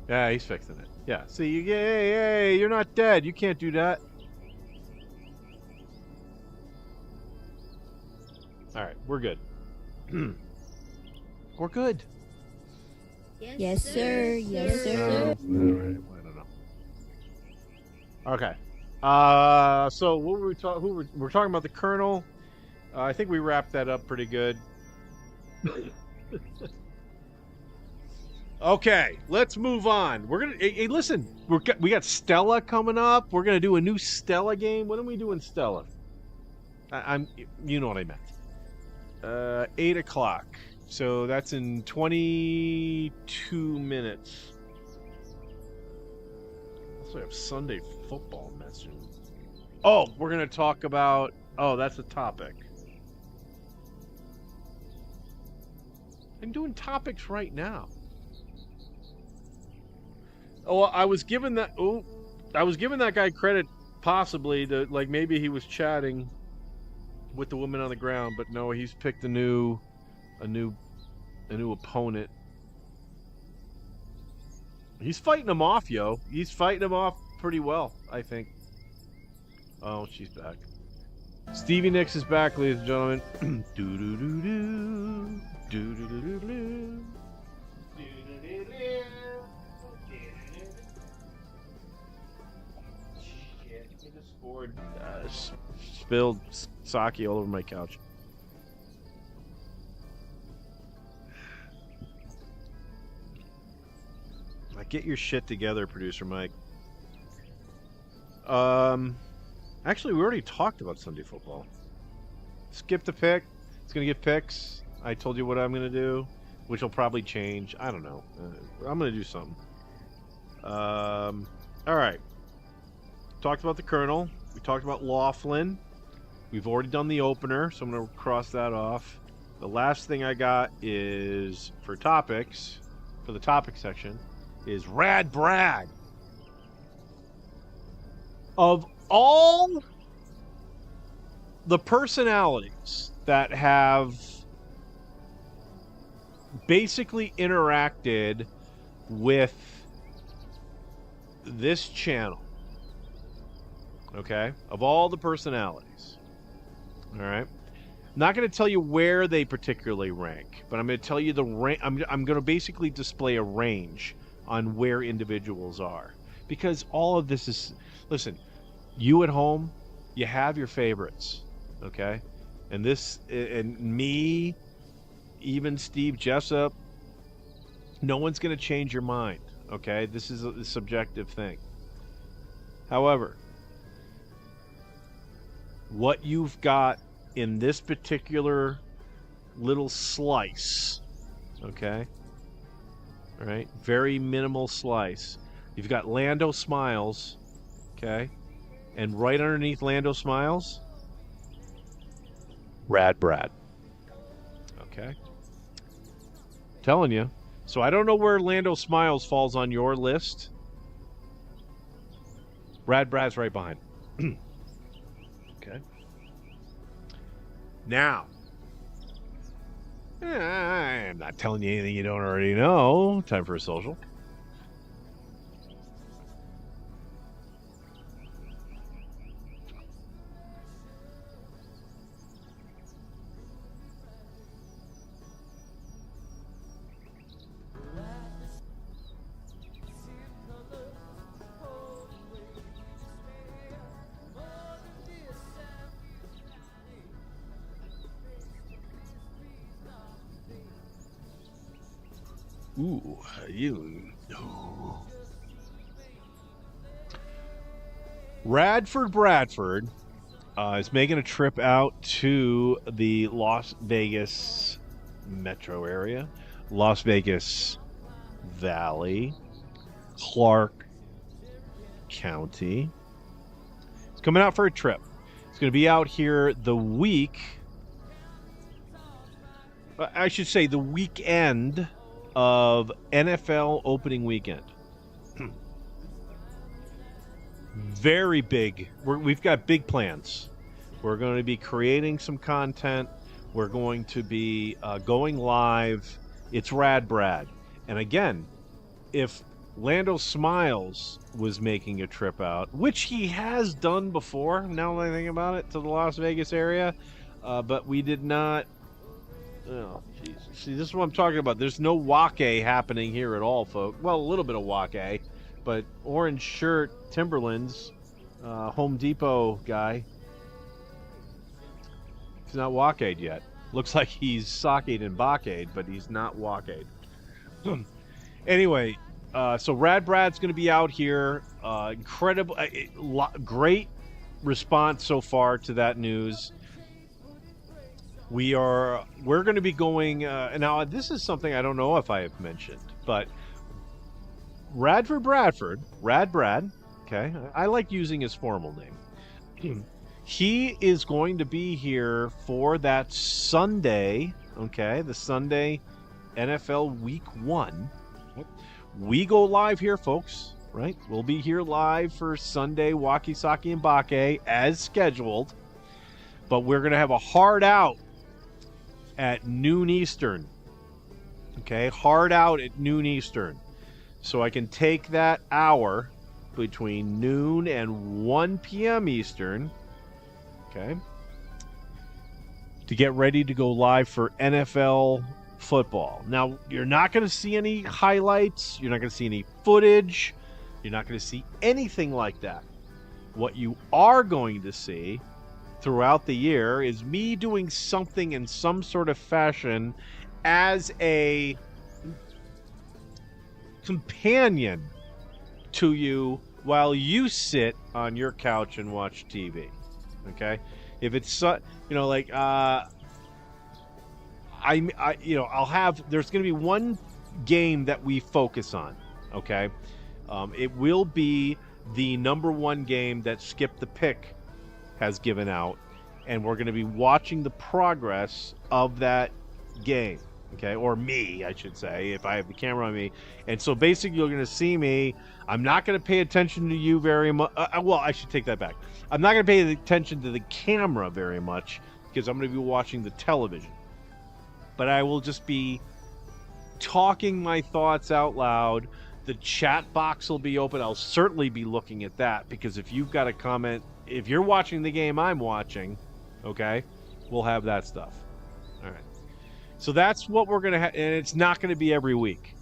Yeah, he's fixing it. Yeah, see, hey, you're not dead. You can't do that. All right, we're good. We're good. Yes, sir. Yes, sir. All right, I don't know. Okay. So what were we talking? We're talking about the Colonel. I think we wrapped that up pretty good. Okay, let's move on. We're gonna. Hey, listen, we got Stella coming up. We're gonna do a new Stella game. When are we doing Stella? I'm you know what I meant. 8 o'clock. So that's in 22 minutes. Also have Sunday football messaging. Oh, we're going to talk about... Oh, that's a topic. I'm doing topics right now. Oh, I was given that... Oh, I was giving that guy credit, possibly, to, like, maybe he was chatting with the woman on the ground, but no, he's picked a new opponent. He's fighting him off, yo. He's fighting him off pretty well, I think. Oh, she's back. Stevie Nicks is back, ladies and gentlemen. Do do do do. Do do do do do. Shit, I just scored. Spilled sake all over my couch. Get your shit together, producer Mike. Actually, we already talked about Sunday football. Skip the pick. It's gonna get picks. I told you what I'm gonna do, which will probably change. I don't know. I'm gonna do something. All right. Talked about the Colonel. We talked about Laughlin. We've already done the opener, so I'm gonna cross that off. The last thing I got is for topics, for the topic section, is Rad Brad. Of all the personalities that have basically interacted with this channel, okay, of all the personalities, all right, I'm not going to tell you where they particularly rank, but I'm going to tell you the rank. I'm going to basically display a range on where individuals are, because all of this is, listen, you at home, you have your favorites, okay, and this, and me, even Steve Jessup, no one's going to change your mind, okay? This is a subjective thing. However, what you've got in this particular little slice, okay, all right, very minimal slice. You've got Lando Smiles, okay, and right underneath Lando Smiles, Rad Brad, okay. Telling you. So I don't know where Lando Smiles falls on your list. Rad Brad's right behind. Okay. Now, I'm not telling you anything you don't already know. Time for a social. Ooh, you. Ooh. Radford Bradford is making a trip out to the Las Vegas metro area, Las Vegas Valley, Clark County. It's coming out for a trip. It's going to be out here the week, I should say the weekend of NFL opening weekend. Very big. We've got big plans. We're going to be creating some content. We're going to be going live. It's Rad Brad. And again, if Lando Smiles was making a trip out, which he has done before, now that I think about it, to the Las Vegas area, but we did not. Oh, jeez. See, this is what I'm talking about. There's no Waké happening here at all, folks. Well, a little bit of Waké, but orange shirt, Timberlands, Home Depot guy. He's not Waké'd yet. Looks like he's sake'd and Baké'd, but he's not Waké'd. Anyway, so Rad Brad's going to be out here. Incredible, great response so far to that news. we're going to be going now. This is something I don't know if I have mentioned, but Rad Brad. Okay, I like using his formal name. He is going to be here for that Sunday. Okay, the Sunday NFL Week 1. We go live here, folks. Right, we'll be here live for Sunday Waké Saké and Baké as scheduled, but we're going to have a hard out at noon Eastern. Okay, hard out at noon Eastern. So I can take that hour between noon and 1 p.m. Eastern, okay, to get ready to go live for NFL football. Now, you're not going to see any highlights. You're not going to see any footage. You're not going to see anything like that. What you are going to see throughout the year is me doing something in some sort of fashion as a companion to you while you sit on your couch and watch TV. Okay, if it's like I'll have, there's going to be one game that we focus on. Okay, it will be the number one game that Skip the Pick has given out, and we're going to be watching the progress of that game. Okay, or me, I should say, if I have the camera on me. And so basically you're going to see me. I'm not going to pay attention to you very much. Well, I should take that back. I'm not going to pay attention to the camera very much because I'm going to be watching the television. But I will just be talking my thoughts out loud. The chat box will be open. I'll certainly be looking at that because if you've got a comment, if you're watching the game I'm watching, okay, we'll have that stuff. All right. So that's what we're going to have, and it's not going to be every week.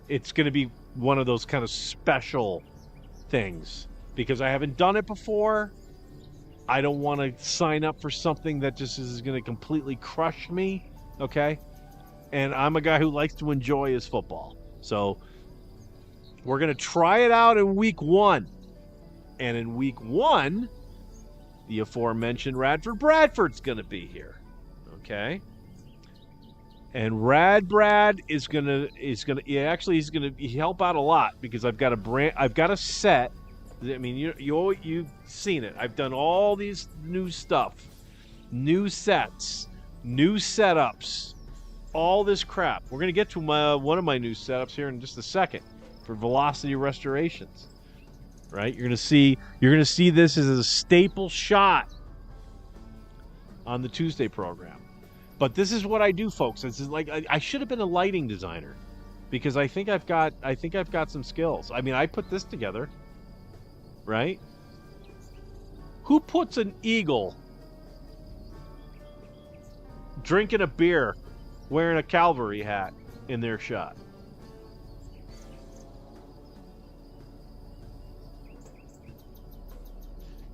It's going to be one of those kind of special things because I haven't done it before. I don't want to sign up for something that just is going to completely crush me, okay? And I'm a guy who likes to enjoy his football. So we're going to try it out in week 1. And in week 1, the aforementioned Radford Bradford's going to be here, okay? And Rad Brad he's gonna help out a lot because I've got a set. I mean, you've seen it. I've done all these new stuff, new sets, new setups, all this crap. We're gonna get to one of my new setups here in just a second for velocity restorations. Right? You're gonna see this as a staple shot on the Tuesday program. But this is what I do, folks. This is like I should have been a lighting designer because I think I've got some skills. I mean, I put this together, right? Who puts an eagle drinking a beer wearing a cavalry hat in their shot?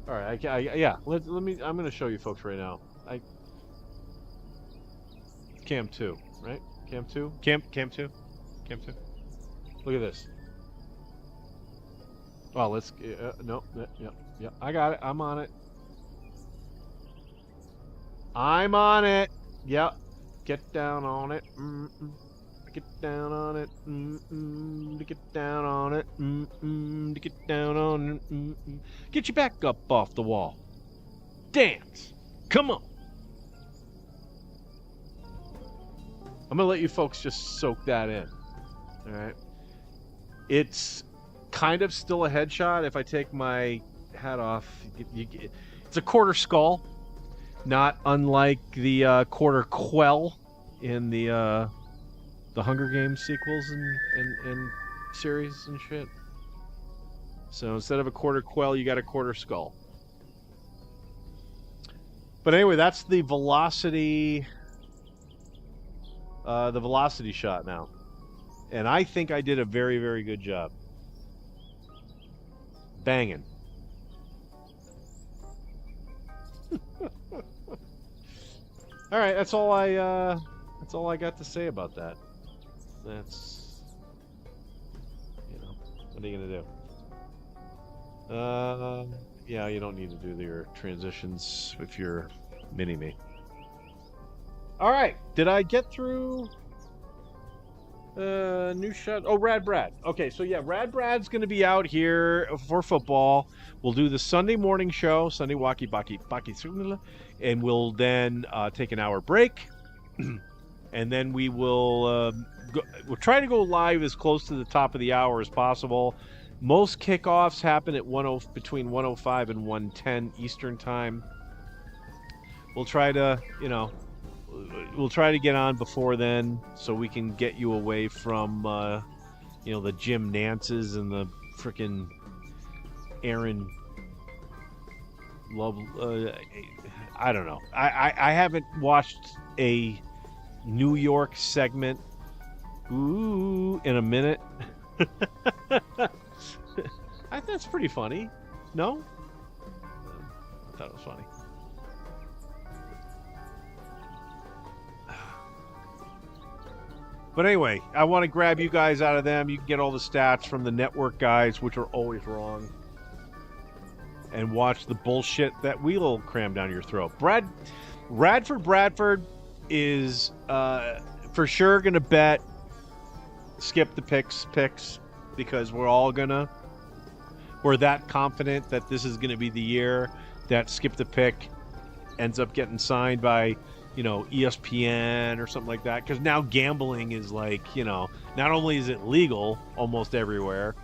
All right, let me. I'm going to show you folks right now. Cam 2, right? Cam 2? Cam 2? Cam 2? Look at this. Well, let's... no. Yeah. I got it. I'm on it. I'm on it. Yep. Get down on it. Get down on it. Get down on it. Get down on it. Get your back up off the wall. Dance. Come on. I'm going to let you folks just soak that in. All right. It's kind of still a headshot. If I take my hat off, it's a quarter skull, not unlike the quarter quell in the Hunger Games sequels and series and shit. So instead of a quarter quell, you got a quarter skull. But anyway, that's the velocity shot now. And I think I did a very, very good job. Banging. All right, that's all I got to say about that. That's, what are you gonna do? Yeah, you don't need to do your transitions if you're mini-me. All right. Did I get through new shot? Oh, Rad Brad. Okay, so yeah, Rad Brad's going to be out here for football. We'll do the Sunday morning show, Sunday Waké Saké, and we'll then take an hour break. And then we will we'll try to go live as close to the top of the hour as possible. Most kickoffs happen at between 1:05 and 1:10 Eastern time. We'll try to, we'll try to get on before then so we can get you away from, the Jim Nances and the frickin' Aaron Love. I don't know. I haven't watched a New York segment in a minute. I think that's pretty funny. No? I thought it was funny. But anyway, I want to grab you guys out of them. You can get all the stats from the network guys, which are always wrong. And watch the bullshit that we'll cram down your throat. Bradford is for sure going to bet skip the picks because we're that confident that this is going to be the year that Skip the Pick ends up getting signed by, ESPN or something like that. Because now gambling is like, not only is it legal almost everywhere,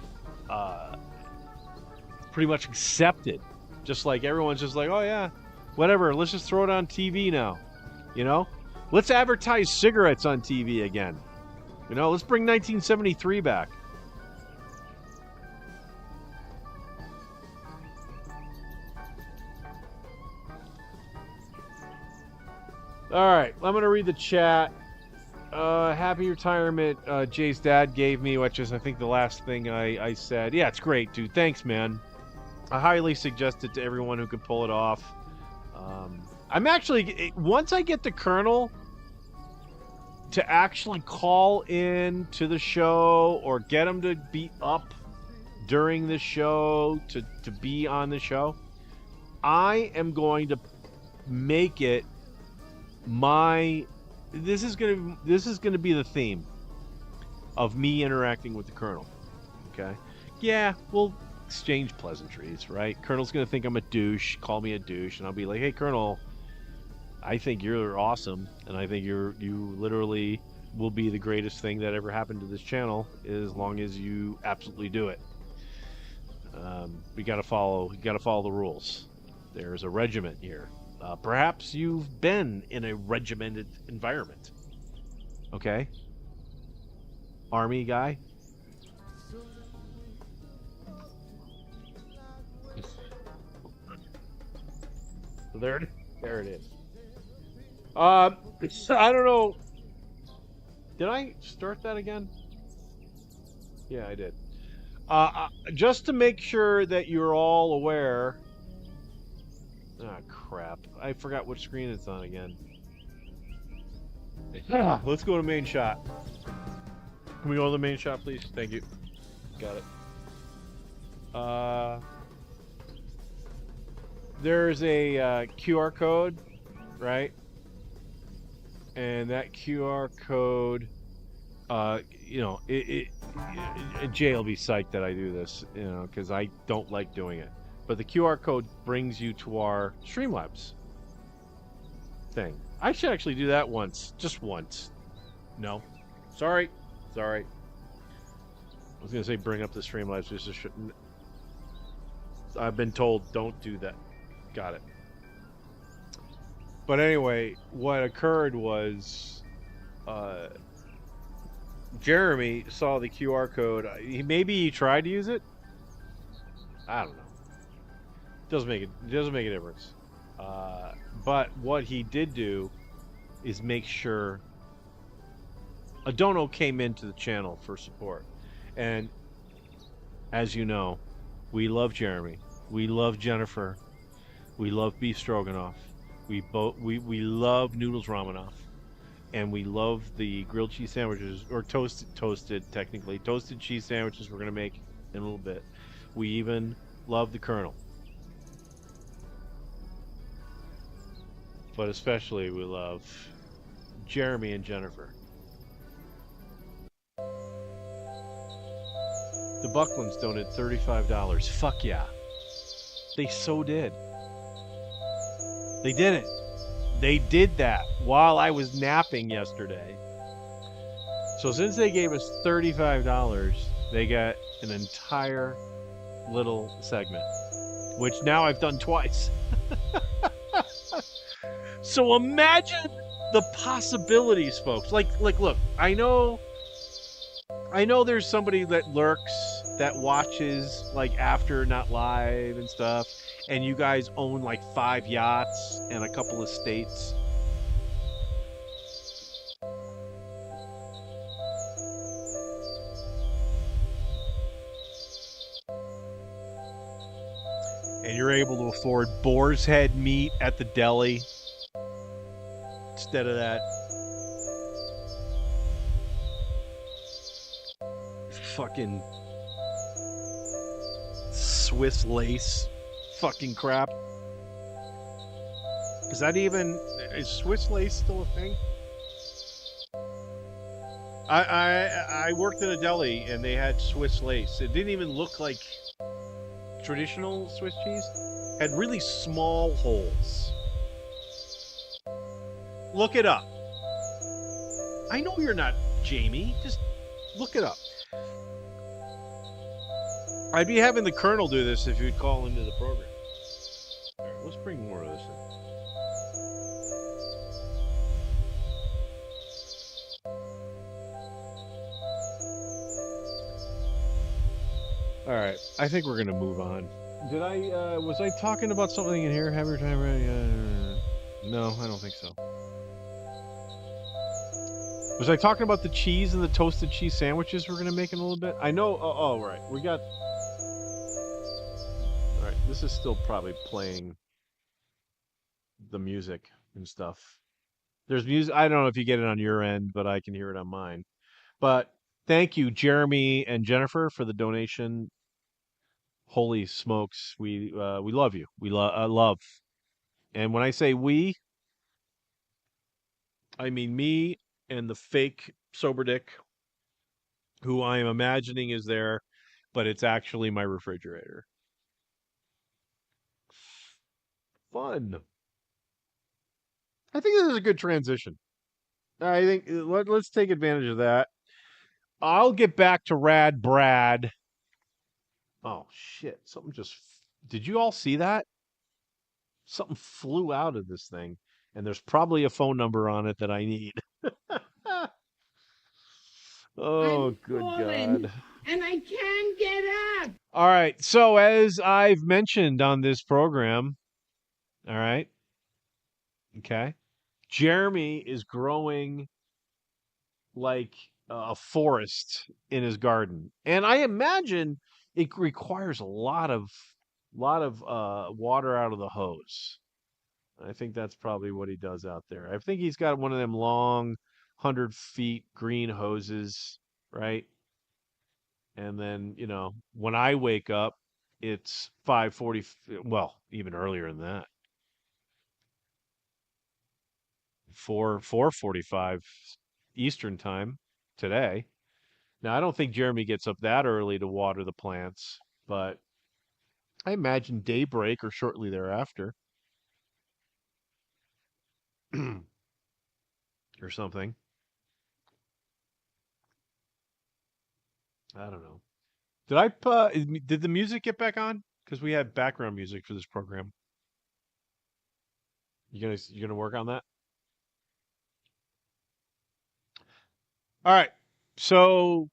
pretty much accepted. Just like everyone's just like, oh yeah, whatever, let's just throw it on TV now. Let's advertise cigarettes on TV again. Let's bring 1973 back. All right, I'm going to read the chat. Happy retirement, Jay's dad gave me, which is, I think, the last thing I said. Yeah, it's great, dude. Thanks, man. I highly suggest it to everyone who can pull it off. I'm actually, once I get the Colonel to actually call in to the show or get him to be up during the show, to be on the show, I am going to make it this is gonna be the theme of me interacting with the Colonel. Okay, yeah, we'll exchange pleasantries, right? Colonel's gonna think I'm a douche, call me a douche, and I'll be like, hey Colonel, I think you're awesome, and I think you literally will be the greatest thing that ever happened to this channel as long as you absolutely do it. You gotta follow the rules. There's a regiment here. Perhaps you've been in a regimented environment. Okay? Army guy? There it is. I don't know. Did I start that again? Yeah, I did. Just to make sure that you're all aware... Ah, crap. I forgot which screen it's on again. Let's go to main shot. Can we go to the main shot, please? Thank you. Got it. There's a QR code, right? And that QR code, Jay will be psyched that I do this, because I don't like doing it. But the QR code brings you to our Streamlabs thing. I should actually do that once. Just once. No. Sorry. I was going to say bring up the Streamlabs. Just shouldn't. I've been told don't do that. Got it. But anyway, what occurred was Jeremy saw the QR code. Maybe he tried to use it. I don't know. Doesn't make a difference. But what he did do is make sure a dono came into the channel for support. And as you know, we love Jeremy. We love Jennifer. We love beef stroganoff. We love noodles ramenoff. And we love the grilled cheese sandwiches, or toasted technically. Toasted cheese sandwiches we're going to make in a little bit. We even love the Colonel. But especially we love Jeremy and Jennifer. The Bucklands donated $35. Fuck yeah. They so did. They did it. They did that while I was napping yesterday. So since they gave us $35, they got an entire little segment, which now I've done twice. So imagine the possibilities, folks. Like, look, I know there's somebody that lurks, that watches like after, not live and stuff, and you guys own like 5 yachts and a couple of estates. And you're able to afford boar's head meat at the deli instead of that fucking Swiss lace fucking crap. Is Swiss lace still a thing? I worked in a deli and they had Swiss lace. It didn't even look like traditional Swiss cheese. It had really small holes. Look it up. I know you're not Jamie. Just look it up. I'd be having the Colonel do this if you'd call into the program. All right, let's bring more of this in. All right, I think we're gonna move on. Was I talking about something in here? Have your time ready? No, I don't think so. Was I talking about the cheese and the toasted cheese sandwiches we're gonna make in a little bit? I know. Oh, right. We got. All right. This is still probably playing the music and stuff. There's music. I don't know if you get it on your end, but I can hear it on mine. But thank you, Jeremy and Jennifer, for the donation. Holy smokes, we love you. We love. And when I say we, I mean me and the fake sober dick, who I am imagining is there, but it's actually my refrigerator. Fun. I think this is a good transition. I think let's take advantage of that. I'll get back to Rad Brad. Oh shit! Something just. Did you all see that? Something flew out of this thing, and there's probably a phone number on it that I need. Oh, I'm good falling, God. and I can't get up. All right. So, as I've mentioned on this program, all right. Okay. Jeremy is growing like a forest in his garden. And I imagine it requires a lot of water out of the hose. I think that's probably what he does out there. I think he's got one of them long 100 feet green hoses, right? And then, when I wake up, it's 5:40, well, even earlier than that. 4:45 Eastern time today. Now, I don't think Jeremy gets up that early to water the plants, but I imagine daybreak or shortly thereafter. Or something. I don't know. Did the music get back on? Because we had background music for this program. You gonna work on that? All right. So,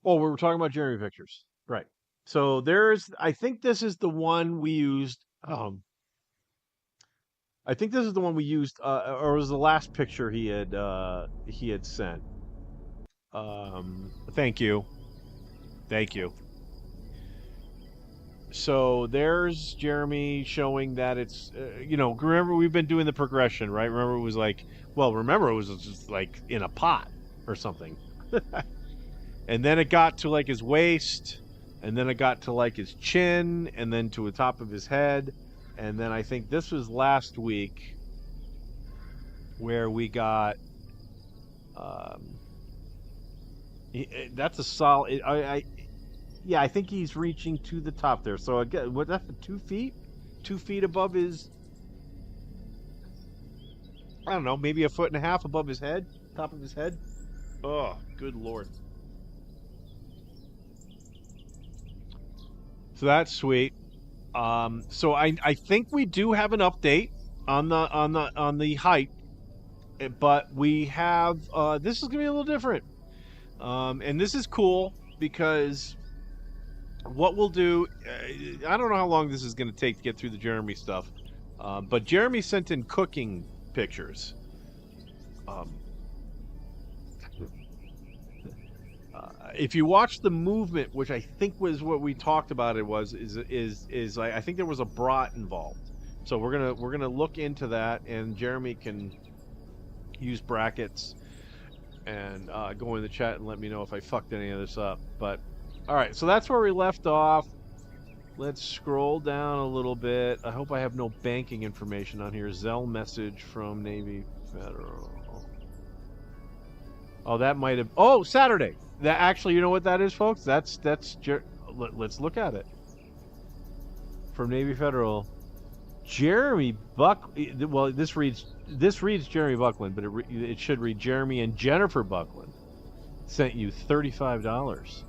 we were talking about Jeremy pictures, right? So I think this is the one we used. I think this is the one we used, or it was the last picture he had sent. Thank you. So there's Jeremy showing that it's, remember we've been doing the progression, right? Remember it was just like in a pot or something. And then it got to like his waist, and then it got to like his chin, and then to the top of his head. And then I think this was last week where we got. That's a solid. Yeah, I think he's reaching to the top there. So again, what that's 2 feet? 2 feet above his. I don't know, maybe 1.5 feet above his head, top of his head. Oh, good lord. So that's sweet. So I think we do have an update on the height, but we have this is gonna be a little different. And this is cool because what we'll do, I don't know how long this is going to take to get through the Jeremy stuff, but Jeremy sent in cooking pictures. If you watch the movement, which I think was what we talked about, is I think there was a brat involved. So we're gonna look into that, and Jeremy can use brackets and go in the chat and let me know if I fucked any of this up. But all right, so that's where we left off. Let's scroll down a little bit. I hope I have no banking information on here. Zelle message from Navy Federal. Oh, that might have. Oh, Saturday. That actually, you know what that is, folks? Let's look at it. From Navy Federal, Jeremy Buck. Well, this reads Jeremy Buckland, but it should read Jeremy and Jennifer Buckland sent you $35.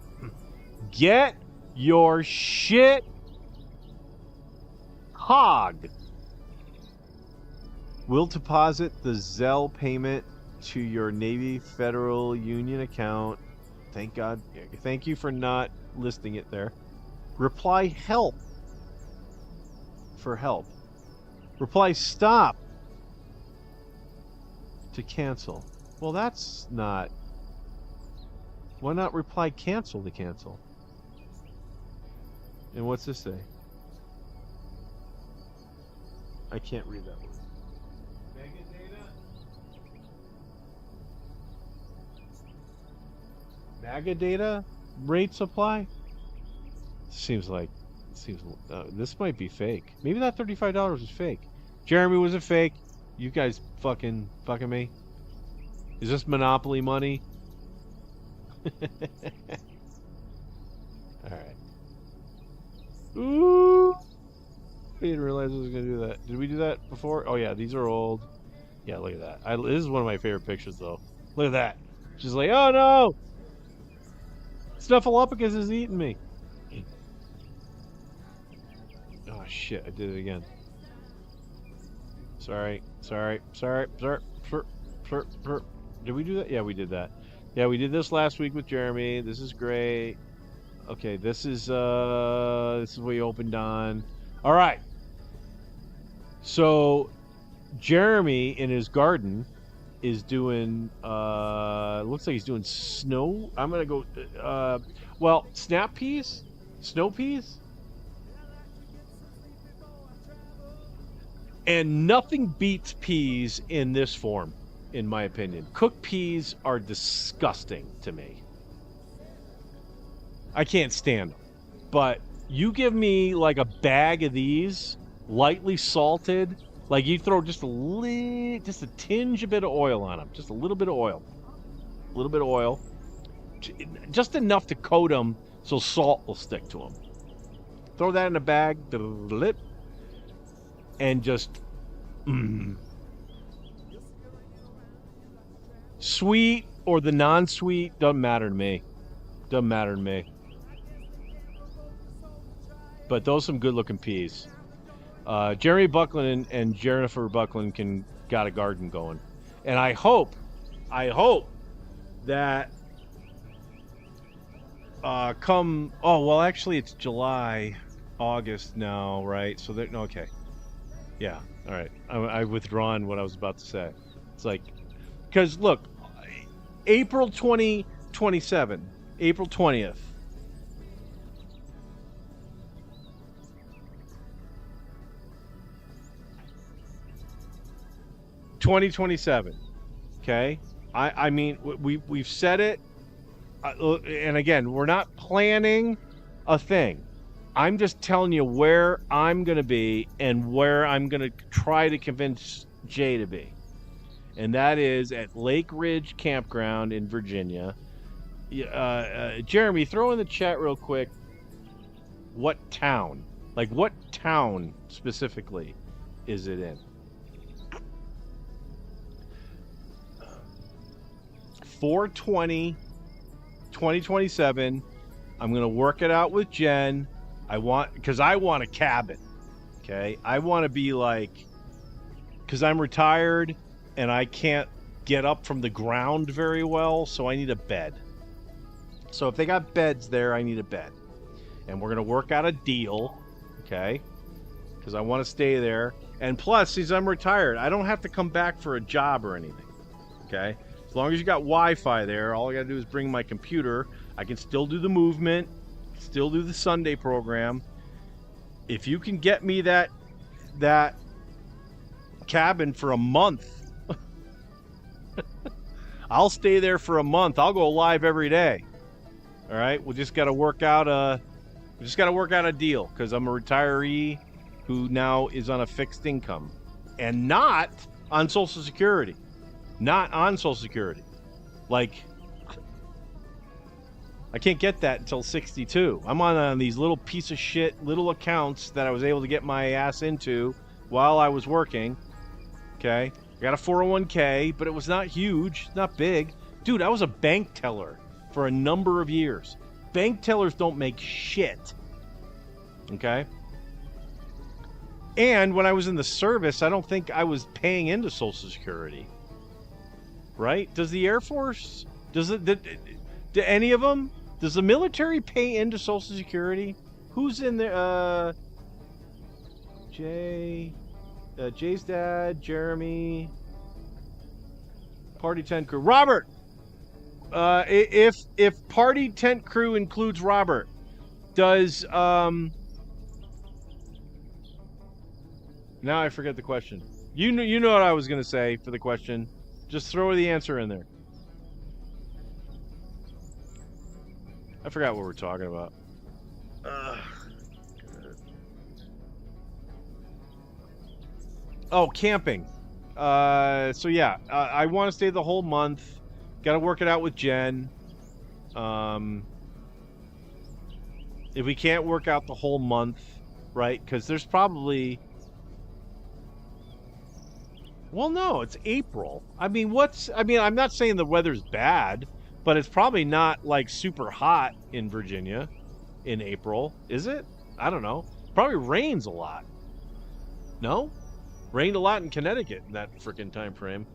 Get your shit hog. We'll deposit the Zelle payment to your Navy Federal Union account. Thank God. Thank you for not listing it there. Reply help for help. Reply stop to cancel. Well, that's not. Why not reply cancel to cancel? And what's this say? I can't read that one. Maga data rate supply? Seems this might be fake. Maybe that $35 is fake. Jeremy, was it fake? You guys fucking me? Is this Monopoly money? Alright. Ooh! I didn't realize I was gonna do that. Did we do that before? Oh yeah, these are old. Yeah, look at that. This is one of my favorite pictures though. Look at that. She's like, oh no! Snuffleupagus is eating me. Oh shit, I did it again. Sorry. Did we do that? Yeah, we did that. Yeah, we did this last week with Jeremy. This is great. Okay, this is what we opened on. All right. So Jeremy in his garden is doing looks like he's doing snow. I'm gonna go well, snap peas, snow peas, and nothing beats peas in this form, in my opinion. Cooked peas are disgusting to me. I can't stand them. But you give me like a bag of these, lightly salted. Like you throw just a tinge a bit of oil on them, just a little bit of oil, just enough to coat them so salt will stick to them. Throw that in a bag, and just sweet or the non-sweet doesn't matter to me. But those are some good-looking peas. Jeremy Buckland and Jennifer Buckland got a garden going, and I hope that actually it's July, August now, right? So they're okay. Yeah, all right. I've withdrawn what I was about to say. It's like, because look, April 2027, April 20th. $2027, okay? I mean, we've said it, and again, we're not planning a thing. I'm just telling you where I'm going to be and where I'm going to try to convince Jay to be. and that is at Lake Ridge Campground in Virginia. Jeremy, throw in the chat real quick. What town? Like, what town specifically is it in? 4/20/2027. I'm gonna work it out with Jen. Because I want a cabin. Okay, I want to be like, because I'm retired and I can't get up from the ground very well, so I need a bed. So if they got beds there, I need a bed, and we're gonna work out a deal. Okay, because I want to stay there, and plus, since I'm retired, I don't have to come back for a job or anything. Okay. As long as you got Wi-Fi there, all I gotta do is bring my computer. I can still do the movement, still do the Sunday program. If you can get me that cabin for a month, I'll stay there for a month. I'll go live every day. All right, we just gotta work out a deal, because I'm a retiree who now is on a fixed income and not on Social Security. Not on Social Security. Like, I can't get that until 62. I'm on these little piece of shit little accounts that I was able to get my ass into while I was working. Okay? I got a 401k, but it was not huge, not big. Dude, I was a bank teller for a number of years. Bank tellers don't make shit. Okay? And when I was in the service, I don't think I was paying into Social Security. Right? Does the Air Force, do any of them, does the military pay into Social Security? Who's in there? Jay's dad, Jeremy, Party Tent Crew, Robert. If Party Tent Crew includes Robert, does now I forget the question. You know what I was gonna say for the question. Just throw the answer in there. I forgot what we're talking about. Oh, camping. So yeah, I want to stay the whole month. Got to work it out with Jen. If we can't work out the whole month, right? Because there's probably... Well, no, it's April. I mean, I'm not saying the weather's bad, but it's probably not like super hot in Virginia in April, is it? I don't know. Probably rains a lot. No? Rained a lot in Connecticut in that freaking time frame.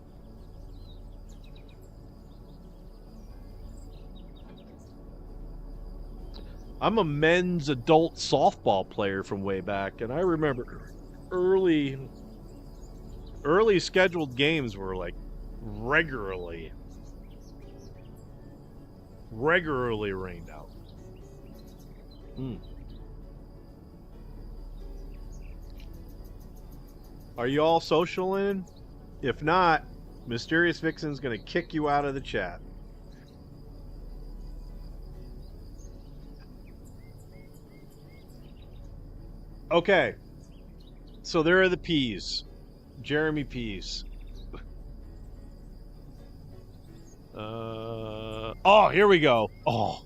I'm a men's adult softball player from way back, and I remember early scheduled games were like regularly rained out. Are you all social in? If not, Mysterious Vixen's gonna kick you out of the chat. Okay, so there are the P's. Jeremy P's. Oh, here we go. Oh.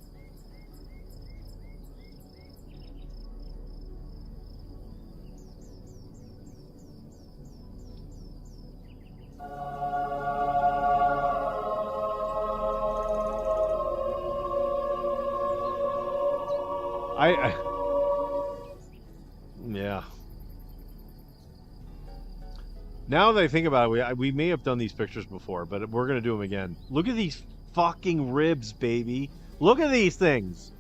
Yeah. Now that I think about it, we may have done these pictures before, but we're going to do them again. Look at these fucking ribs, baby. Look at these things.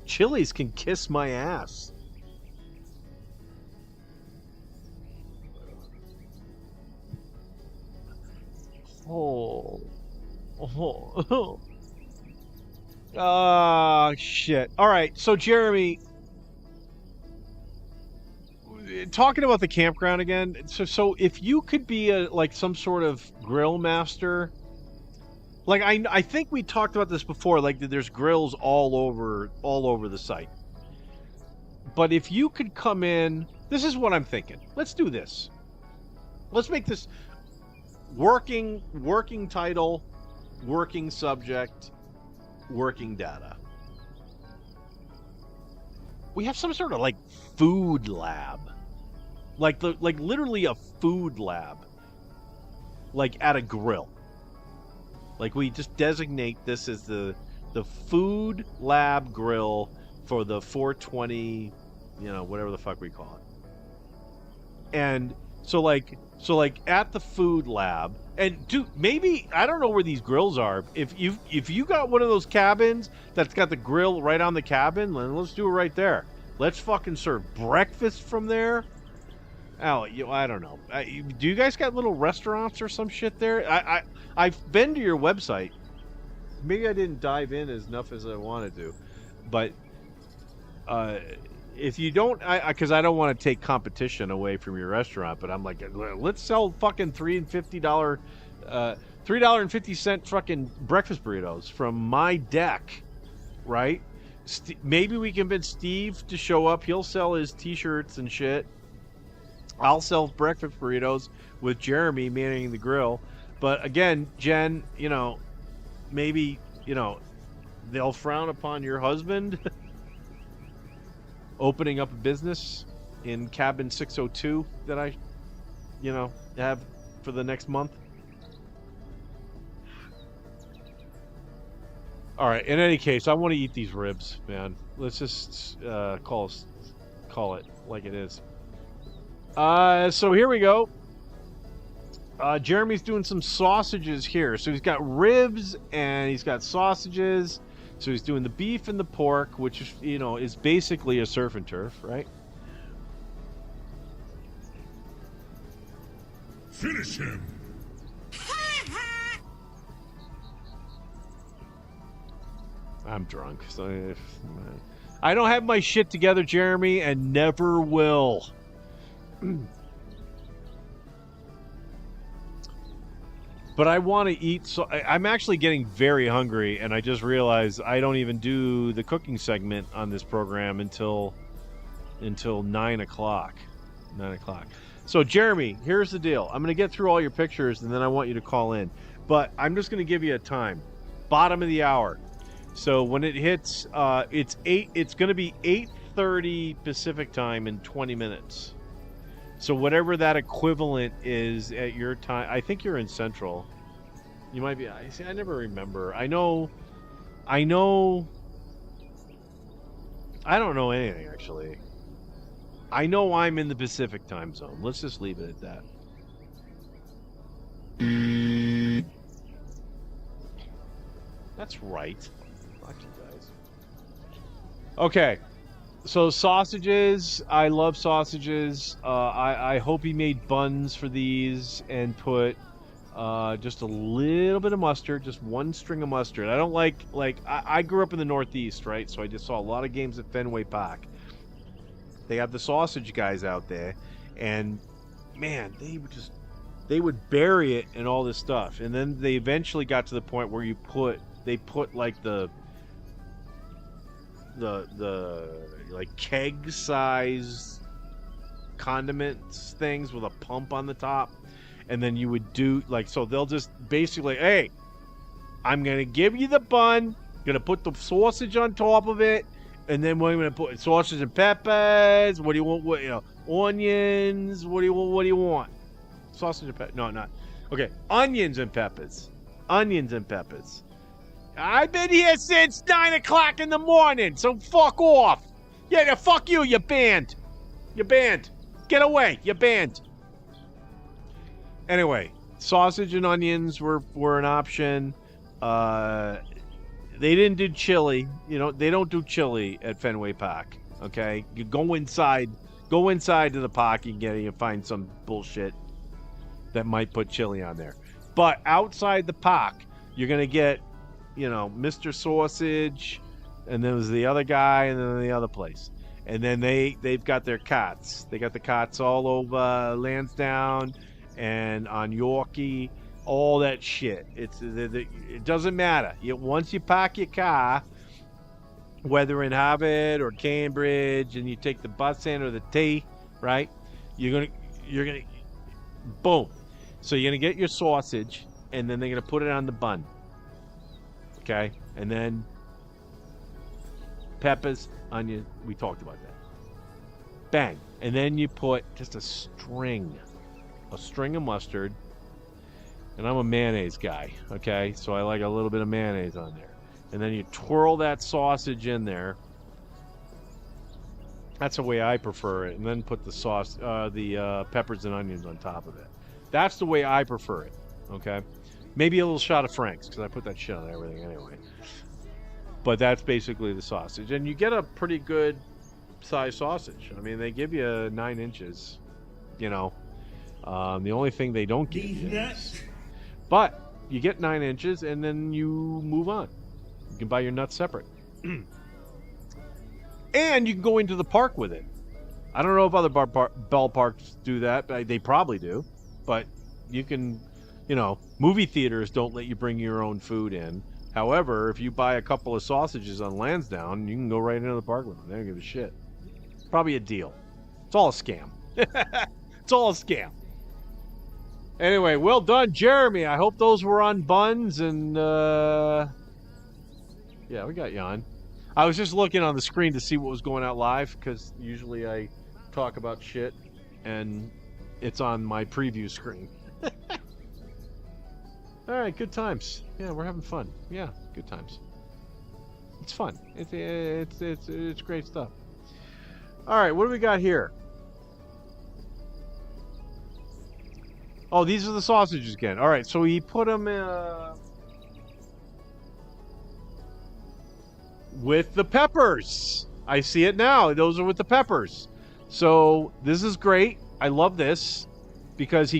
Chili's can kiss my ass. Oh. Oh. Ah, shit. All right, so Jeremy, talking about the campground again. So if you could be like some sort of grill master, like I think we talked about this before. Like there's grills all over the site. But if you could come in, this is what I'm thinking. Let's do this. Let's make this. working title, working subject, working data. We have some sort of like food lab, like literally a food lab, like at a grill. Like we just designate this as the food lab grill for the 420, whatever the fuck we call it. And so like at the food lab, and dude, maybe I don't know where these grills are. If you got one of those cabins that's got the grill right on the cabin, then let's do it right there. Let's fucking serve breakfast from there. Oh, I don't know. Do you guys got little restaurants or some shit there? I've been to your website. Maybe I didn't dive in as enough as I wanted to, but if you don't, because I don't want to take competition away from your restaurant, but I'm like, let's sell fucking $3.50 fucking breakfast burritos from my deck, right? Maybe we convince Steve to show up. He'll sell his t-shirts and shit. I'll sell breakfast burritos with Jeremy manning the grill. But again, Jen, maybe, they'll frown upon your husband opening up a business in cabin 602 that I, have for the next month. All right. In any case, I want to eat these ribs, man. Let's just call it like it is. So here we go. Jeremy's doing some sausages here. So he's got ribs and he's got sausages. So he's doing the beef and the pork, which is, is basically a surf and turf, right? Finish him. I'm drunk. So I don't have my shit together, Jeremy, and never will. But I want to eat, so I'm actually getting very hungry, and I just realized I don't even do the cooking segment on this program until 9 o'clock. 9 o'clock. So, Jeremy, here's the deal. I'm going to get through all your pictures, and then I want you to call in. But I'm just going to give you a time. Bottom of the hour. So when it hits, it's going to be 8:30 Pacific time in 20 minutes. So whatever that equivalent is at your time, I think you're in Central. You might be. I never remember. I know. I don't know anything actually. I know I'm in the Pacific time zone. Let's just leave it at that. That's right. Fuck you guys. Okay. So sausages, I love sausages. I hope he made buns for these and put just a little bit of mustard, just one string of mustard. I don't like I grew up in the Northeast, right? So I just saw a lot of games at Fenway Park. They have the sausage guys out there, and man, they would bury it in all this stuff, and then they eventually got to the point where they put like the like keg size condiments things with a pump on the top, and then you would do like, so they'll just basically, hey, I'm gonna give you the bun, gonna put the sausage on top of it, and then we're gonna put sausage and peppers. What do you want? Onions. What do you want? Sausage and peppers? No, not okay. Onions and peppers. I've been here since 9 o'clock in the morning, so fuck off. Yeah, fuck you, you're banned. You're banned. Get away, you're banned. Anyway, sausage and onions were an option. They didn't do chili. They don't do chili at Fenway Park, okay? You go inside to the park and find some bullshit that might put chili on there. But outside the park, you're going to get Mr. Sausage, and then there's the other guy, and then the other place. And then they've got their cots. They got the cots all over Lansdowne and on Yorkie, all that shit. It doesn't matter. Once you park your car, whether in Harvard or Cambridge, and you take the bus in or the T, right? You're gonna boom. So you're going to get your sausage, and then they're going to put it on the bun. Okay? And then peppers, onion. We talked about that. Bang. And then you put just a string of mustard. And I'm a mayonnaise guy, okay? So I like a little bit of mayonnaise on there. And then you twirl that sausage in there. That's the way I prefer it. And then put the peppers and onions on top of it. That's the way I prefer it, okay? Maybe a little shot of Frank's, because I put that shit on everything anyway. But that's basically the sausage. And you get a pretty good size sausage. I mean, they give you 9 inches, you know. The only thing they don't give you is... But you get 9 inches, and then you move on. You can buy your nuts separate. And you can go into the park with it. I don't know if other ballparks do that, but they probably do. But you can, you know, movie theaters don't let you bring your own food in. However, if you buy a couple of sausages on Lansdowne, you can go right into the park with them. They don't give a shit. Probably a deal. It's all a scam. It's all a scam. Anyway, well done, Jeremy. I hope those were on buns. And, yeah, we got you on. I was just looking on the screen to see what was going out live, because usually I talk about shit, and it's on my preview screen. All right, good times. Yeah, we're having fun. Yeah, good times. It's fun. It's great stuff. All right, what do we got here? Oh, these are the sausages again. All right, so we put them with the peppers. I see it now. Those are with the peppers. So this is great. I love this because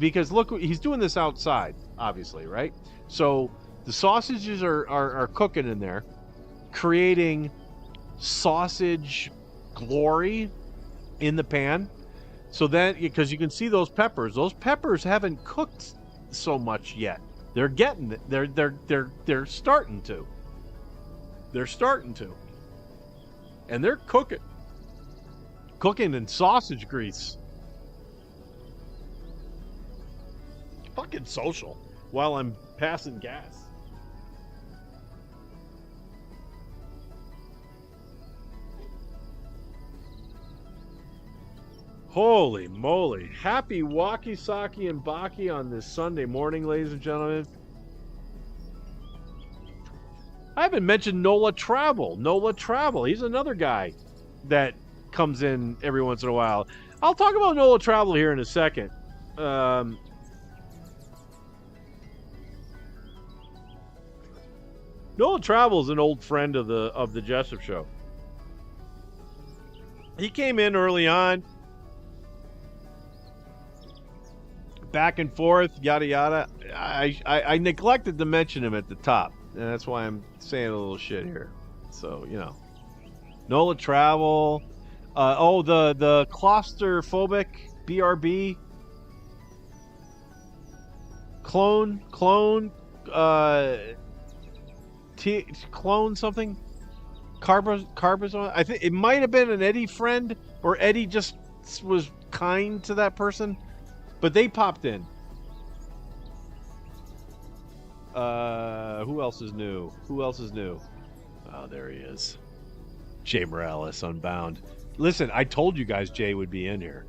because look, he's doing this outside, obviously, right? So the sausages are cooking in there, creating sausage glory in the pan. So then, because you can see those peppers haven't cooked so much yet. They're getting it. They're starting to. They're starting to. And they're cooking in sausage grease. Fucking social while I'm passing gas. Holy moly. Happy Waké Saké and Baké on this Sunday morning, ladies and gentlemen. I haven't mentioned Nola Travel. Nola Travel. He's another guy that comes in every once in a while. I'll talk about Nola Travel here in a second. Nola Travel is an old friend of the Jessup show. He came in early on. Back and forth, yada yada. I neglected to mention him at the top, and that's why I'm saying a little shit here. So, you know, Nola Travel. The claustrophobic BRB clone something. Carbazon. I think it might have been an Eddie friend, or Eddie just was kind to that person. But they popped in. Who else is new? Oh, there he is. Jay Morales, Unbound. Listen, I told you guys Jay would be in here.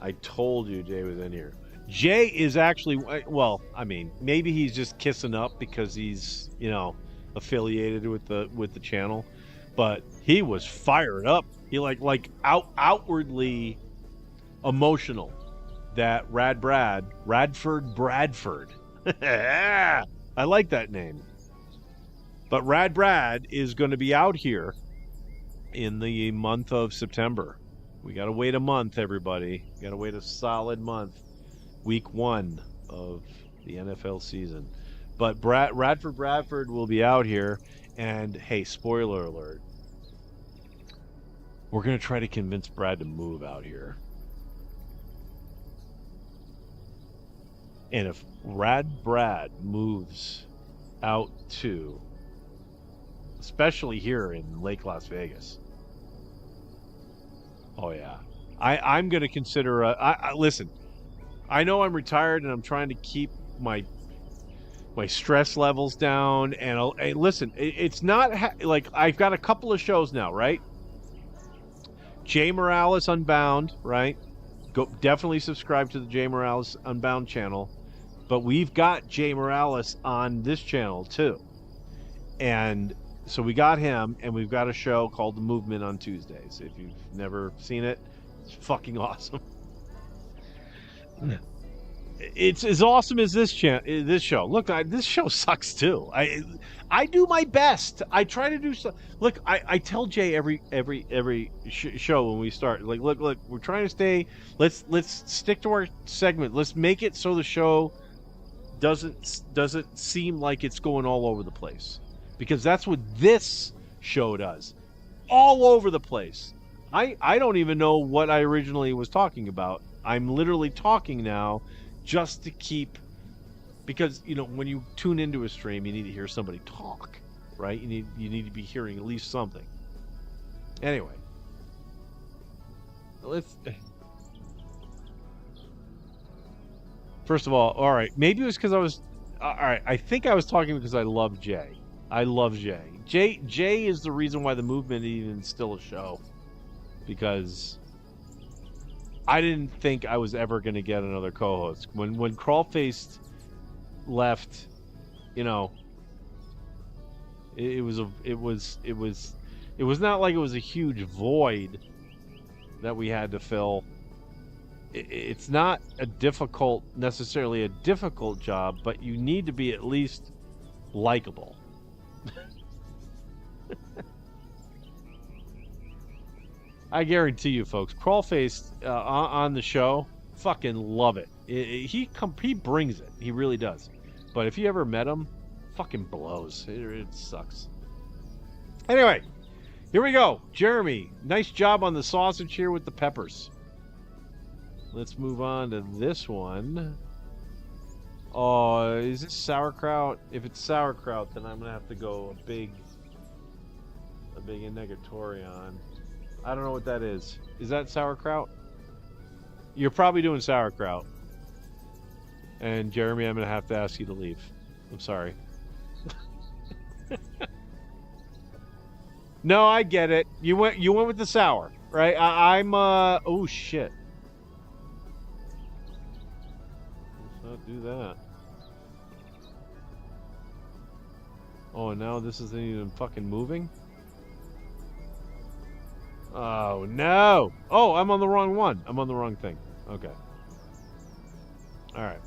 I told you Jay was in here. Jay is actually, well, I mean, maybe he's just kissing up because he's, you know, affiliated with the channel. But he was fired up. He outwardly emotional. That Radford Bradford. I like that name. But Rad Brad is going to be out here in the month of September. We got to wait a month, everybody. We got to wait a solid month. Week 1 of the NFL season. But Radford Bradford will be out here. And, hey, spoiler alert. We're going to try to convince Brad to move out here. And if Rad Brad moves out to, especially here in Lake Las Vegas, oh yeah, I'm going to consider. Listen, I know I'm retired and I'm trying to keep my stress levels down. And listen, it's not like I've got a couple of shows now, right? Jay Morales Unbound, right? Go definitely subscribe to the Jay Morales Unbound channel. But we've got Jay Morales on this channel too. And so we got him, and we've got a show called The Movement on Tuesdays. If you've never seen it, it's fucking awesome. It's as awesome as this show. Look, this show sucks too. I do my best. I try to do so. Look, I tell Jay every show when we start. Like, look, we're trying to stay. Let's stick to our segment. Let's make it so the show doesn't seem like it's going all over the place, because that's what this show does. All over the place. I don't even know what I originally was talking about. I'm literally talking now just to keep, because when you tune into a stream, you need to hear somebody talk, right? You need to be hearing at least something. Anyway, first of all right, maybe it was because I was all right. I think I was talking because I love Jay. I love Jay. Jay is the reason why the movement is even still a show, because I didn't think I was ever going to get another co-host. When Crawlfaced left, it was not like it was a huge void that we had to fill. It's not necessarily a difficult job, but you need to be at least likable. I guarantee you, folks, Crawlface on the show, fucking love it. He brings it. He really does. But if you ever met him, fucking blows. It sucks. Anyway, here we go. Jeremy, nice job on the sausage here with the peppers. Let's move on to this one. Oh, is this sauerkraut? If it's sauerkraut, then I'm gonna have to go a big negatory on. I don't know what that is. Is that sauerkraut? You're probably doing sauerkraut. And Jeremy, I'm going to have to ask you to leave. I'm sorry. No, I get it. You went with the sour, right? Oh shit. Let's not do that. Oh, now this isn't even fucking moving? Oh, no. Oh, I'm on the wrong one. I'm on the wrong thing. Okay. All right.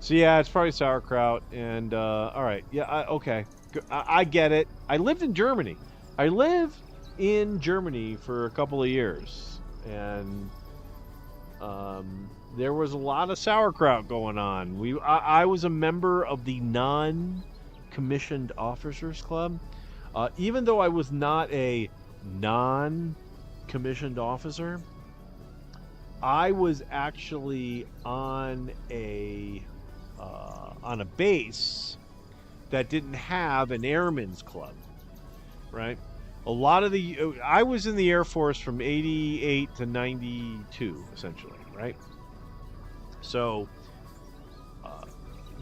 So, yeah, it's probably sauerkraut. And, all right. Yeah, okay. I get it. I lived in Germany. I lived in Germany for a couple of years. And there was a lot of sauerkraut going on. I was a member of the non-commissioned officers club. Even though I was not a non-commissioned officer, I was actually on a base that didn't have an airman's club, right? I was in the Air Force from 88 to 92, essentially, right? So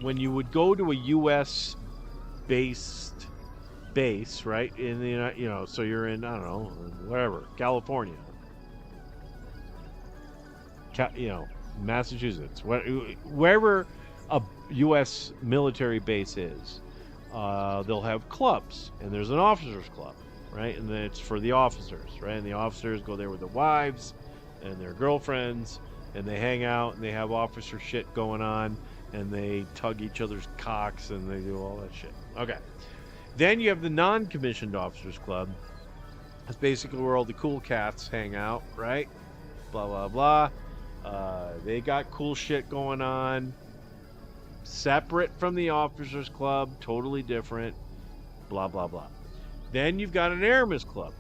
when you would go to a U.S. base, right, in the so you're in, I don't know, wherever, California, Massachusetts, wherever a U.S. military base is, they'll have clubs, and there's an officers club, right, and then it's for the officers, right, and the officers go there with their wives and their girlfriends, and they hang out and they have officer shit going on, and they tug each other's cocks and they do all that shit. Okay. Then you have the non-commissioned officers club. That's basically where all the cool cats hang out, right? Blah, blah, blah. They got cool shit going on. Separate from the officers club. Totally different. Blah, blah, blah. Then you've got an airman's club.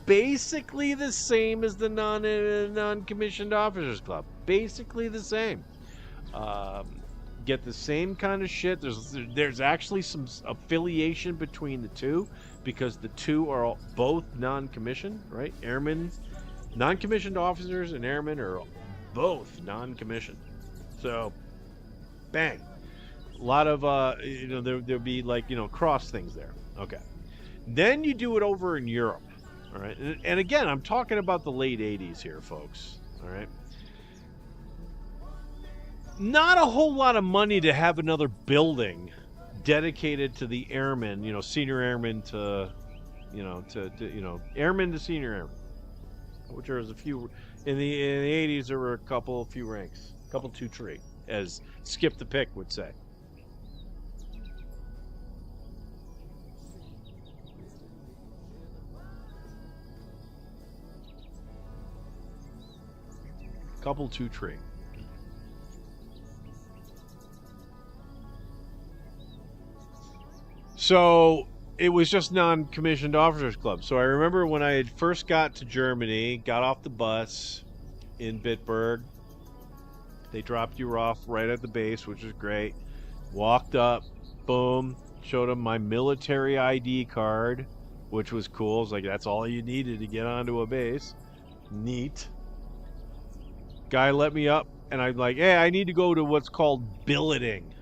Basically the same as the non-commissioned officers club. Basically the same. Get the same kind of shit. There's actually some affiliation between the two, because the two are both non-commissioned, right? Airmen, non-commissioned officers and airmen are both non-commissioned. So, bang. A lot of, there'll be like, cross things there. Okay. Then you do it over in Europe. All right. And again, I'm talking about the late 80s here, folks. All right. Not a whole lot of money to have another building dedicated to the airmen, senior airmen to, airmen to senior airmen, which there's a few in the 80s. There were a few ranks, two tree, as Skip the Pick would say. Two tree. So it was just non-commissioned officers club. So I remember when I had first got to Germany, got off the bus in Bitburg. They dropped you off right at the base, which is great. Walked up, boom, showed them my military ID card, which was cool. It's like, that's all you needed to get onto a base. Neat. Guy let me up, and I'm like, hey, I need to go to what's called billeting.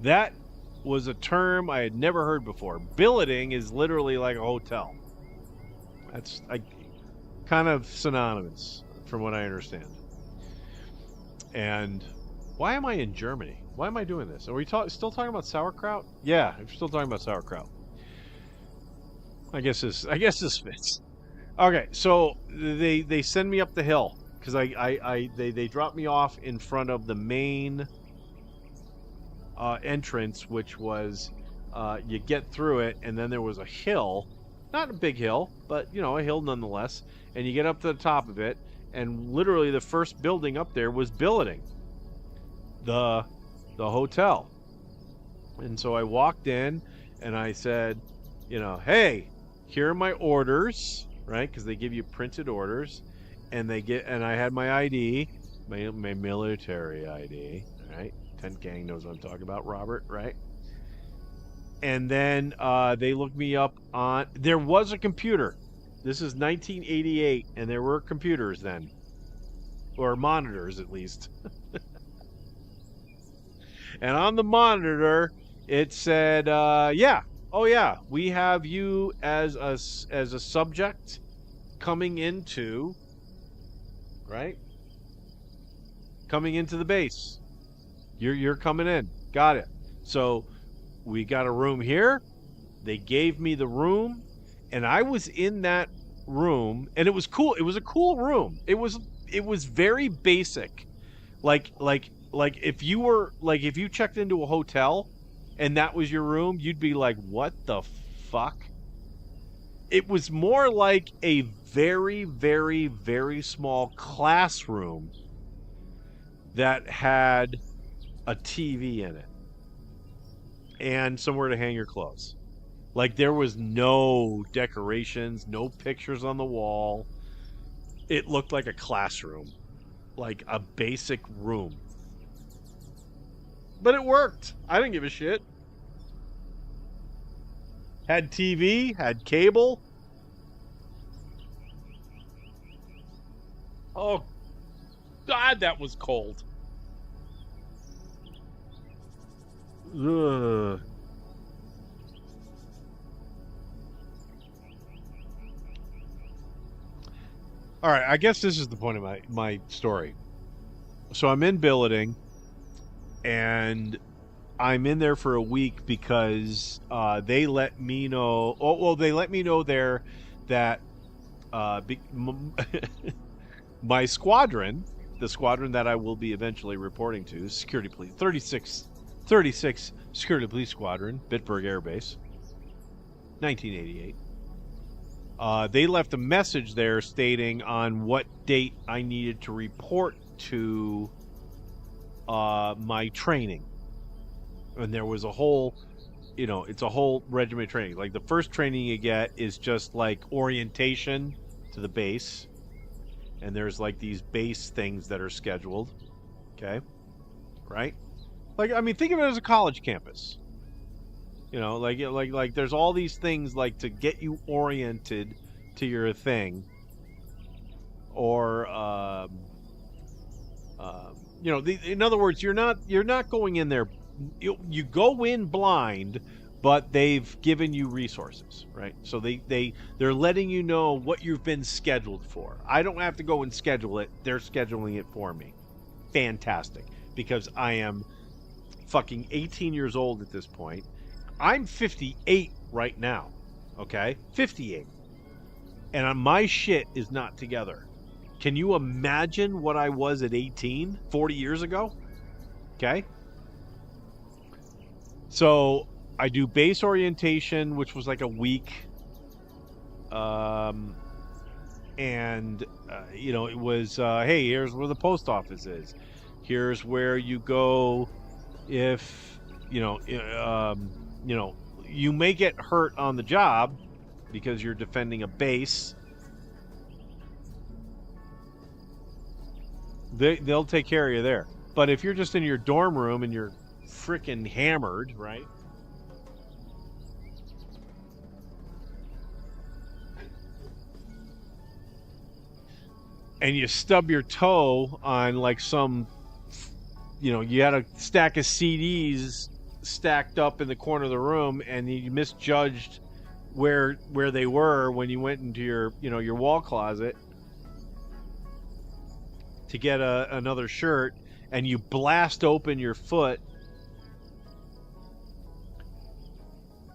That was a term I had never heard before. Billeting is literally like a hotel. That's kind of synonymous from what I understand. And why am I in Germany? Why am I doing this? Are we still talking about sauerkraut? Yeah, I'm still talking about sauerkraut. I guess this fits. Okay, so they send me up the hill because they drop me off in front of the main entrance, which was you get through it, and then there was a hill, not a big hill, but a hill nonetheless, and you get up to the top of it, and literally the first building up there was billeting, the hotel. And so I walked in and I said, hey, here are my orders, right? Because they give you printed orders, and I had my ID, my military ID, right? Tent Gang knows what I'm talking about, Robert, right? And then they looked me up on... There was a computer. This is 1988, and there were computers then. Or monitors, at least. And on the monitor, it said, we have you as a subject coming into... Right? Coming into the base. You're coming in. Got it. So we got a room here. They gave me the room, and I was in that room, and it was cool. It was a cool room. It was very basic. Like if you checked into a hotel and that was your room, you'd be like, "What the fuck?" It was more like a very, very, very small classroom that had a TV in it and somewhere to hang your clothes. Like, there was no decorations, no pictures on the wall. It looked like a classroom, like a basic room. But it worked. I didn't give a shit. Had TV, had cable. Oh, God, that was cold. Ugh. All right, I guess this is the point of my story. So I'm in billeting, and I'm in there for a week because they let me know. Oh, well, they let me know there that my squadron, the squadron that I will be eventually reporting to, Security Police 36 Security Police Squadron, Bitburg Air Base, 1988. They left a message there stating on what date I needed to report to my training. And there was a whole, it's a whole regimen of training. Like, the first training you get is just like orientation to the base. And there's like these base things that are scheduled. Okay? Right? Like, I mean, think of it as a college campus. You know, like there's all these things like to get you oriented to your thing, or you know, in other words, you're not going in there. You go in blind, but they've given you resources, right? So they're letting you know what you've been scheduled for. I don't have to go and schedule it. They're scheduling it for me. Fantastic, because I am fucking 18 years old at this point. I'm 58 right now, okay? 58. And my shit is not together. Can you imagine what I was at 18, 40 years ago? Okay? So I do base orientation, which was like a week. You know, it was, hey, here's where the post office is. Here's where you go if, you know, you may get hurt on the job because you're defending a base. They'll take care of you there. But if you're just in your dorm room and you're freaking hammered, right? And you stub your toe on like some, you know, you had a stack of CDs stacked up in the corner of the room and you misjudged where they were when you went into your, you know, your wall closet to get another shirt, and you blast open your foot.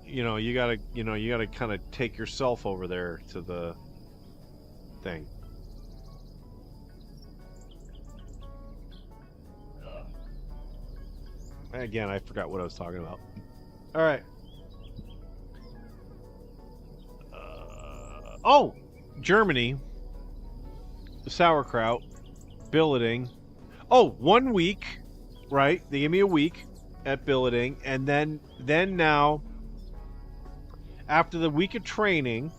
You know, you gotta kind of take yourself over there to the thing. Again, I forgot what I was talking about. All right. Oh, Germany. Sauerkraut. Billeting. Oh, 1 week, right? They gave me a week at billeting, and then now, after the week of training,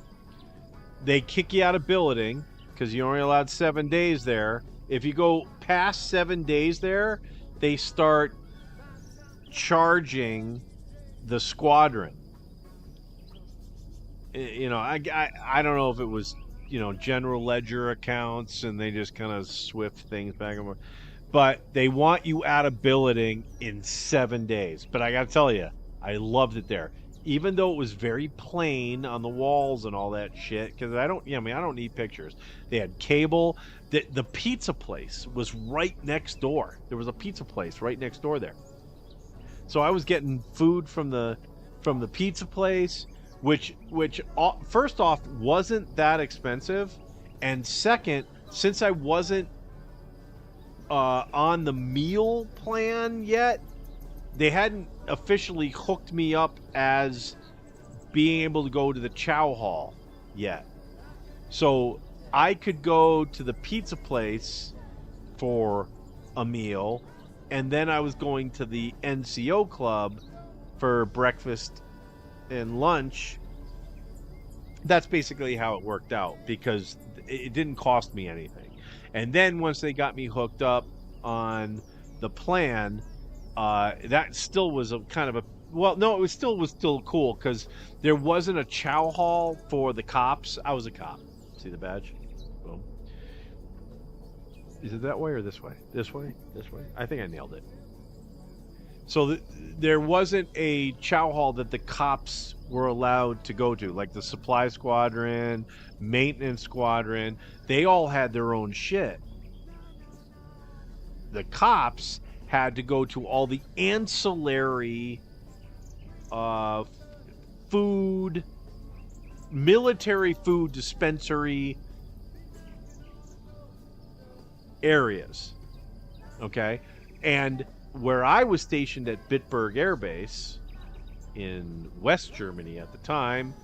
they kick you out of billeting because you're only allowed 7 days there. If you go past 7 days there, they start charging the squadron. You know, I don't know if it was, you know, general ledger accounts and they just kind of swift things back and forth, but they want you out of billeting in 7 days. But I gotta tell you, I loved it there, even though it was very plain on the walls and all that shit, because I don't need pictures. They had cable. The pizza place was right next door. There was a pizza place right next door there, so I was getting food from the pizza place, which first off wasn't that expensive, and second, since I wasn't on the meal plan yet, they hadn't officially hooked me up as being able to go to the chow hall yet. So I could go to the pizza place for a meal, and then I was going to the NCO club for breakfast and lunch. That's basically how it worked out, because it didn't cost me anything. And then once they got me hooked up on the plan, that still was a kind of a, well, no, it was still cool, because there wasn't a chow hall for the cops. I was a cop. See the badge? Boom. Is it that way or this way? This way? This way? I think I nailed it. So there wasn't a chow hall that the cops were allowed to go to, like the supply squadron, maintenance squadron. They all had their own shit. The cops had to go to all the ancillary food, military food dispensary areas. Okay? And where I was stationed at Bitburg Air Base in West Germany at the time,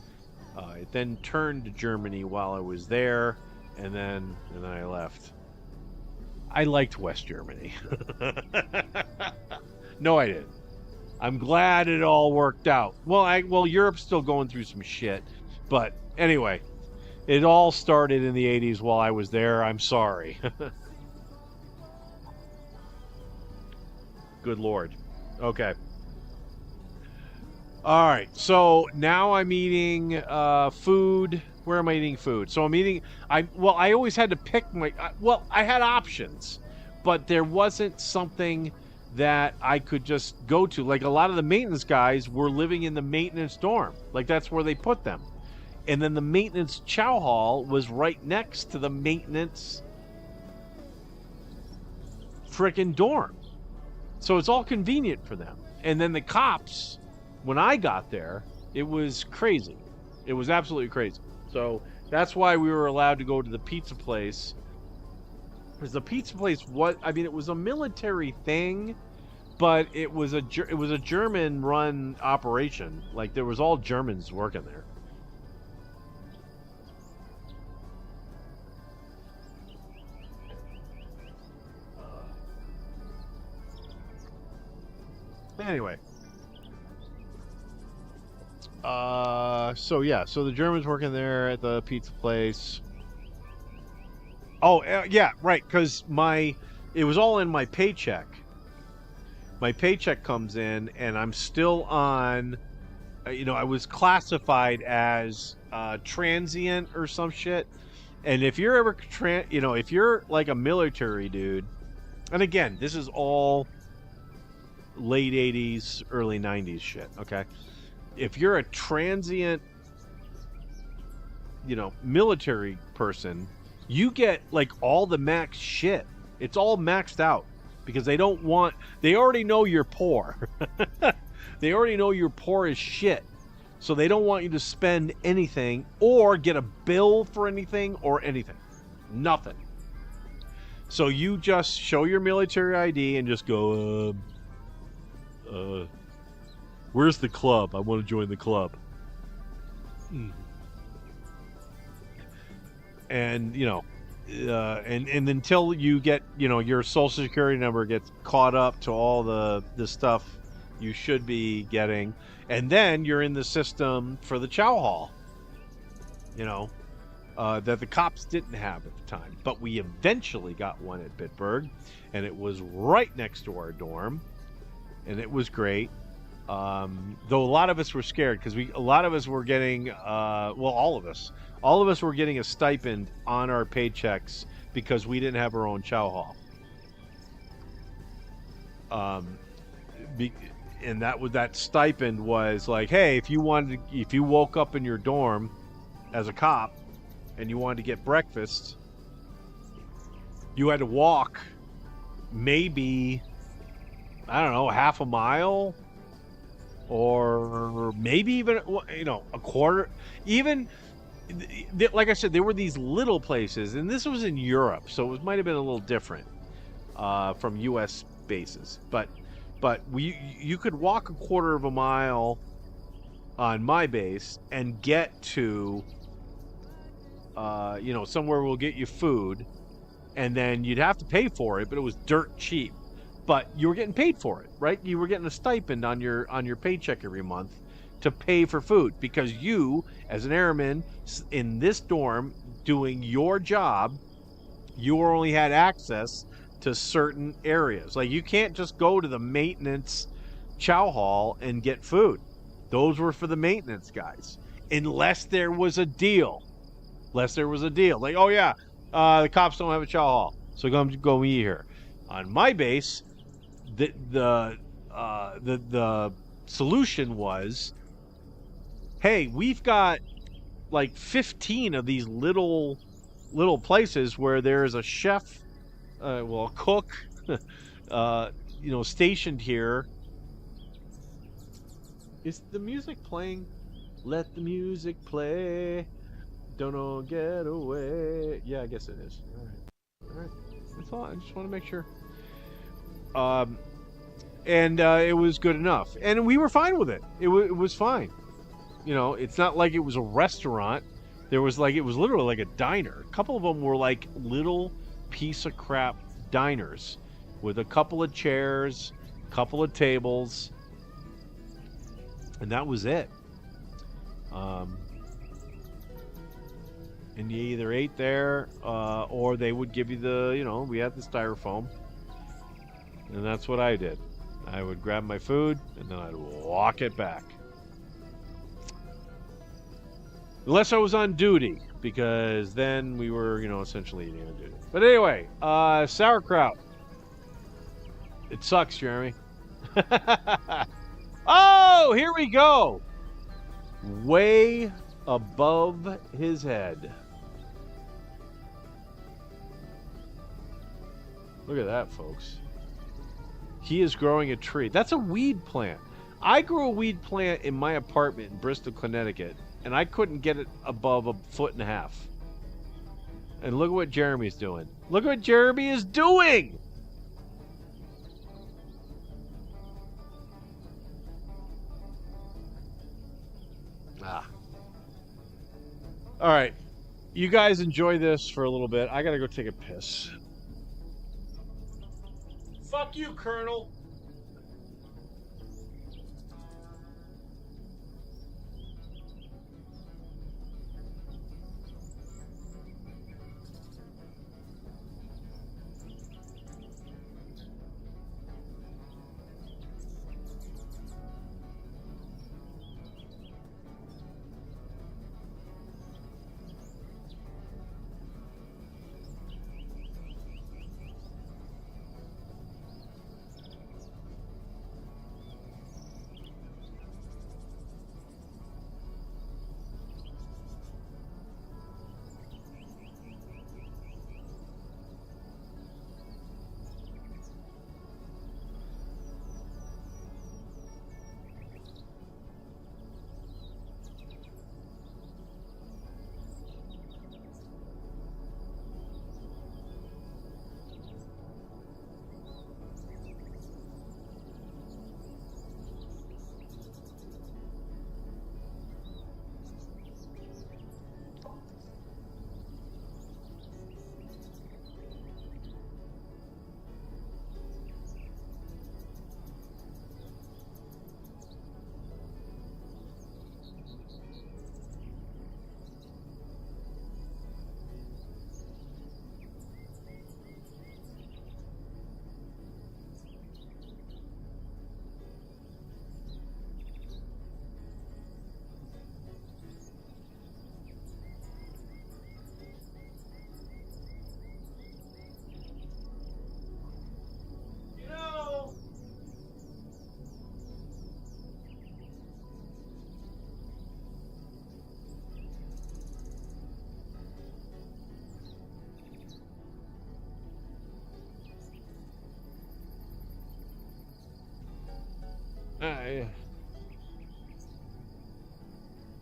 it then turned to Germany while I was there, and then I left. I liked West Germany. No, I didn't. I'm glad it all worked out. Well, Europe's still going through some shit, but anyway, it all started in the 80s while I was there. I'm sorry. Good Lord. Okay. All right, so now I'm eating food. Where am I eating food? So I'm eating. I always had to pick my. I had options, but there wasn't something that I could just go to. Like a lot of the maintenance guys were living in the maintenance dorm. Like that's where they put them, and then the maintenance chow hall was right next to the maintenance frickin' dorm. So it's all convenient for them. And then the cops, when I got there, it was crazy. It was absolutely crazy. So that's why we were allowed to go to the pizza place. Because the pizza place, it was a military thing, but it was a German-run operation. Like there was all Germans working there. Anyway. So the Germans working there at the pizza place. Oh, yeah, right, because it was all in my paycheck. My paycheck comes in, and I'm still on, I was classified as transient or some shit. And if you're ever, if you're like a military dude, and again, this is all late 80s, early 90s shit, okay? If you're a transient, military person, you get like all the max shit. It's all maxed out because they already know you're poor. They already know you're poor as shit. So they don't want you to spend anything or get a bill for anything or anything. Nothing. So you just show your military ID and just go, where's the club? I want to join the club. And, and until you get, your social security number gets caught up to all the stuff you should be getting. And then you're in the system for the chow hall, that the cops didn't have at the time. But we eventually got one at Bitburg, and it was right next to our dorm. And it was great. Though a lot of us were scared because a lot of us were getting, all of us were getting a stipend on our paychecks because we didn't have our own chow hall. And that stipend was like, hey, if you woke up in your dorm as a cop and you wanted to get breakfast, you had to walk maybe, I don't know, half a mile or maybe even, a quarter. Even, like I said, there were these little places, and this was in Europe, so it might have been a little different from U.S. bases. But you could walk a quarter of a mile on my base and get to, somewhere we'll get you food, and then you'd have to pay for it, but it was dirt cheap. But you were getting paid for it, right? You were getting a stipend on your paycheck every month to pay for food because you, as an airman in this dorm doing your job, you only had access to certain areas. Like you can't just go to the maintenance chow hall and get food. Those were for the maintenance guys, unless there was a deal. Like, oh yeah, the cops don't have a chow hall, so go eat here. On my base, the solution was, hey, we've got like 15 of these little places where there's a chef, a cook, stationed here. Is the music playing? Let the music play. Don't get away. Yeah, I guess it is. All right. That's all. I just want to make sure. And it was good enough, and we were fine with it. It was fine. It's not like it was a restaurant. It was literally like a diner. A couple of them were like little piece of crap diners with a couple of chairs, a couple of tables, and that was it. And you either ate there, or they would give you we had the styrofoam. And that's what I did. I would grab my food, and then I'd walk it back. Unless I was on duty, because then we were, essentially eating on duty. But anyway, sauerkraut. It sucks, Jeremy. Oh, here we go. Way above his head. Look at that, folks. He is growing a tree. That's a weed plant. I grew a weed plant in my apartment in Bristol, Connecticut, and I couldn't get it above 1.5 feet. And look at what Jeremy's doing. Look at what Jeremy is doing! Ah. All right. You guys enjoy this for a little bit. I gotta go take a piss. Fuck you, Colonel.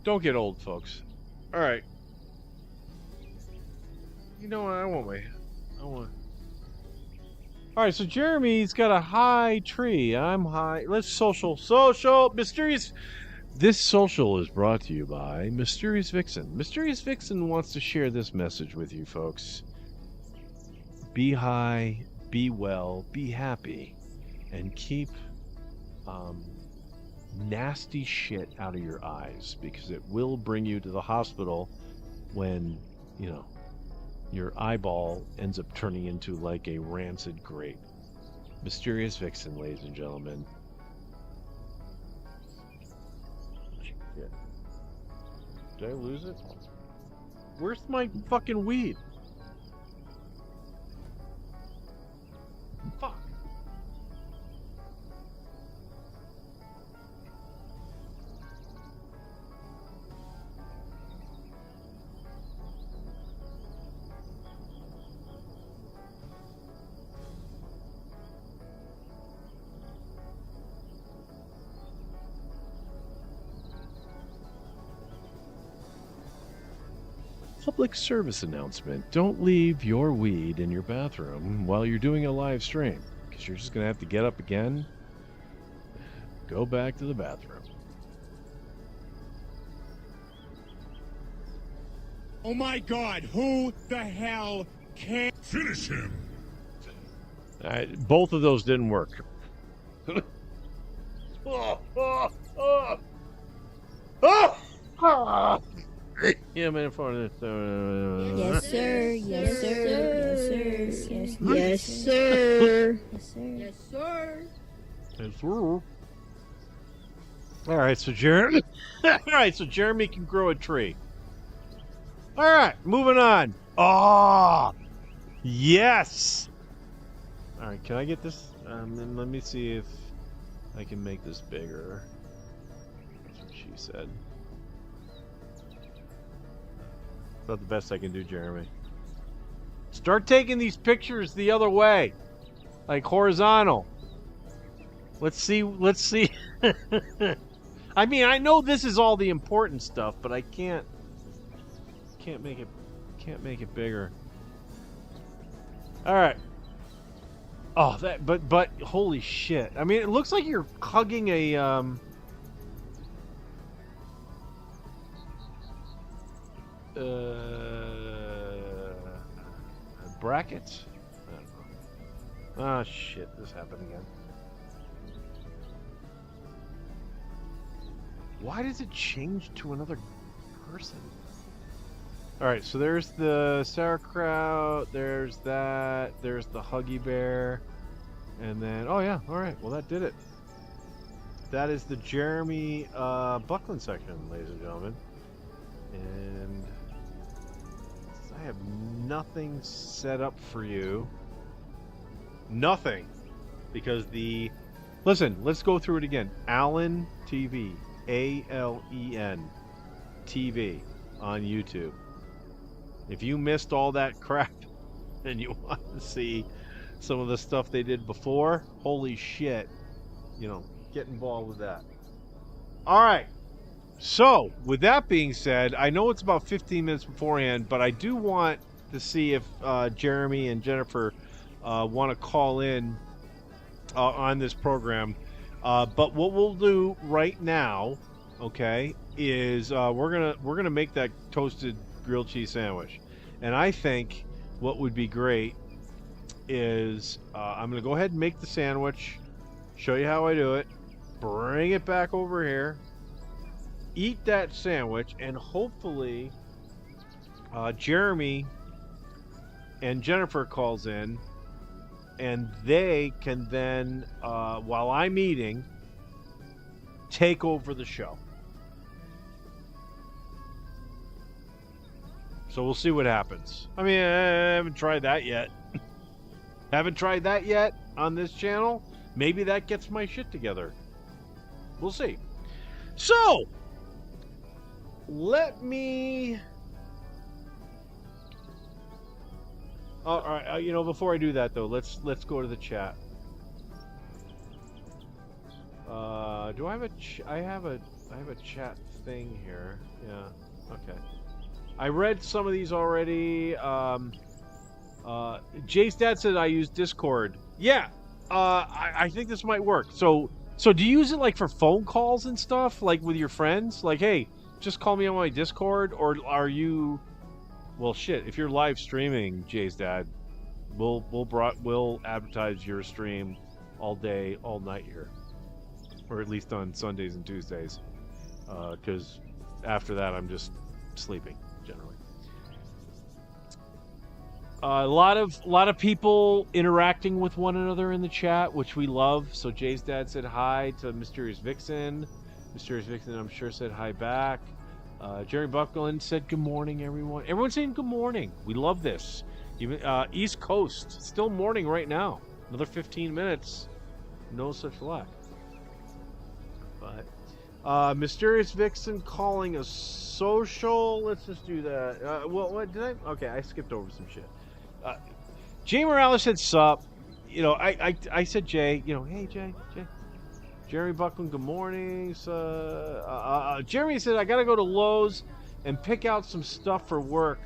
Don't get old, folks. All right. You know what? I want. All right. So Jeremy's got a high tree. I'm high. Let's social. Mysterious. This social is brought to you by Mysterious Vixen. Mysterious Vixen wants to share this message with you, folks. Be high. Be well. Be happy, and keep nasty shit out of your eyes, because it will bring you to the hospital when, your eyeball ends up turning into like a rancid grape. Mysterious Vixen, ladies and gentlemen. Shit. Did I lose it? Where's my fucking weed? Fuck. Public service announcement. Don't leave your weed in your bathroom while you're doing a live stream, because you're just going to have to get up again, go back to the bathroom. Oh my God, who the hell can finish him? Both of those didn't work. Yeah, man, for this. Yes, sir. Yes, sir. Yes, sir. Yes, sir. Yes, sir. Yes, sir. Yes, sir. All right, so Jeremy. All right, so Jeremy can grow a tree. All right, moving on. Oh, yes. All right, can I get this? And let me see if I can make this bigger. That's what she said. About the best I can do, Jeremy. Start taking these pictures the other way, like horizontal. Let's see. Let's see. I mean, I know this is all the important stuff, but I can't make it bigger. All right. Oh, but holy shit. I mean, it looks like you're hugging a bracket? I don't know. Ah, shit, this happened again. Why does it change to another person? Alright, so there's the sauerkraut, there's that, there's the Huggy Bear, and then, oh yeah, alright, well that did it. That is the Jeremy Buckland section, ladies and gentlemen. And I have nothing set up for you. Nothing. Because listen, let's go through it again. Allen TV. ALEN TV on YouTube. If you missed all that crap and you want to see some of the stuff they did before, holy shit, get involved with that. All right. So, with that being said, I know it's about 15 minutes beforehand, but I do want to see if Jeremy and Jennifer want to call in on this program. But what we'll do right now, okay, is we're gonna make that toasted grilled cheese sandwich, and I think what would be great is I'm gonna go ahead and make the sandwich, show you how I do it, bring it back over here, eat that sandwich, and hopefully Jeremy and Jennifer calls in, and they can then, while I'm eating, take over the show. So we'll see what happens. I mean, I haven't tried that yet. Haven't tried that yet on this channel. Maybe that gets my shit together. We'll see. So, let me... all right, before I do that though, let's go to the chat. Do I have I have a chat thing here. Yeah. Okay. I read some of these already. Jay's dad said I use Discord. Yeah. I think this might work. So do you use it like for phone calls and stuff, like with your friends? Like, hey, just call me on my Discord, or are you? Well, shit. If you're live streaming, Jay's dad, we'll advertise your stream all day, all night here, or at least on Sundays and Tuesdays, because after that I'm just sleeping generally. A lot of people interacting with one another in the chat, which we love. So Jay's dad said hi to Mysterious Vixen. Mysterious Vixen, I'm sure, said hi back. Jerry Buckland said good morning, everyone. Everyone's saying good morning. We love this. Even East Coast, still morning right now. Another 15 minutes. No such luck. But Mysterious Vixen calling a social. Let's just do that. What did I? Okay, I skipped over some shit. Jay Morales said sup. I said Jay. Hey Jay. Jerry Buckland, good morning. Jeremy said, I got to go to Lowe's and pick out some stuff for work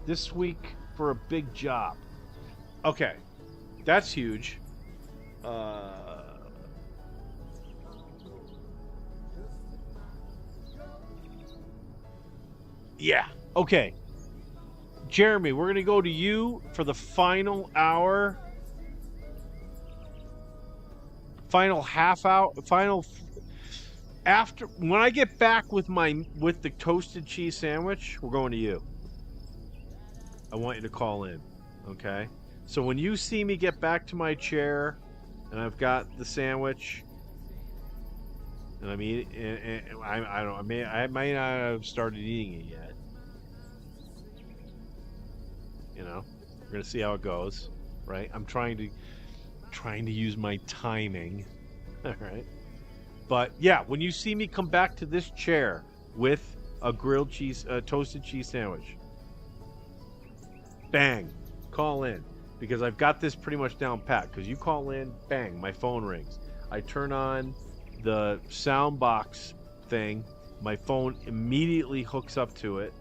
this week for a big job. Okay. That's huge. Yeah. Okay. Jeremy, we're going to go to you for the final hour. Final half hour, after when I get back with the toasted cheese sandwich, we're going to you. I want you to call in, okay? So when you see me get back to my chair, and I've got the sandwich, and I'm eating, I may not have started eating it yet. You know, we're gonna see how it goes, right? I'm trying to use my timing, all right? But yeah, when you see me come back to this chair with a grilled cheese, toasted cheese sandwich, bang, call in, because I've got this pretty much down pat. Because you call in, bang, my phone rings. I turn on the sound box thing, my phone immediately hooks up to it.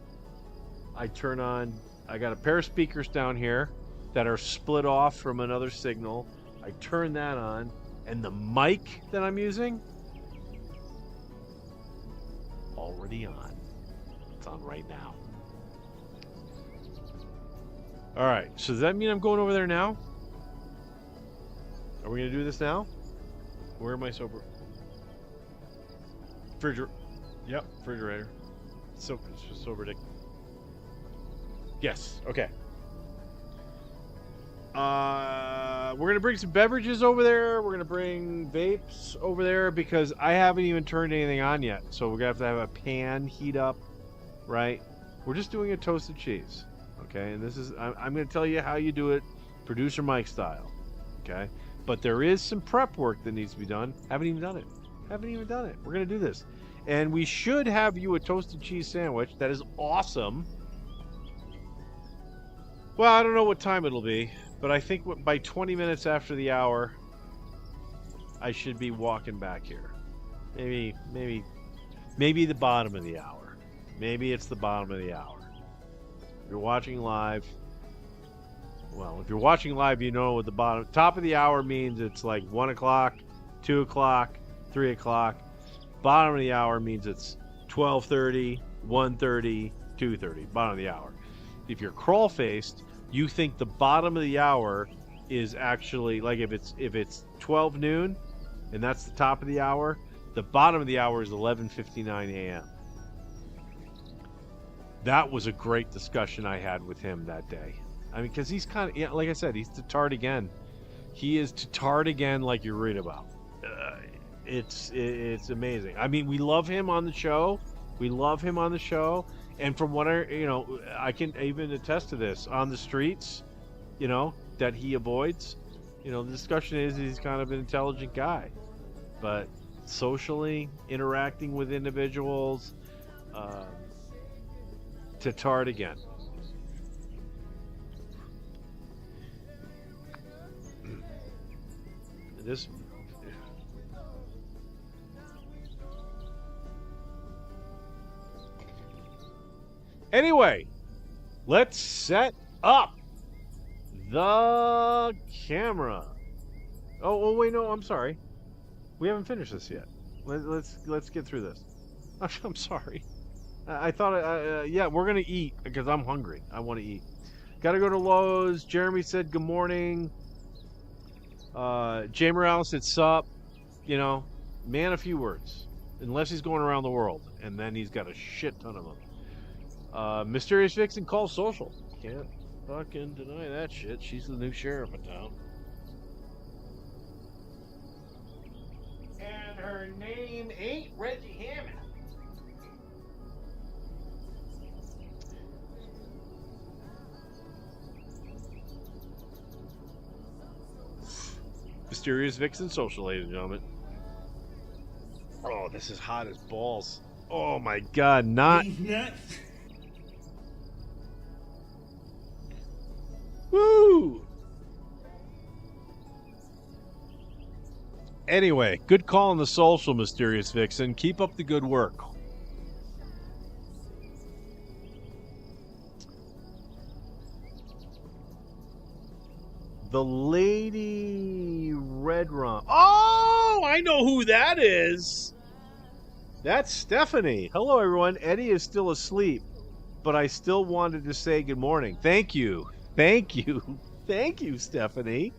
I got a pair of speakers down here that are split off from another signal. I turn that on, and the mic that I'm using, already on. It's on right now. All right, so does that mean I'm going over there now? Are we gonna do this now? Where am I sober? Yep, refrigerator. It's just so ridiculous. Yes, okay. We're gonna bring some beverages over there. We're gonna bring vapes over there because I haven't even turned anything on yet. So we're gonna have a pan heat up, right? We're just doing a toasted cheese, okay? And this is I'm gonna tell you how you do it, producer Mike style, okay? But there is some prep work that needs to be done. Haven't even done it. We're gonna do this, and we should have you a toasted cheese sandwich. That is awesome. Well, I don't know what time it'll be, but I think by 20 minutes after the hour, I should be walking back here. Maybe the bottom of the hour. Maybe it's the bottom of the hour. If you're watching live, well, if you're watching live, you know what the top of the hour means. It's like 1 o'clock, 2 o'clock, 3 o'clock. Bottom of the hour means it's 12:30, 1:30, 2:30. Bottom of the hour. If you're crawl-faced, you think the bottom of the hour is actually, like, if it's 12 noon and that's the top of the hour, the bottom of the hour is 11:59 a.m. That was a great discussion I had with him that day. I mean, because he's kind of, yeah, like I said, he's Tatard again. He is Tatard again, like you read about. It's amazing. I mean, we love him on the show. And from what I can even attest to this on the streets, that he avoids. The discussion is he's kind of an intelligent guy, but socially interacting with individuals, Tatard again. This. Anyway, let's set up the camera. Oh wait, no, I'm sorry. We haven't finished this yet. Let's get through this. I'm sorry. I thought, yeah, we're gonna eat because I'm hungry. I want to eat. Got to go to Lowe's. Jeremy said good morning. Jay Morales said sup. Man, a few words. Unless he's going around the world, and then he's got a shit ton of them. Mysterious Vixen calls social. Can't fucking deny that shit. She's the new sheriff of town. And her name ain't Reggie Hammond. Mysterious Vixen social, ladies and gentlemen. Oh, this is hot as balls. Oh my god, not... Woo! Anyway, good call on the social, Mysterious Vixen. Keep up the good work. The Lady Red Rum. Oh, I know who that is. That's Stephanie. Hello, everyone. Eddie is still asleep, but I still wanted to say good morning. Thank you. Thank you, Stephanie.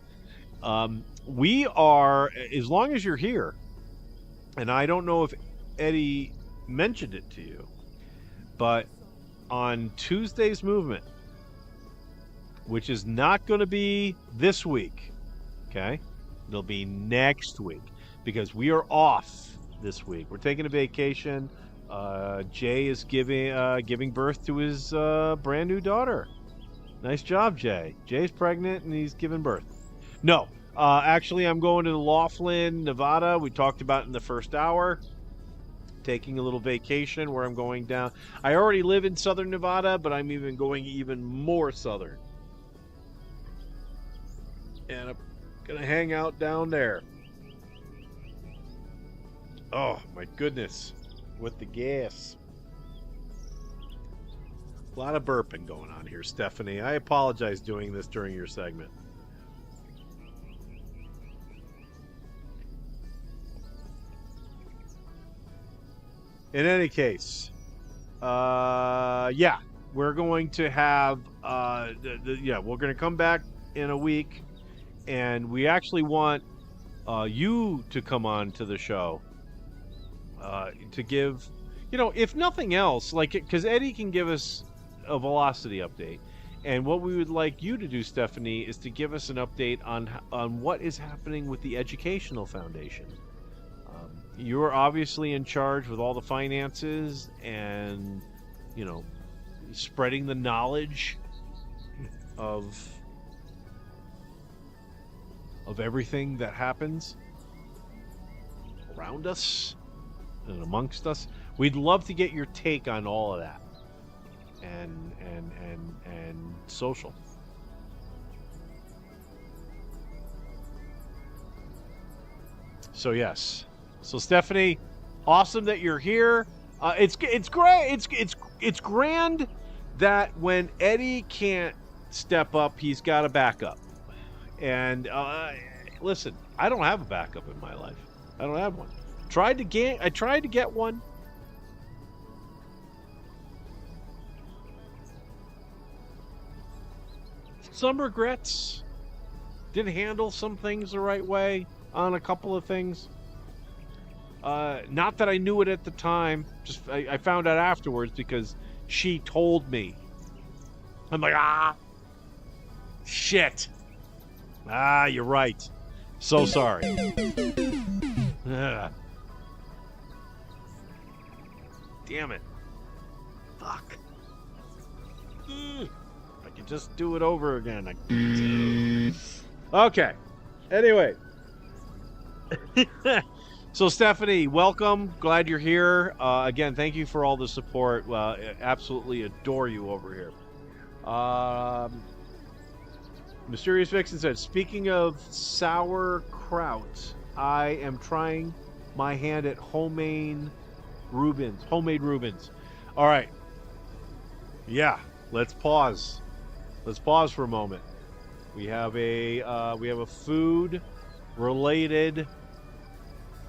We are, as long as you're here, and I don't know if Eddie mentioned it to you, but on Tuesday's movement, which is not going to be this week, okay? It'll be next week, because we are off this week. We're taking a vacation. Jay is giving birth to his brand new daughter. Nice job, Jay. Jay's pregnant and he's giving birth. No. Actually, I'm going to Laughlin, Nevada. We talked about it in the first hour. Taking a little vacation where I'm going down. I already live in southern Nevada, but I'm even going even more southern. And I'm going to hang out down there. Oh, my goodness. With the gas. A lot of burping going on here, Stephanie. I apologize doing this during your segment. In any case, yeah, we're going to have, we're going to come back in a week, and we actually want you to come on to the show to give, if nothing else, because Eddie can give us a velocity update, and what we would like you to do, Stephanie, is to give us an update on what is happening with the Educational Foundation. You're obviously in charge with all the finances and, spreading the knowledge of everything that happens around us and amongst us. We'd love to get your take on all of that and social. So yes. So Stephanie, awesome that you're here. It's great. It's grand that when Eddie can't step up, he's got a backup. And listen, I don't have a backup in my life. I don't have one. I tried to get one. Some regrets. Didn't handle some things the right way on a couple of things. Not that I knew it at the time. Just I found out afterwards because she told me. I'm like, shit. You're right. So sorry. Damn it. Fuck. I could just do it over again. Okay. Anyway. So Stephanie, welcome. Glad you're here. Again, thank you for all the support. Absolutely adore you over here. Mysterious Vixen said, speaking of sauerkraut, I am trying my hand at homemade Reubens. All right. Yeah, let's pause. Let's pause for a moment. We have a food related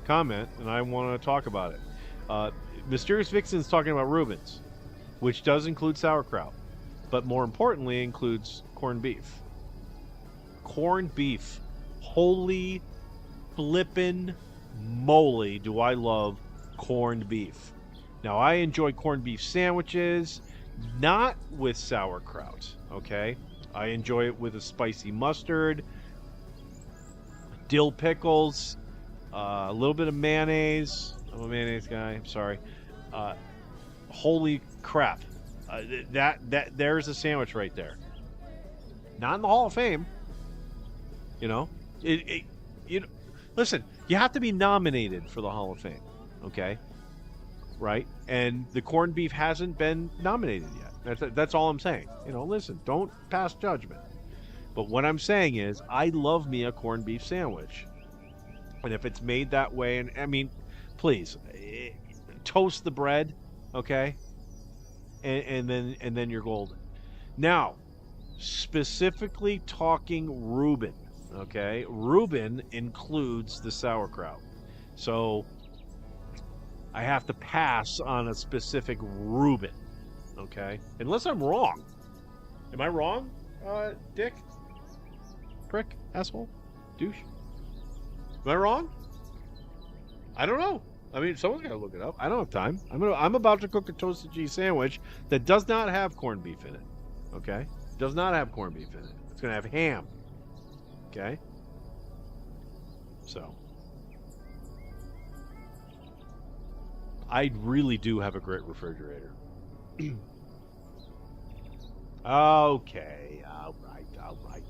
comment, and I want to talk about it. Mysterious Vixen's talking about Reubens, which does include sauerkraut, but more importantly includes corned beef. Corned beef. Holy flippin' moly, do I love corned beef. Now, I enjoy corned beef sandwiches, not with sauerkraut, okay? I enjoy it with a spicy mustard, dill pickles, a little bit of mayonnaise. I'm a mayonnaise guy. I'm sorry. Holy crap! There's a sandwich right there. Not in the Hall of Fame. Listen. You have to be nominated for the Hall of Fame. Okay. Right. And the corned beef hasn't been nominated yet. That's all I'm saying. Listen. Don't pass judgment. But what I'm saying is, I love me a corned beef sandwich. And if it's made that way, and I mean, please toast the bread, okay, and then you're golden. Now, specifically talking Reuben, okay, Reuben includes the sauerkraut, so I have to pass on a specific Reuben, okay, unless I'm wrong. Am I wrong, dick, prick, asshole, douche? Am I wrong? I don't know. I mean, someone's got to look it up. I don't have time. I'm about to cook a toasted cheese sandwich that does not have corned beef in it. Okay? Does not have corned beef in it. It's going to have ham. Okay? So. I really do have a great refrigerator. Okay.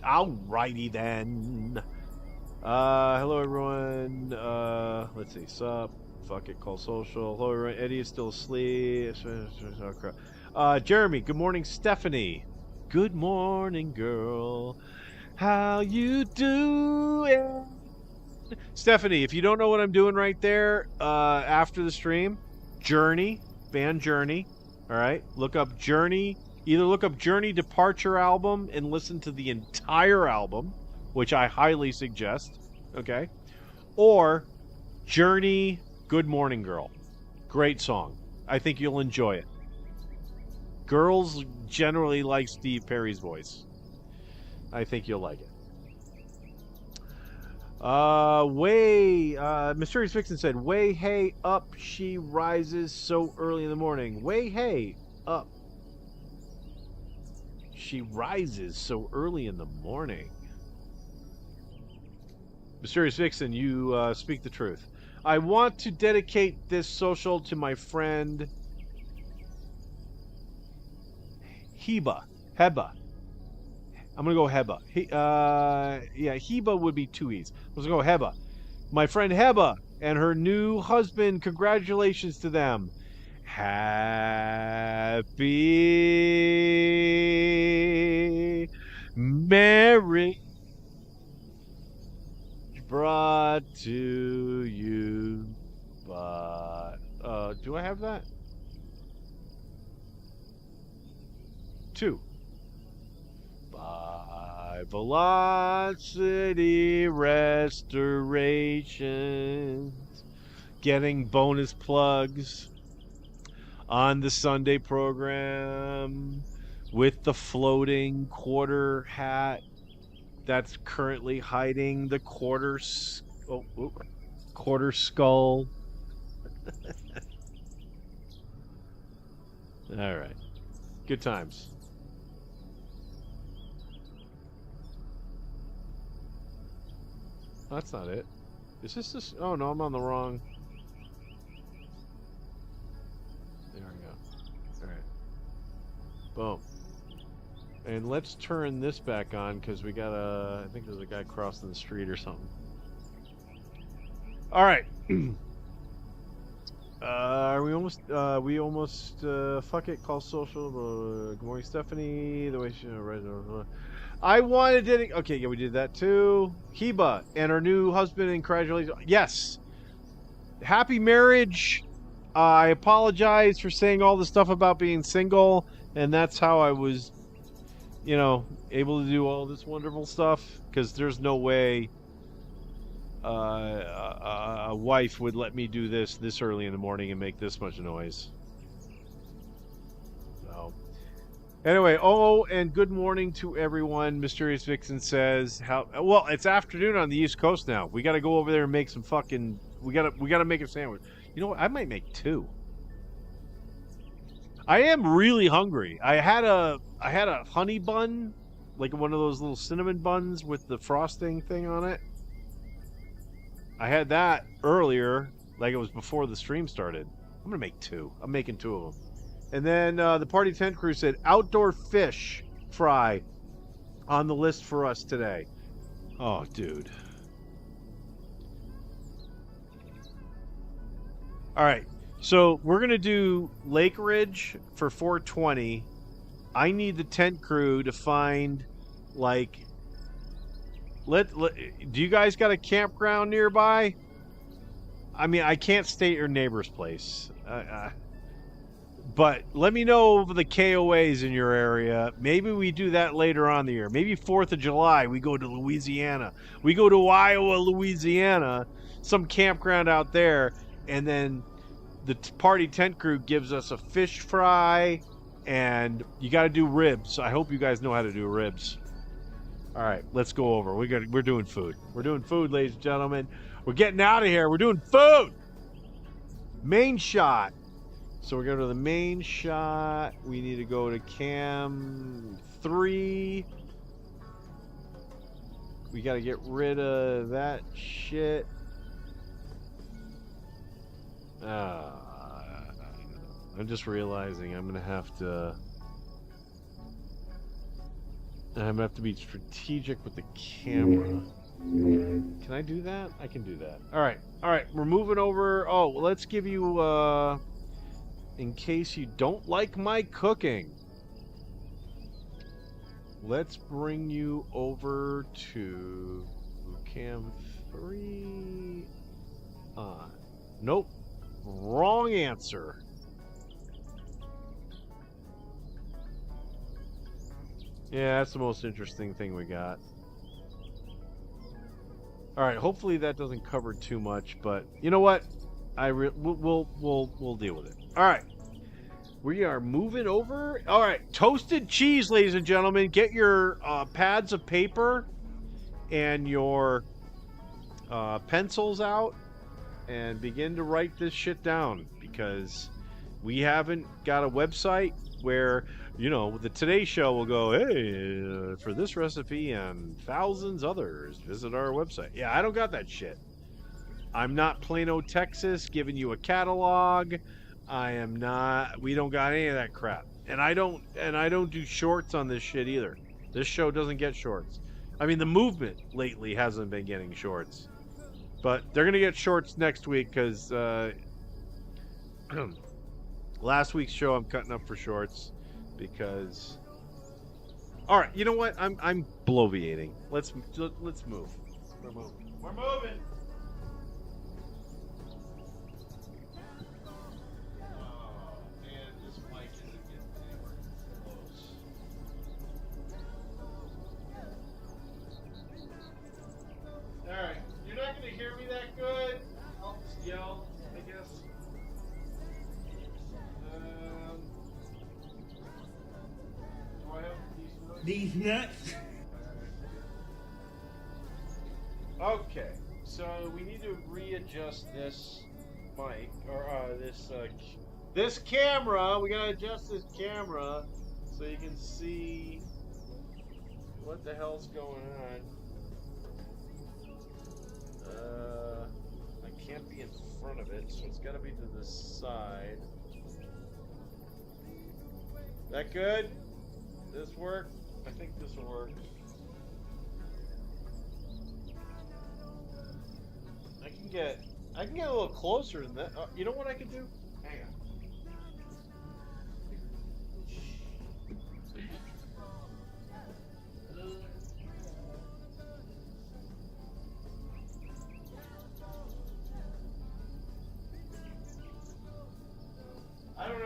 Alrighty then. Hello everyone. Let's see. Sup. Fuck it. Call social. Hello everyone. Eddie is still asleep. Jeremy. Good morning, Stephanie. Good morning, girl. How you doing? Stephanie, if you don't know what I'm doing right there, after the stream, Journey, band Journey. All right, look up Journey. Either look up Journey Departure album and listen to the entire album, which I highly suggest. Okay, or Journey Good Morning Girl. Great song. I think you'll enjoy it. Girls generally like Steve Perry's voice. I think you'll like it. Mysterious Vixen said, way hey up, she rises so early in the morning. Way hey up. She rises so early in the morning. Mysterious Vixen, you speak the truth. I want to dedicate this social to my friend Heba. I'm gonna go Heba. Yeah, Heba would be two E's. Let's go Heba. My friend Heba and her new husband. Congratulations to them. Happy marriage brought to you by. Do I have that? 2. By Velocity Restorations. Getting bonus plugs on the Sunday program with the floating quarter hat that's currently hiding the quarter skull. All right. Good times. That's not it. Is this? Oh no, I'm on the wrong. There we go. All right. Boom. And let's turn this back on because we got I think there's a guy crossing the street or something. All right. Are we almost? Fuck it. Call social. Good morning, Stephanie. The way she I wanted it. Okay, yeah, we did that too. Heba and her new husband, and congratulations. Yes. Happy marriage. I apologize for saying all the stuff about being single, and that's how I was, able to do all this wonderful stuff, because there's no way a wife would let me do this early in the morning and make this much noise. So, anyway, and good morning to everyone. Mysterious Vixen says, well, it's afternoon on the East Coast now. We got to go over there and make some fucking, we got to make a sandwich. You know what? I might make 2. I am really hungry. I had a honey bun, like one of those little cinnamon buns with the frosting thing on it. I had that earlier, like it was before the stream started. I'm gonna make 2. I'm making 2 of them. And then the Party Tent Crew said outdoor fish fry on the list for us today. Oh, dude. All right. So we're going to do Lake Ridge for 420. I need the tent crew to find, like, do you guys got a campground nearby? I mean, I can't stay at your neighbor's place. But let me know the KOAs in your area. Maybe we do that later on in the year. Maybe 4th of July, we go to Louisiana. We go to Iowa, Louisiana, some campground out there, and then the Party Tent Crew gives us a fish fry, and you got to do ribs. I hope you guys know how to do ribs. All right, let's go over. We're doing food. We're doing food, ladies and gentlemen. We're getting out of here. We're doing food. Main shot. So we're going to the main shot. We need to go to cam 3. We got to get rid of that shit. I'm just realizing I'm going to have to... I'm gonna have to be strategic with the camera. Can I do that? I can do that. All right. We're moving over. Oh, let's give you, in case you don't like my cooking, let's bring you over to cam 3 on. Nope. Wrong answer. Yeah, that's the most interesting thing we got. All right, hopefully that doesn't cover too much, but you know what? We'll deal with it. All right, we are moving over. All right, toasted cheese, ladies and gentlemen. Get your pads of paper and your pencils out and begin to write this shit down, because we haven't got a website where, you know, the Today Show will go, hey, for this recipe and thousands others, visit our website. Yeah, I don't got that shit. I'm not Plano, Texas, giving you a catalog. I am not. We don't got any of that crap. And I don't do shorts on this shit either. This show doesn't get shorts. I mean, the movement lately hasn't been getting shorts, but they're gonna get shorts next week because last week's show I'm cutting up for shorts because. All right, you know what? I'm bloviating. Let's move. We're moving. We're moving. Oh man, this mic isn't getting anywhere close. All right, you're not gonna hear me that good. I'll just yell, I guess. Do I have these nuts? Okay, so we need to readjust this mic, or this camera. We gotta adjust this camera so you can see what the hell's going on. I can't be in front of it, so it's gotta be to the side. That good? This work? I think this will work. I can get a little closer than that. You know what I can do? Hang on. I don't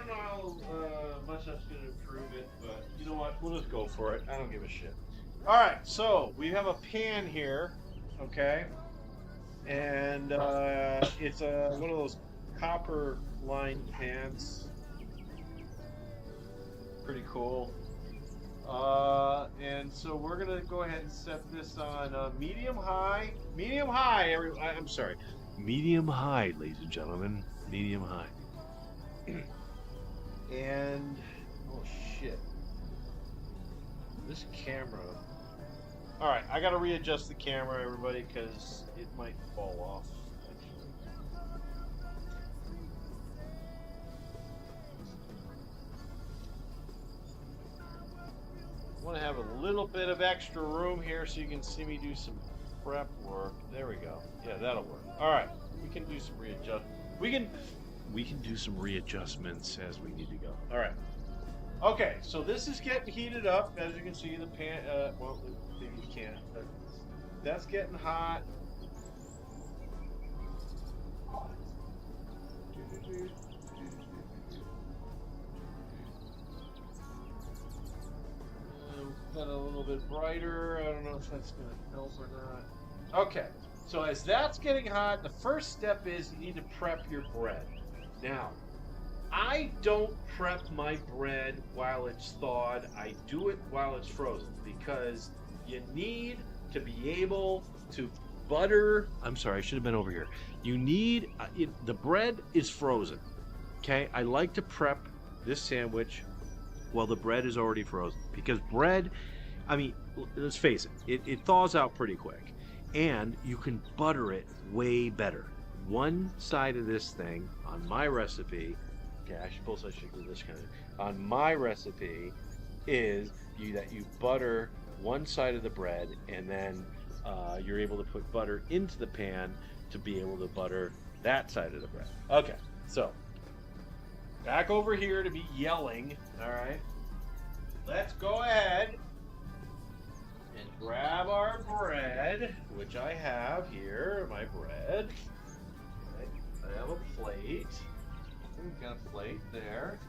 know how much that's going to improve it, but you know what? We'll just go for it. I don't give a shit. All right, so we have a pan here, okay, and it's one of those copper lined pans. Pretty cool. And so we're gonna go ahead and set this on medium high, medium high, ladies and gentlemen, medium high. And oh shit, this camera. All right, I gotta readjust the camera, everybody, because it might fall off. I want to have a little bit of extra room here so you can see me do some prep work. There we go. Yeah, that'll work. All right, we can do some readjust. We can do some readjustments as we need to go. All right. Okay, so this is getting heated up. As you can see, the pan. Well, maybe you can't. But that's getting hot. Got a little bit brighter. I don't know if that's going to help or not. Okay, so as that's getting hot, the first step is you need to prep your bread. Now, I don't prep my bread while it's thawed. I do it while it's frozen because you need to be able to butter. I'm sorry, I should have been over here. You need, the bread is frozen. Okay, I like to prep this sandwich while the bread is already frozen, because bread, I mean, let's face it, it thaws out pretty quick, and you can butter it way better. One side of this thing on my recipe, okay, I suppose I should do this kind of, on my recipe, is that you butter one side of the bread, and then you're able to put butter into the pan to be able to butter that side of the bread. Okay, so back over here to be yelling. All right, let's go ahead and grab our bread, which I have here. My bread. Okay, I have a plate. We've got a plate there.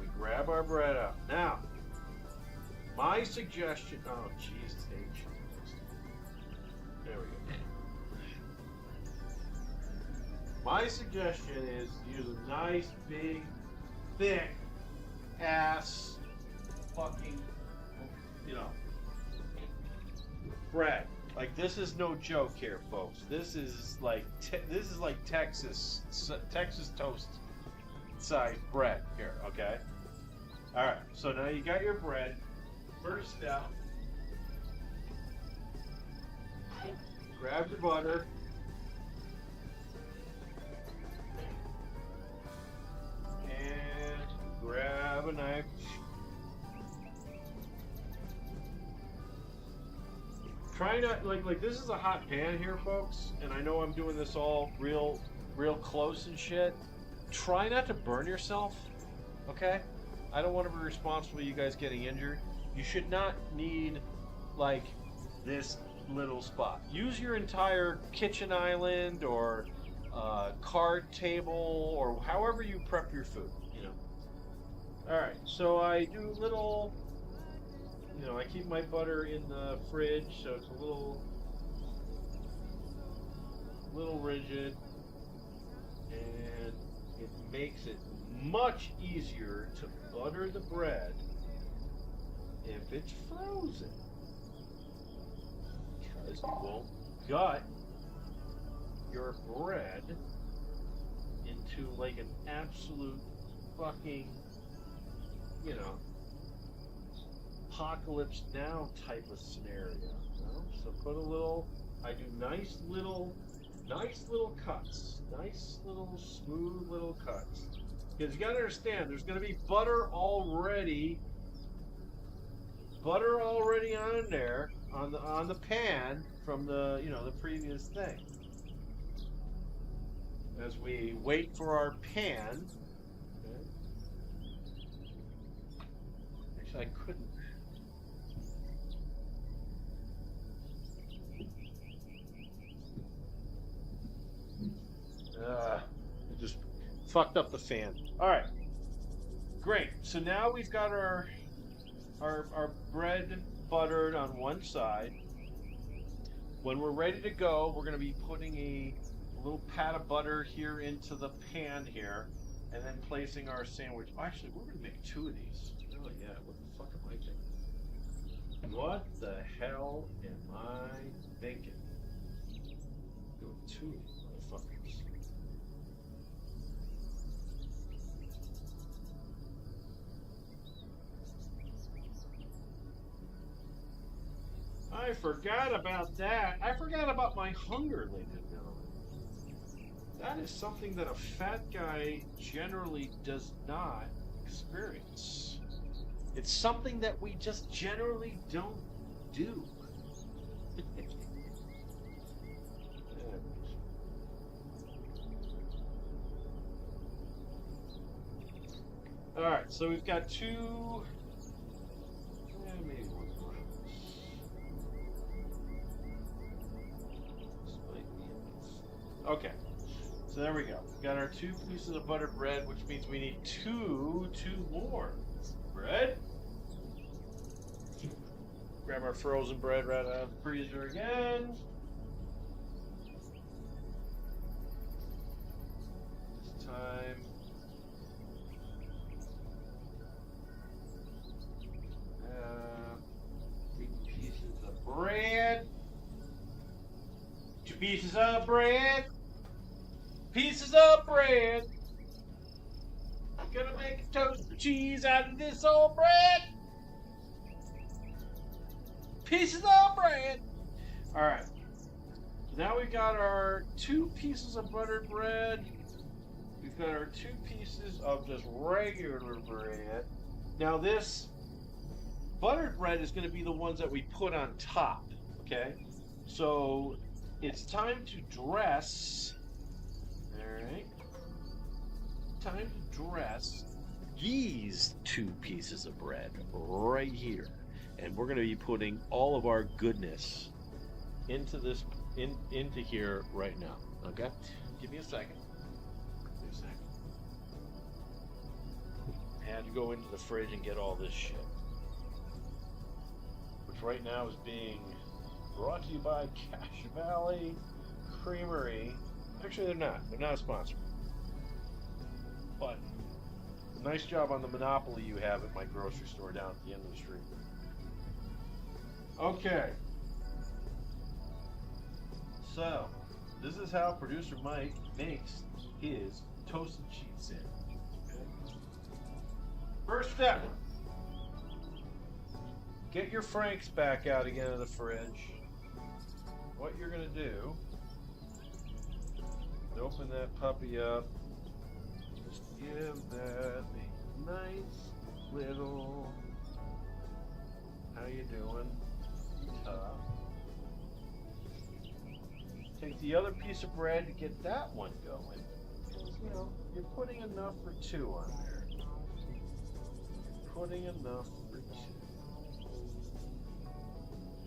We grab our bread up. Now, my suggestion. Oh, Jesus H. There we go. My suggestion is use a nice, big, thick ass fucking, bread. Like, this is no joke here, folks. This is like Texas toast size bread here. Okay. All right. So now you got your bread. First step. Grab your butter. And grab a knife. Try not, like this is a hot pan here, folks, and I know I'm doing this all real close and shit. Try not to burn yourself, okay? I don't want to be responsible for you guys getting injured. You should not need, like, this little spot. Use your entire kitchen island or card table or however you prep your food, Alright, so I do little, I keep my butter in the fridge, so it's a little rigid, and it makes it much easier to butter the bread if it's frozen, because you won't gut your bread into like an absolute fucking, apocalypse now type of scenario. So put a little, I do nice little cuts, nice little smooth little cuts, because you gotta understand there's gonna be butter already on there on the pan from the the previous thing. As we wait for our pan, okay. Actually, I couldn't. It just fucked up the fan. All right, great. So now we've got our bread buttered on one side. When we're ready to go, we're going to be putting a little pat of butter here into the pan here, and then placing our sandwich. Actually, we're going to make two of these. Oh yeah, what the fuck am I thinking? What the hell am I thinking? Doing two of these motherfuckers. I forgot about that. I forgot about my hunger, ladies and gentlemen. That is something that a fat guy generally does not experience. It's something that we just generally don't do. Alright, so we've got two... maybe one more. Okay, so there we go. We've got our two pieces of buttered bread, which means we need two more bread. Grab our frozen bread right out of the freezer again. This time, 3 pieces of bread. 2 pieces of bread. Pieces of bread. Gonna make a toast for cheese out of this old bread. Pieces of bread. Alright. So now we've got our 2 pieces of buttered bread. We've we've got our 2 pieces of just regular bread. Now this buttered bread is going to be the ones that we put on top, okay? So it's time to dress, all right? Time to dress these 2 pieces of bread right here. And we're going to be putting all of our goodness into this, into here right now, okay? Give me a second. Give me a second. I had to go into the fridge and get all this shit. Which right now is being brought to you by Cache Valley Creamery. Actually, they're not. They're not a sponsor. But nice job on the monopoly you have at my grocery store down at the end of the street. Okay. So, this is how producer Mike makes his toasted cheese sandwich. Okay? First step. Get your Franks back out again of the fridge. What you're going to do is open that puppy up. Just give that a nice little, how you doing? Take the other piece of bread to get that one going. You know, you're putting enough for 2 on there. Putting enough for 2.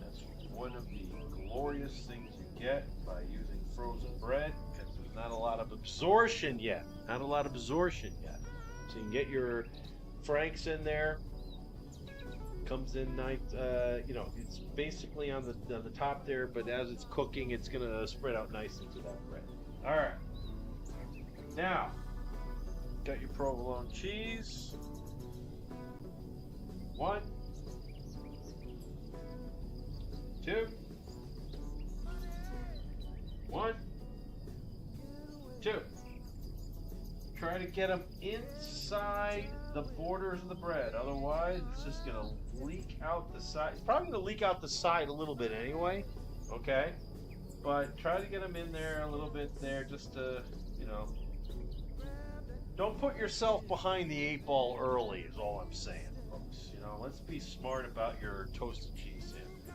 That's one of the glorious things you get by using frozen bread, because there's not a lot of absorption yet. Not a lot of absorption yet. So you can get your Franks in there. Comes in nice, you know, it's basically on the top there, but as it's cooking, it's gonna spread out nice into that bread. All right. Now, got your provolone cheese. 1, 2, 1, 2. Try to get them inside the borders of the bread. Otherwise, it's just going to leak out the side. It's probably going to leak out the side a little bit anyway. Okay? But try to get them in there a little bit there just to, you know. Don't put yourself behind the 8 ball early is all I'm saying, folks. You know, let's be smart about your toasted cheese sandwich.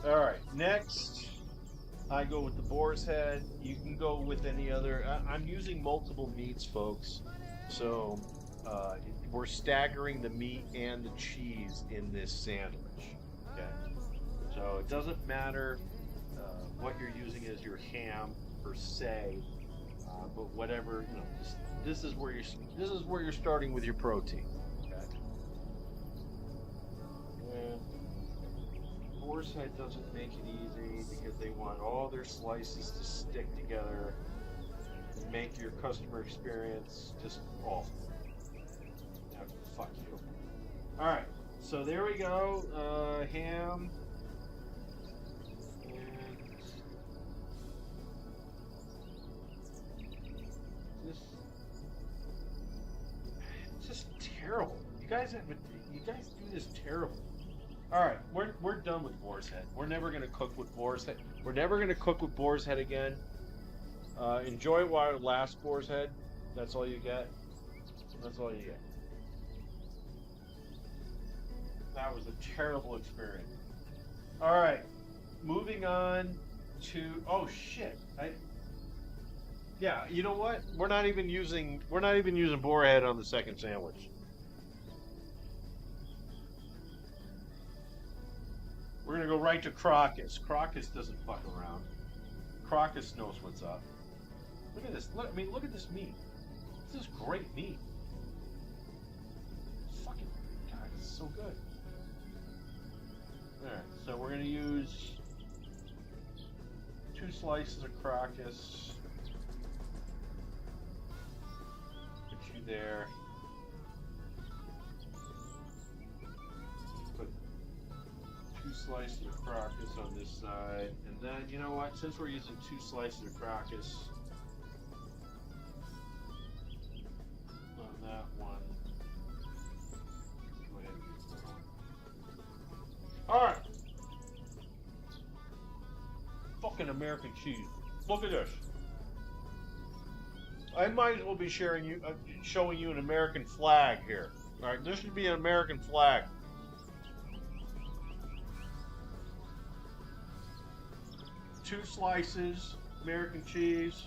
All right, next. I go with the boar's head. You can go with any other. I'm using multiple meats, folks. So we're staggering the meat and the cheese in this sandwich. Okay. So it doesn't matter what you're using as your ham per se, but whatever, you know, this is where you're starting with your protein. Okay. And boar's head doesn't make it easy because they want all their slices to stick together and make your customer experience just awful. Now, fuck you. Alright, so there we go. Ham. And it's just terrible. You guys do this terrible. All right, we're done with boar's head. We're never gonna cook with boar's head. We're never gonna cook with boar's head again. Enjoy it while it lasts, boar's head. That's all you get. That's all you get. That was a terrible experience. All right, moving on to shit. Yeah, you know what? We're not even using boar head on the second sandwich. We're gonna go right to Crocus. Crocus doesn't fuck around. Crocus knows what's up. Look at this. Look at this meat. This is great meat. Fucking God, it's so good. Alright, so we're gonna use 2 slices of Crocus. Put you there. Put 2 slices of Crocus on this side, and then you know what? Since we're using 2 slices of Crocus on that one, go ahead and use that one. All right. For fucking American cheese. Look at this. I might as well be showing you an American flag here. All right, this should be an American flag. Two slices, American cheese.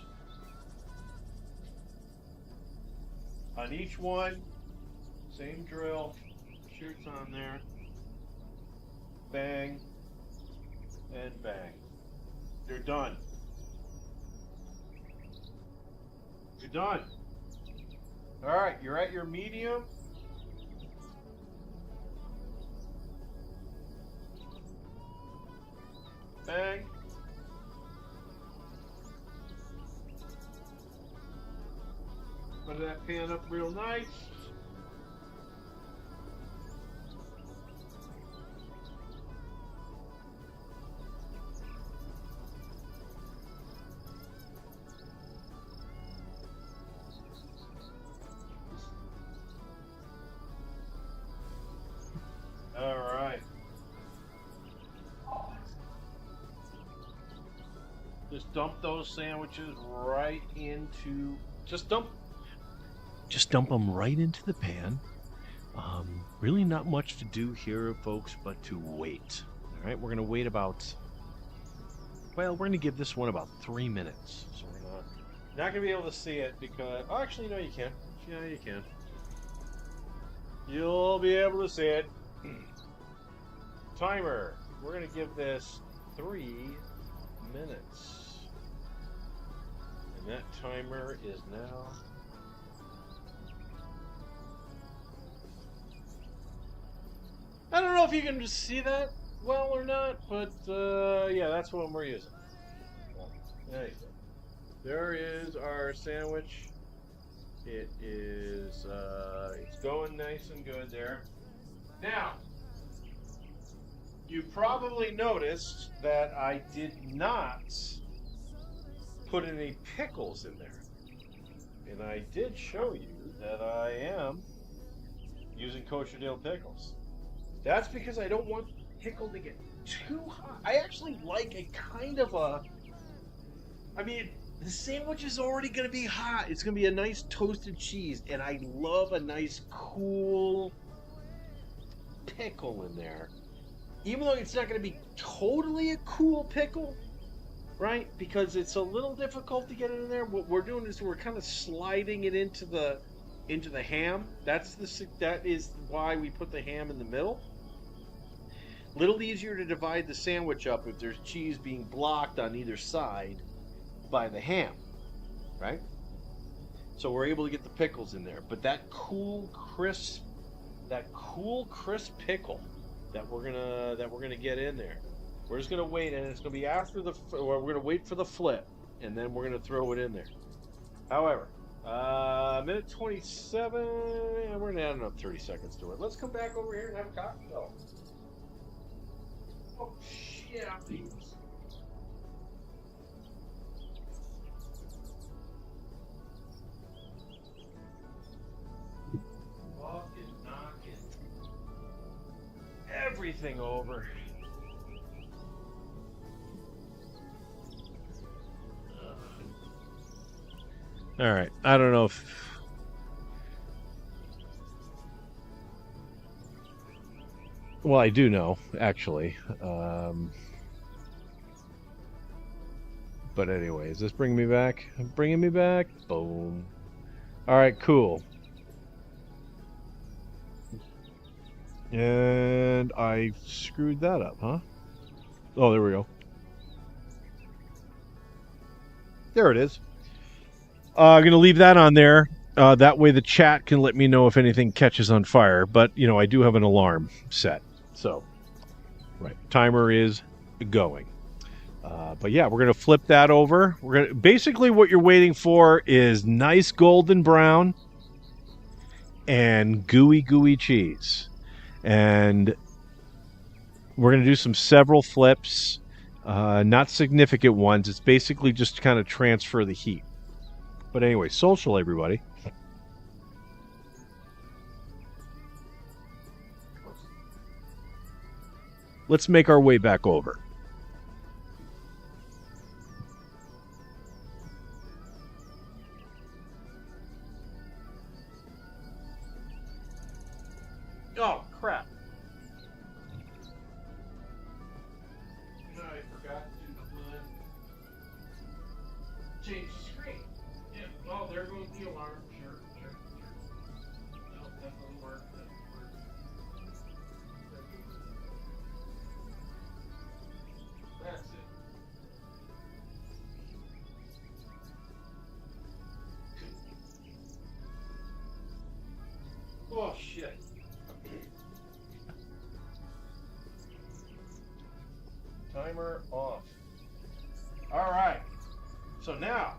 On each one, same drill. Shirts on there. Bang. And bang. You're done. You're done. Alright, you're at your medium. Bang. Put that pan up real nice. All right. Just dump those sandwiches right into. Just dump them right into the pan. Really not much to do here, folks, but to wait. All right, we're gonna wait about. Well, we're gonna give this one about 3 minutes. So we're not gonna be able to see it because. Oh, actually, no, you can. Yeah, you can. You'll be able to see it. Timer. We're gonna give this 3 minutes, and that timer is now. I don't know if you can just see that well or not, but yeah, that's what we're using. There you go. There is our sandwich. It is, it's going nice and good there. Now, you probably noticed that I did not put any pickles in there. And I did show you that I am using kosher dill pickles. That's because I don't want pickle to get too hot. I actually like a kind of a... I mean, the sandwich is already going to be hot. It's going to be a nice toasted cheese. And I love a nice cool pickle in there. Even though it's not going to be totally a cool pickle, right? Because it's a little difficult to get it in there. What we're doing is we're kind of sliding it into the ham. That is why we put the ham in the middle. Little easier to divide the sandwich up if there's cheese being blocked on either side by the ham, right? So we're able to get the pickles in there. But that cool crisp pickle that we're gonna get in there. We're just gonna wait, and it's gonna be after we're gonna wait for the flip, and then we're gonna throw it in there. However, minute 27, and we're gonna add another 30 seconds to it. Let's come back over here and have a cocktail. Oh shit! Fucking knocking everything over. All right, I don't know if... Well, I do know, actually. But anyway, is this bringing me back? Bringing me back? Boom. All right, cool. And I screwed that up, huh? Oh, there we go. There it is. I'm going to leave that on there. That way the chat can let me know if anything catches on fire. But, you know, I do have an alarm set. So, right. Timer is going. But yeah, we're going to flip that over. Basically what you're waiting for is nice golden brown and gooey cheese. And we're going to do several flips. Not significant ones. It's basically just to kind of transfer the heat. But anyway, social, everybody. Let's make our way back over. Oh, crap. I forgot to change the screen. Yeah. Oh, there goes the alarm. Sure. No, that doesn't work. That's it. Oh, shit. Timer off. All right. So now,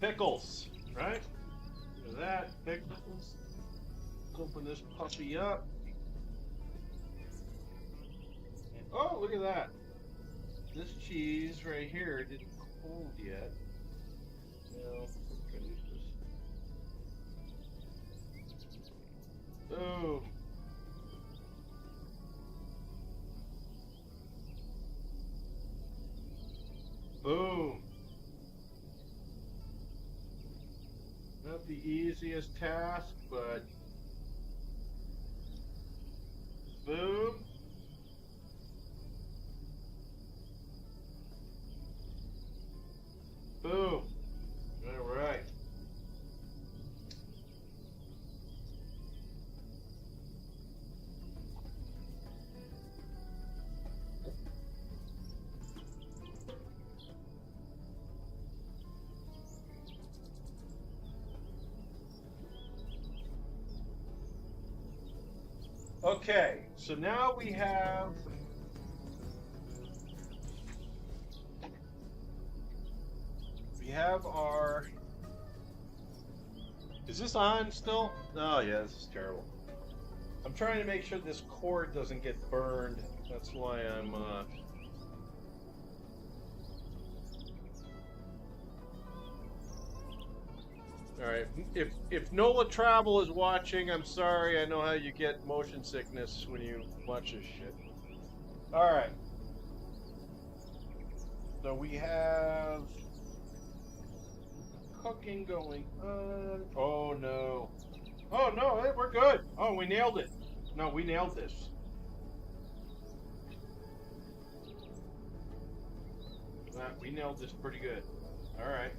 pickles, right? Look at that, pickles. Open this puppy up. And, oh, look at that. This cheese right here didn't cold yet. No, oh. Boom. Not the easiest task, but boom. Boom. All right. Okay, so now we have our, is this on still? Oh yeah, this is terrible. I'm trying to make sure this cord doesn't get burned. That's why I'm Alright, if Nola Travel is watching, I'm sorry, I know how you get motion sickness when you watch this shit. Alright. So we have cooking going on. Oh no. Oh no, hey, we're good. Oh, we nailed it. No, we nailed this. We nailed this pretty good. Alright.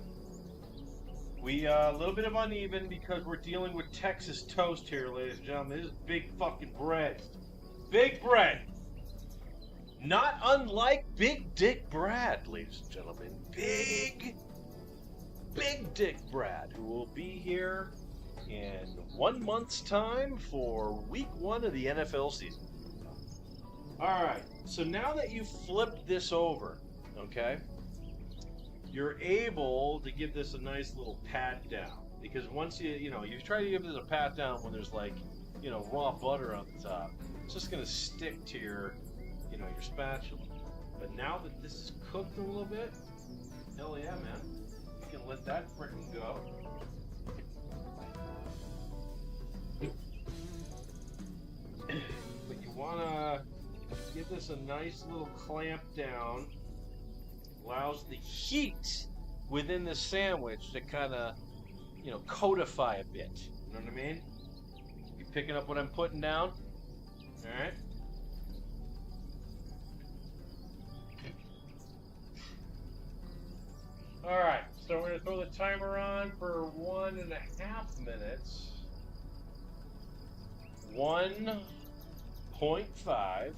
We, a little bit of uneven because we're dealing with Texas toast here, ladies and gentlemen. This is big fucking bread. Big bread. Not unlike Big Dick Brad, ladies and gentlemen. Big Dick Brad, who will be here in 1 month's time for week 1 of the NFL season. Alright, so now that you've flipped this over, okay, you're able to give this a nice little pat down. Because once you try to give this a pat down when there's like, raw butter on the top, it's just gonna stick to your spatula. But now that this is cooked a little bit, hell yeah, man. You can let that frickin' go. But you wanna give this a nice little clamp down. Allows the heat within the sandwich to kind of, codify a bit. You know what I mean? You picking up what I'm putting down? All right. All right. So we're gonna throw the timer on for 1.5 minutes. 1.5.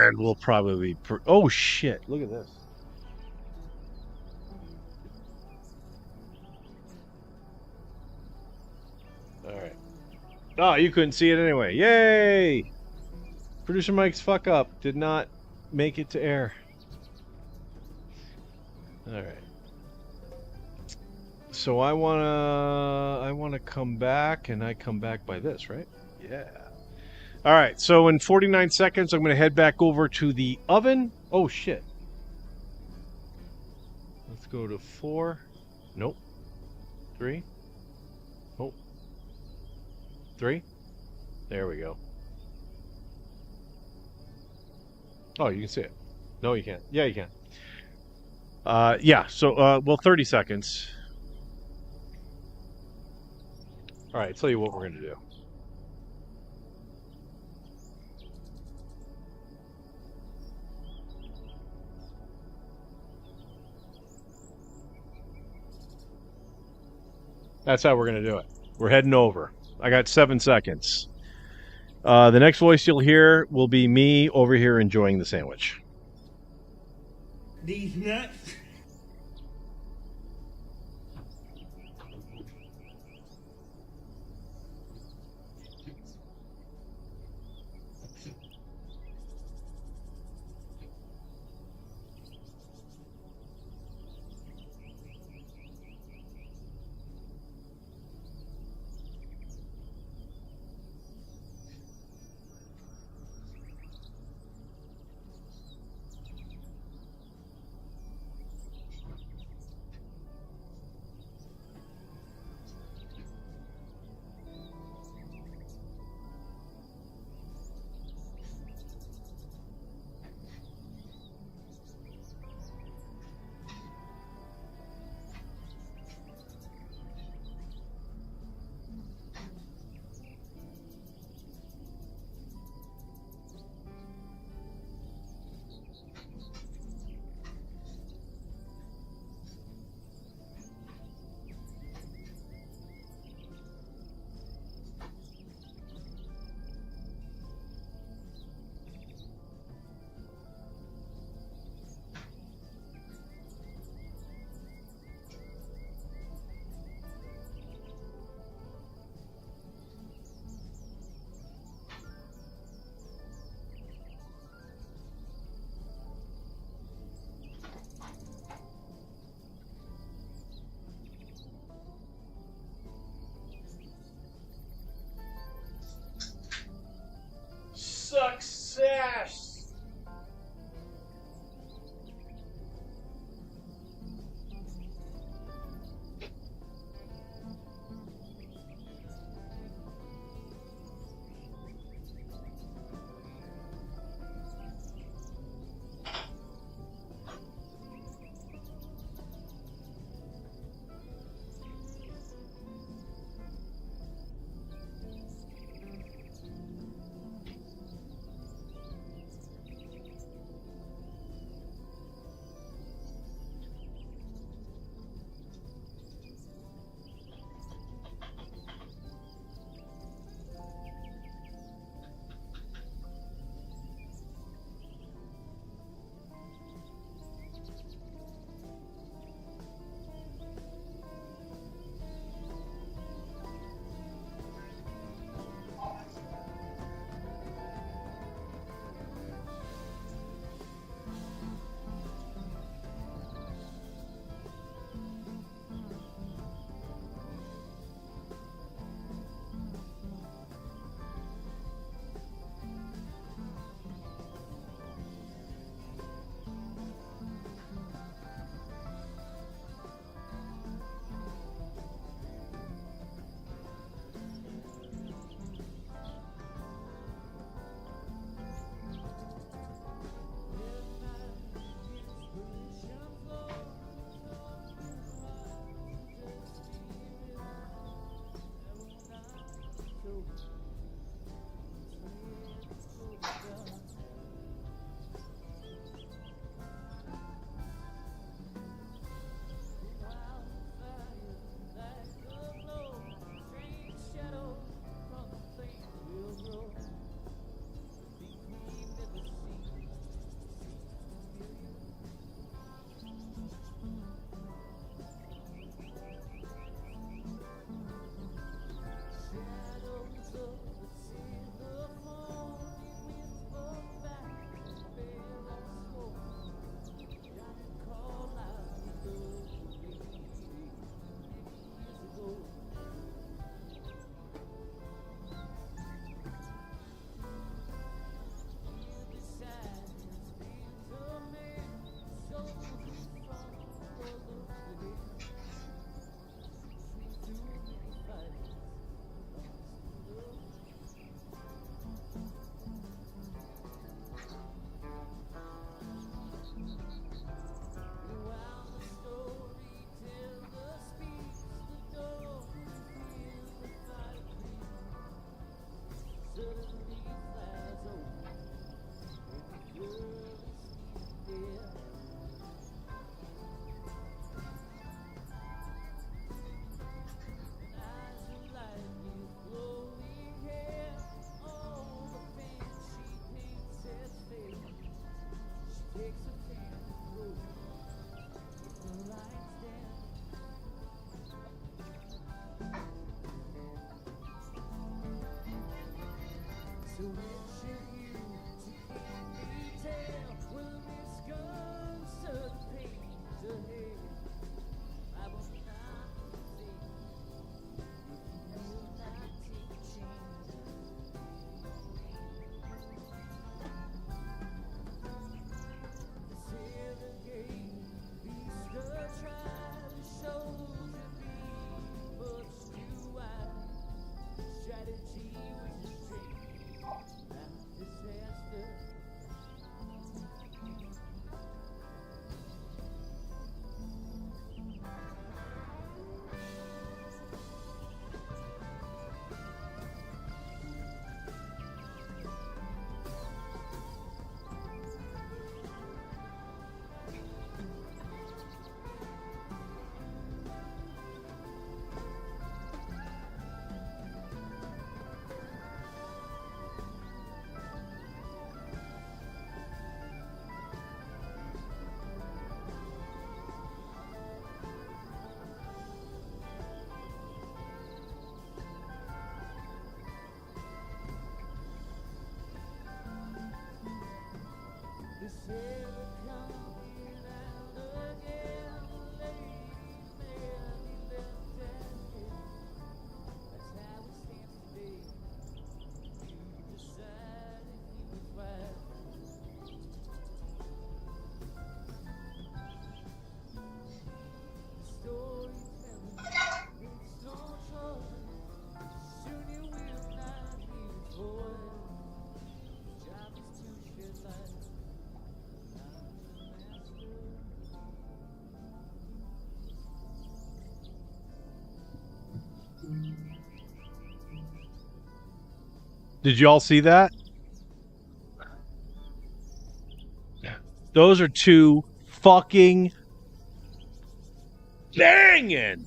And we'll probably oh shit, look at this. Alright. Oh, you couldn't see it anyway. Yay! Producer Mike's fuck up did not make it to air. Alright. So I wanna come back, and I come back by this, right? Yeah. All right. So in 49 seconds, I'm gonna head back over to the oven. Oh shit. Let's go to 4. Nope. 3. Nope. 3. There we go. Oh, you can see it. No, you can't. Yeah, you can. Yeah, so, well, 30 seconds. All right, tell you what we're going to do. That's how we're going to do it. We're heading over. I got 7 seconds. The next voice you'll hear will be me over here enjoying the sandwich. These nuts. Did you all see that? Those are two fucking banging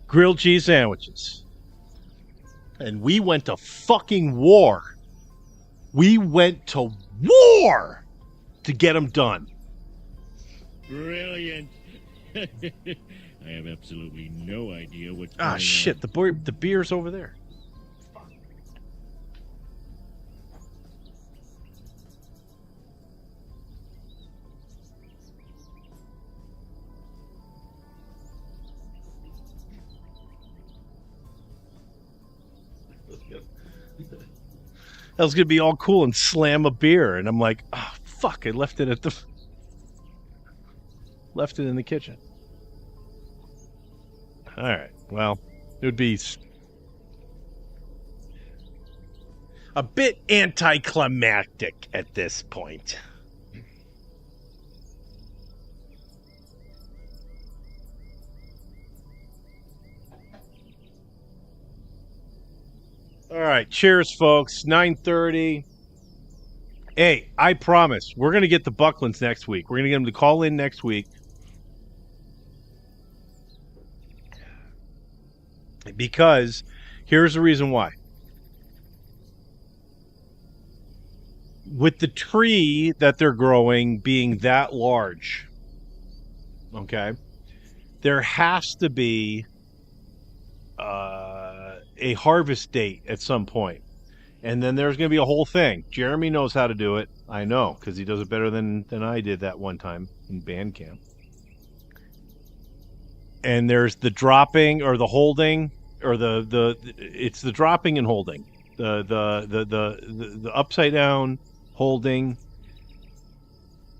grilled cheese sandwiches. And we went to fucking war. We went to war to get them done. Brilliant. I have absolutely no idea what's going Ah, shit. The beer's over there. I was gonna be all cool and slam a beer, and I'm like, oh fuck! I left it in the kitchen. All right. Well, it would be a bit anticlimactic at this point. All right, cheers, folks. 9:30. Hey, I promise we're gonna get the Bucklands next week. We're gonna get them to call in next week because here's the reason why. With the tree that they're growing being that large, okay, there has to be a harvest date at some point. And then there's going to be a whole thing. Jeremy knows how to do it. I know, because he does it better than I did that one time in band camp. And there's the dropping or the holding, or it's the dropping and holding. The upside down holding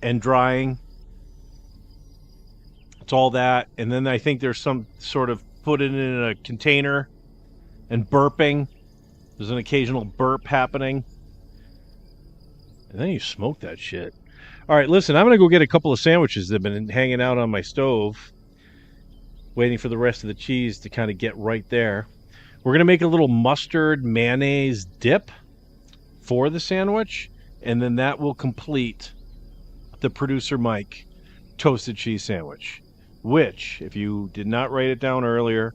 and drying. It's all that. And then I think there's some sort of put it in a container and burping. There's an occasional burp happening. And then you smoke that shit. All right, listen, I'm going to go get a couple of sandwiches that have been hanging out on my stove, waiting for the rest of the cheese to kind of get right there. We're going to make a little mustard mayonnaise dip for the sandwich, and then that will complete the Producer Mike toasted cheese sandwich, which, if you did not write it down earlier,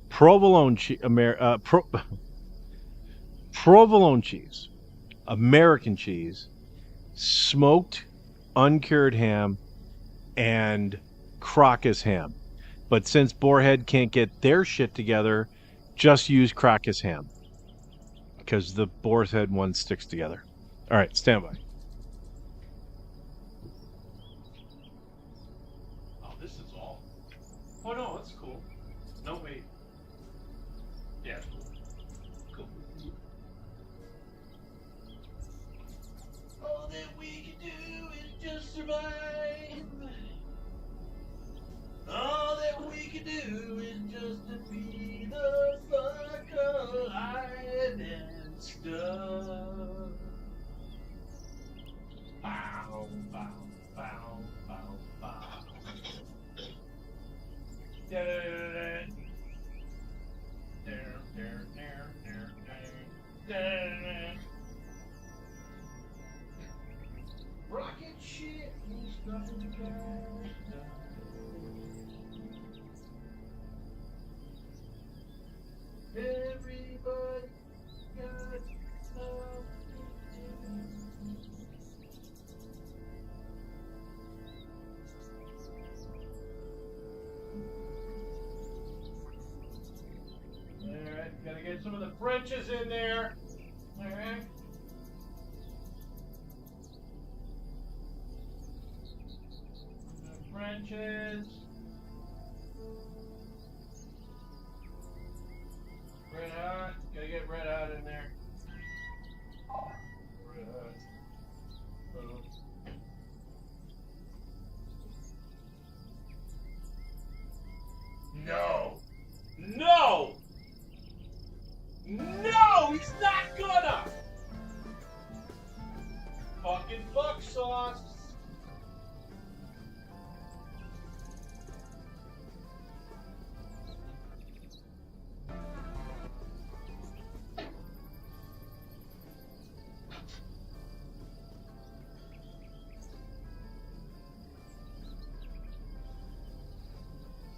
provolone cheese, American cheese, smoked uncured ham, and Crocus ham. But since Boarhead can't get their shit together, just use Crocus ham. because the boar's head one sticks together. All right, stand by. Oh, this is all. Oh no, that's cool. No, wait. Yeah, cool. All that we can do is just survive. All that we can do is just to be the fuck alive and stuff. Bow, bow, bow, bow, bow. Rocket ship and stuff in the ground. Everybody got Alright, gotta get some of the Frenches in there. Alright. The Frenches. Red Hot, gotta get Red Hot in there. Red Hot. Boom. No! No! No! He's not gonna! Fucking buck sauce!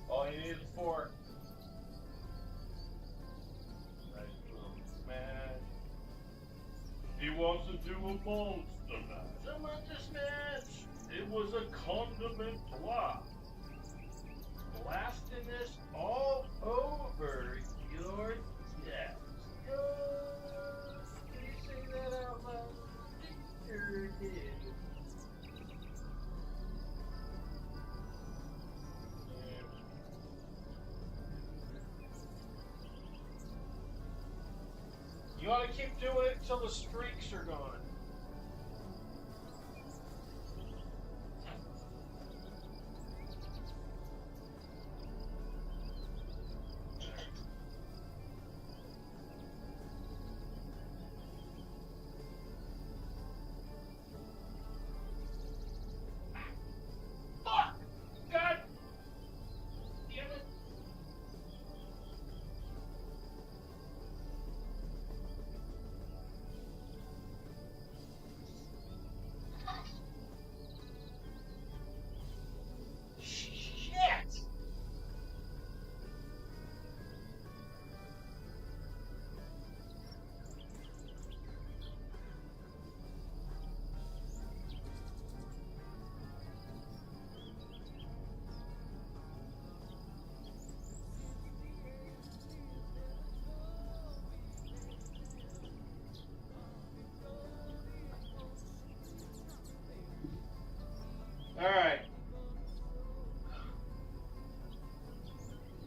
All you need is a fork. Right, little smash. He wants to do a monster mash. A monster smash. It was a condiment block. Blasting this all over your desk. Can you say that out loud? Sure did. You ought to keep doing it until the streaks are gone. Fuck! God! Damn it! Shit! All right.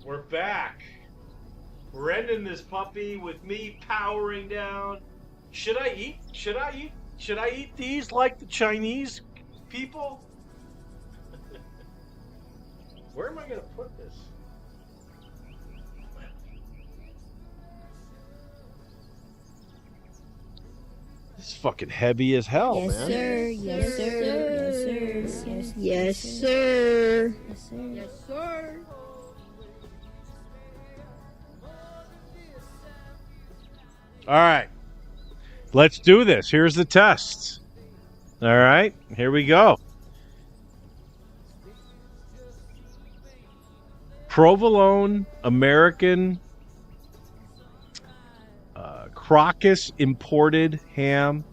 We're back. We're ending this puppy with me powering down. Should I eat these like the Chinese people? Where am I gonna put this? This is fucking heavy as hell, Yes, man. sir. Yes, sir. Yes, sir. Yes, sir. Yes, sir. Yes, sir. All right. Let's do this. Here's the test. All right. Here we go. Provolone American Crocus imported ham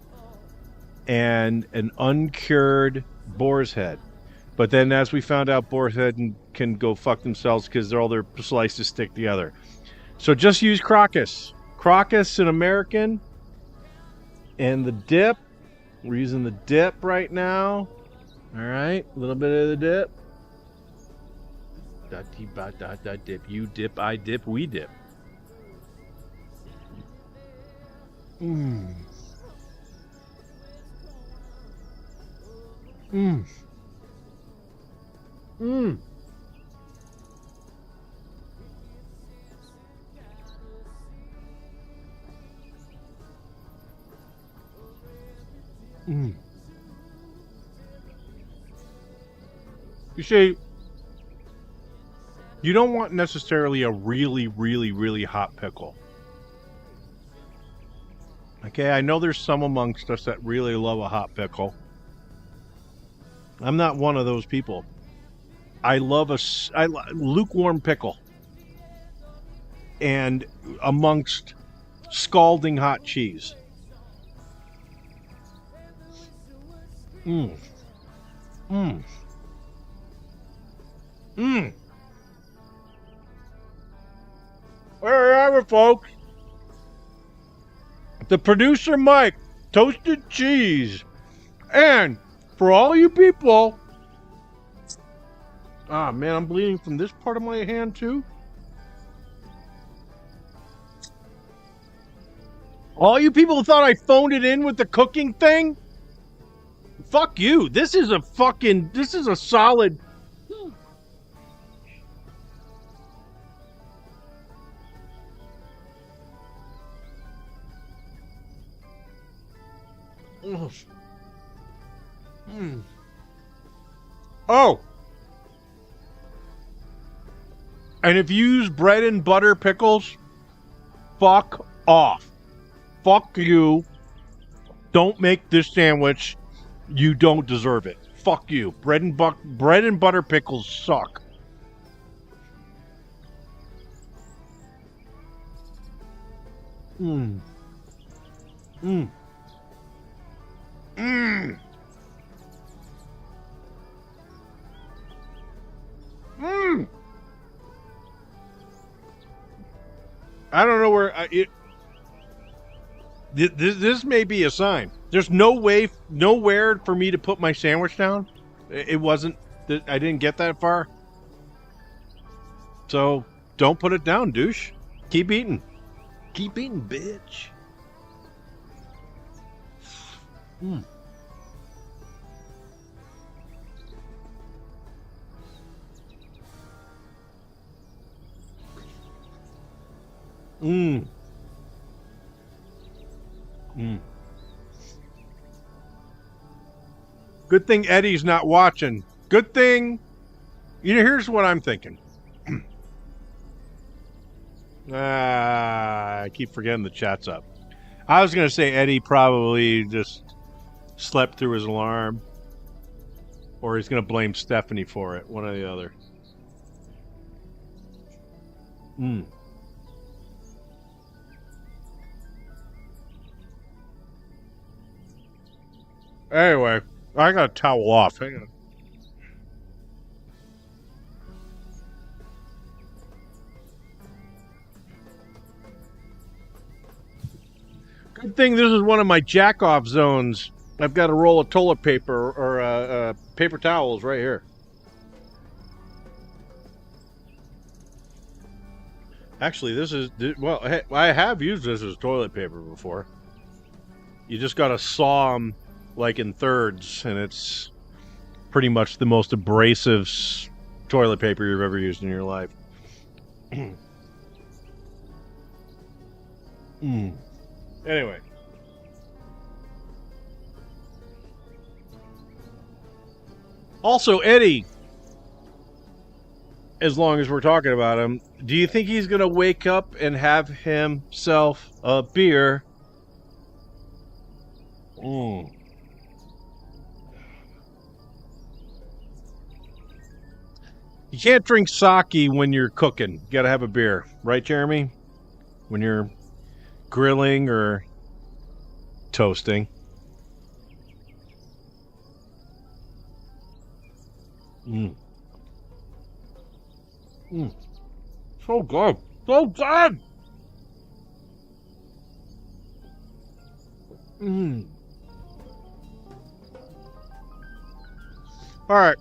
and an uncured boar's head. But then, as we found out, boar's head can go fuck themselves because all their slices stick together. So just use Crocus. Crocus, an American, And the dip. We're using the dip right now. All right, a little bit of the dip. Dip. You dip, I dip, we dip. Mmm. Mmm. Mmm. Mm. You see, you don't want necessarily a really, really, really hot pickle. Okay, I know there's some amongst us that really love a hot pickle. I'm not one of those people. I love lukewarm pickle. And amongst scalding hot cheese. Mmm. Mmm. Mmm. There you have it, folks. The producer Mike, toasted cheese. And for all you people... Ah, man, I'm bleeding from this part of my hand, too. All you people thought I phoned it in with the cooking thing? Fuck you. This is a solid... Mm. Oh! And if you use bread and butter pickles, fuck off. Fuck you. Don't make this sandwich. You don't deserve it. Fuck you. Bread and butter pickles suck. Mmm. Mmm. Mmm. Mmm. I don't know where this may be a sign. There's nowhere for me to put my sandwich down. It wasn't. I didn't get that far. So don't put it down, douche. Keep eating. Keep eating, bitch. Mm. Mmm. Mm. Good thing Eddie's not watching. Good thing. Here's what I'm thinking. I keep forgetting the chat's up. I was going to say Eddie probably just slept through his alarm. Or he's going to blame Stephanie for it. One or the other. Mm. Anyway, I got to towel off. Hang on. Good thing this is one of my jack-off zones. I've got a roll of toilet paper or paper towels right here. Actually, this is... Well, I have used this as toilet paper before. You just got to saw them like in thirds, and it's pretty much the most abrasive toilet paper you've ever used in your life. Anyway. Also, Eddie, as long as we're talking about him, do you think he's going to wake up and have himself a beer? You can't drink sake when you're cooking. You got to have a beer. Right, Jeremy? When you're grilling or toasting. So good. So good! All right.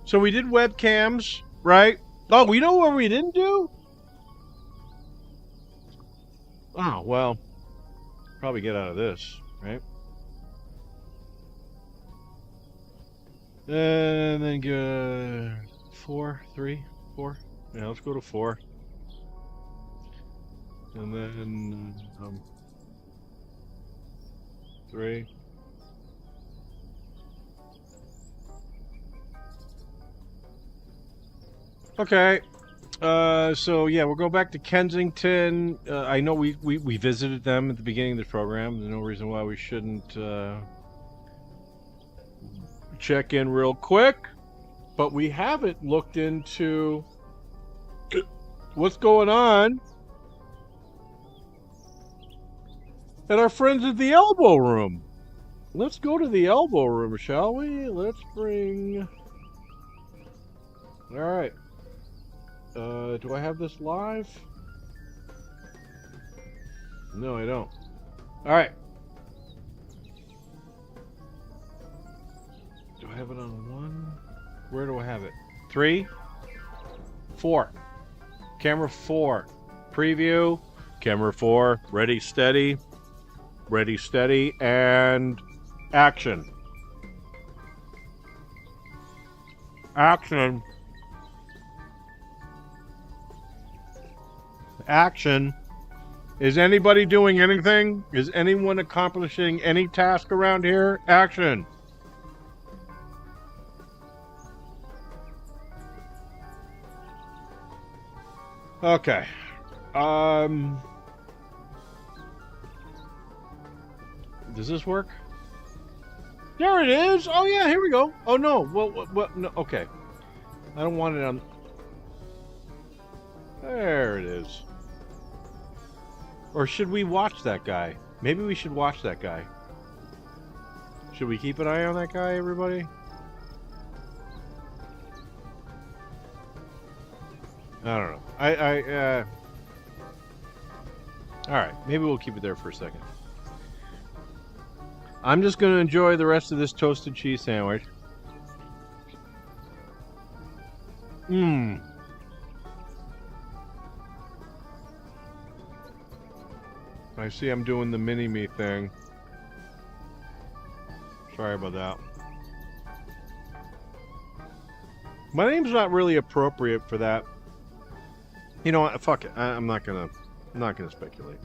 So we did webcams, right? Oh, we know what we didn't do? Oh, well, probably get out of this, right? And then go 4, 3, 4. Yeah, let's go to 4. And then 3. Okay. So yeah, we'll go back to Kensington. I know we visited them at the beginning of the program. There's no reason why we shouldn't check in real quick. But we haven't looked into what's going on at our friends at the Elbow Room. Let's go to the Elbow Room, shall we? Let's bring... Alright. Do I have this live? No, I don't. Alright. Do I have it on 1? Where do I have it? 3? 4. Camera 4. Preview. Camera 4. Ready, steady. Ready, steady. And action. Action. Action. Is anybody doing anything? Is anyone accomplishing any task around here? Action. Okay. Does this work? There it is. Oh yeah, here we go. Oh no. What? No. Okay. I don't want it on. There it is. Or should we watch that guy? Maybe we should watch that guy. Should we keep an eye on that guy, everybody? I don't know. Alright, maybe we'll keep it there for a second. I'm just going to enjoy the rest of this toasted cheese sandwich. Mmm. I see I'm doing the mini-me thing. Sorry about that. My name's not really appropriate for that. You know what? Fuck it. I'm not gonna speculate.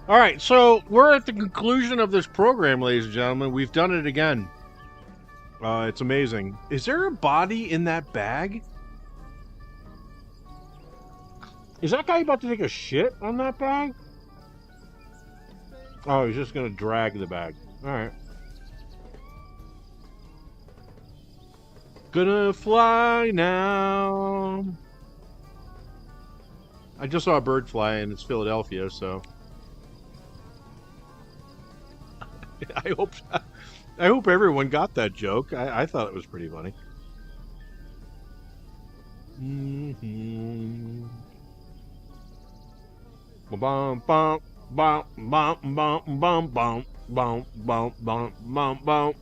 All right, so we're at the conclusion of this program, ladies and gentlemen. We've done it again. It's amazing. Is there a body in that bag? Is that guy about to take a shit on that bag? Oh, he's just gonna drag the bag. All right. Gonna fly now. I just saw a bird fly and it's Philadelphia, so I hope everyone got that joke. I thought it was pretty funny. Bum bum bum bum bum bum bum bum bum bum bum bum.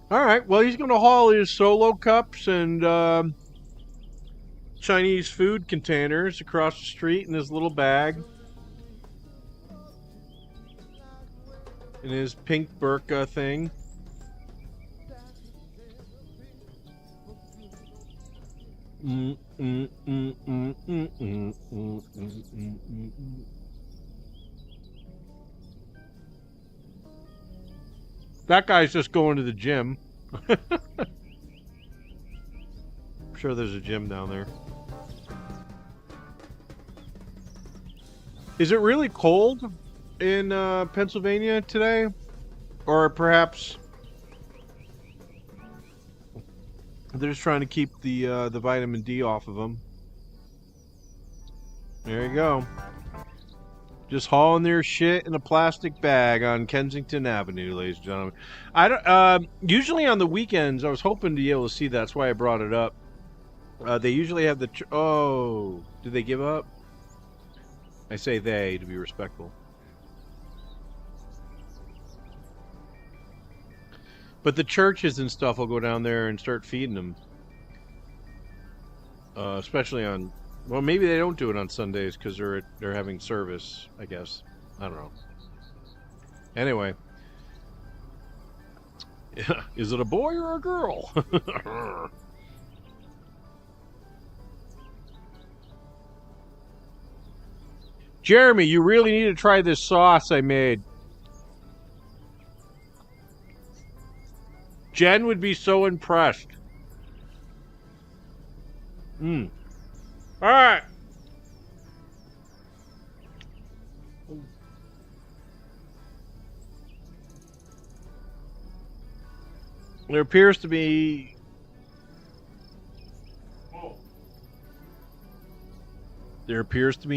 All right. Well, he's gonna haul his solo cups and Chinese food containers across the street in his little bag. In his pink burqa thing. That guy's just going to the gym. I'm sure there's a gym down there. Is it really cold in Pennsylvania today? Or perhaps they're just trying to keep the vitamin D off of them. There you go. Just hauling their shit in a plastic bag on Kensington Avenue, ladies and gentlemen. I don't. Usually on the weekends, I was hoping to be able to see that. That's why I brought it up. They usually have the. Oh, did they give up? I say they to be respectful. But the churches and stuff will go down there and start feeding them. Especially on. Well, maybe they don't do it on Sundays because they're having service, I guess. I don't know. Anyway. Is it a boy or a girl? Jeremy, you really need to try this sauce I made. Jen would be so impressed. All right. There appears to be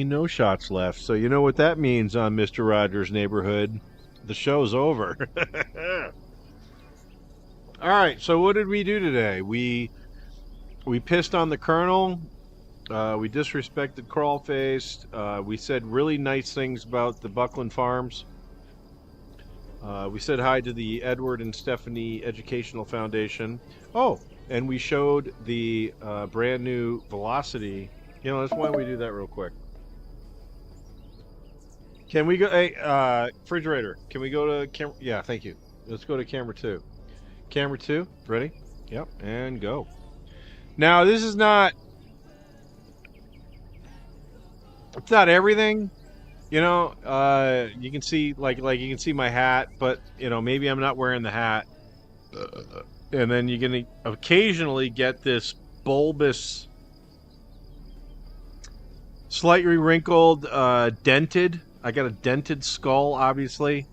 no shots left. So you know what that means on Mr. Rogers' Neighborhood. The show's over. All right. So what did we do today? We pissed on the Colonel. We disrespected Crawlface. We said really nice things about the Buckland Farms. We said hi to the Edward and Stephanie Educational Foundation. Oh, and we showed the brand new Velocity. You know, why don't we do that real quick? Can we go? Hey, refrigerator. Can we go to camera? Yeah, thank you. Let's go to camera 2. Camera 2, ready? Yep, and go. Now, this is not. It's not everything. You know, you can see like you can see my hat, but you know, maybe I'm not wearing the hat. And then you're gonna occasionally get this bulbous, slightly wrinkled, dented. I got a dented skull, obviously.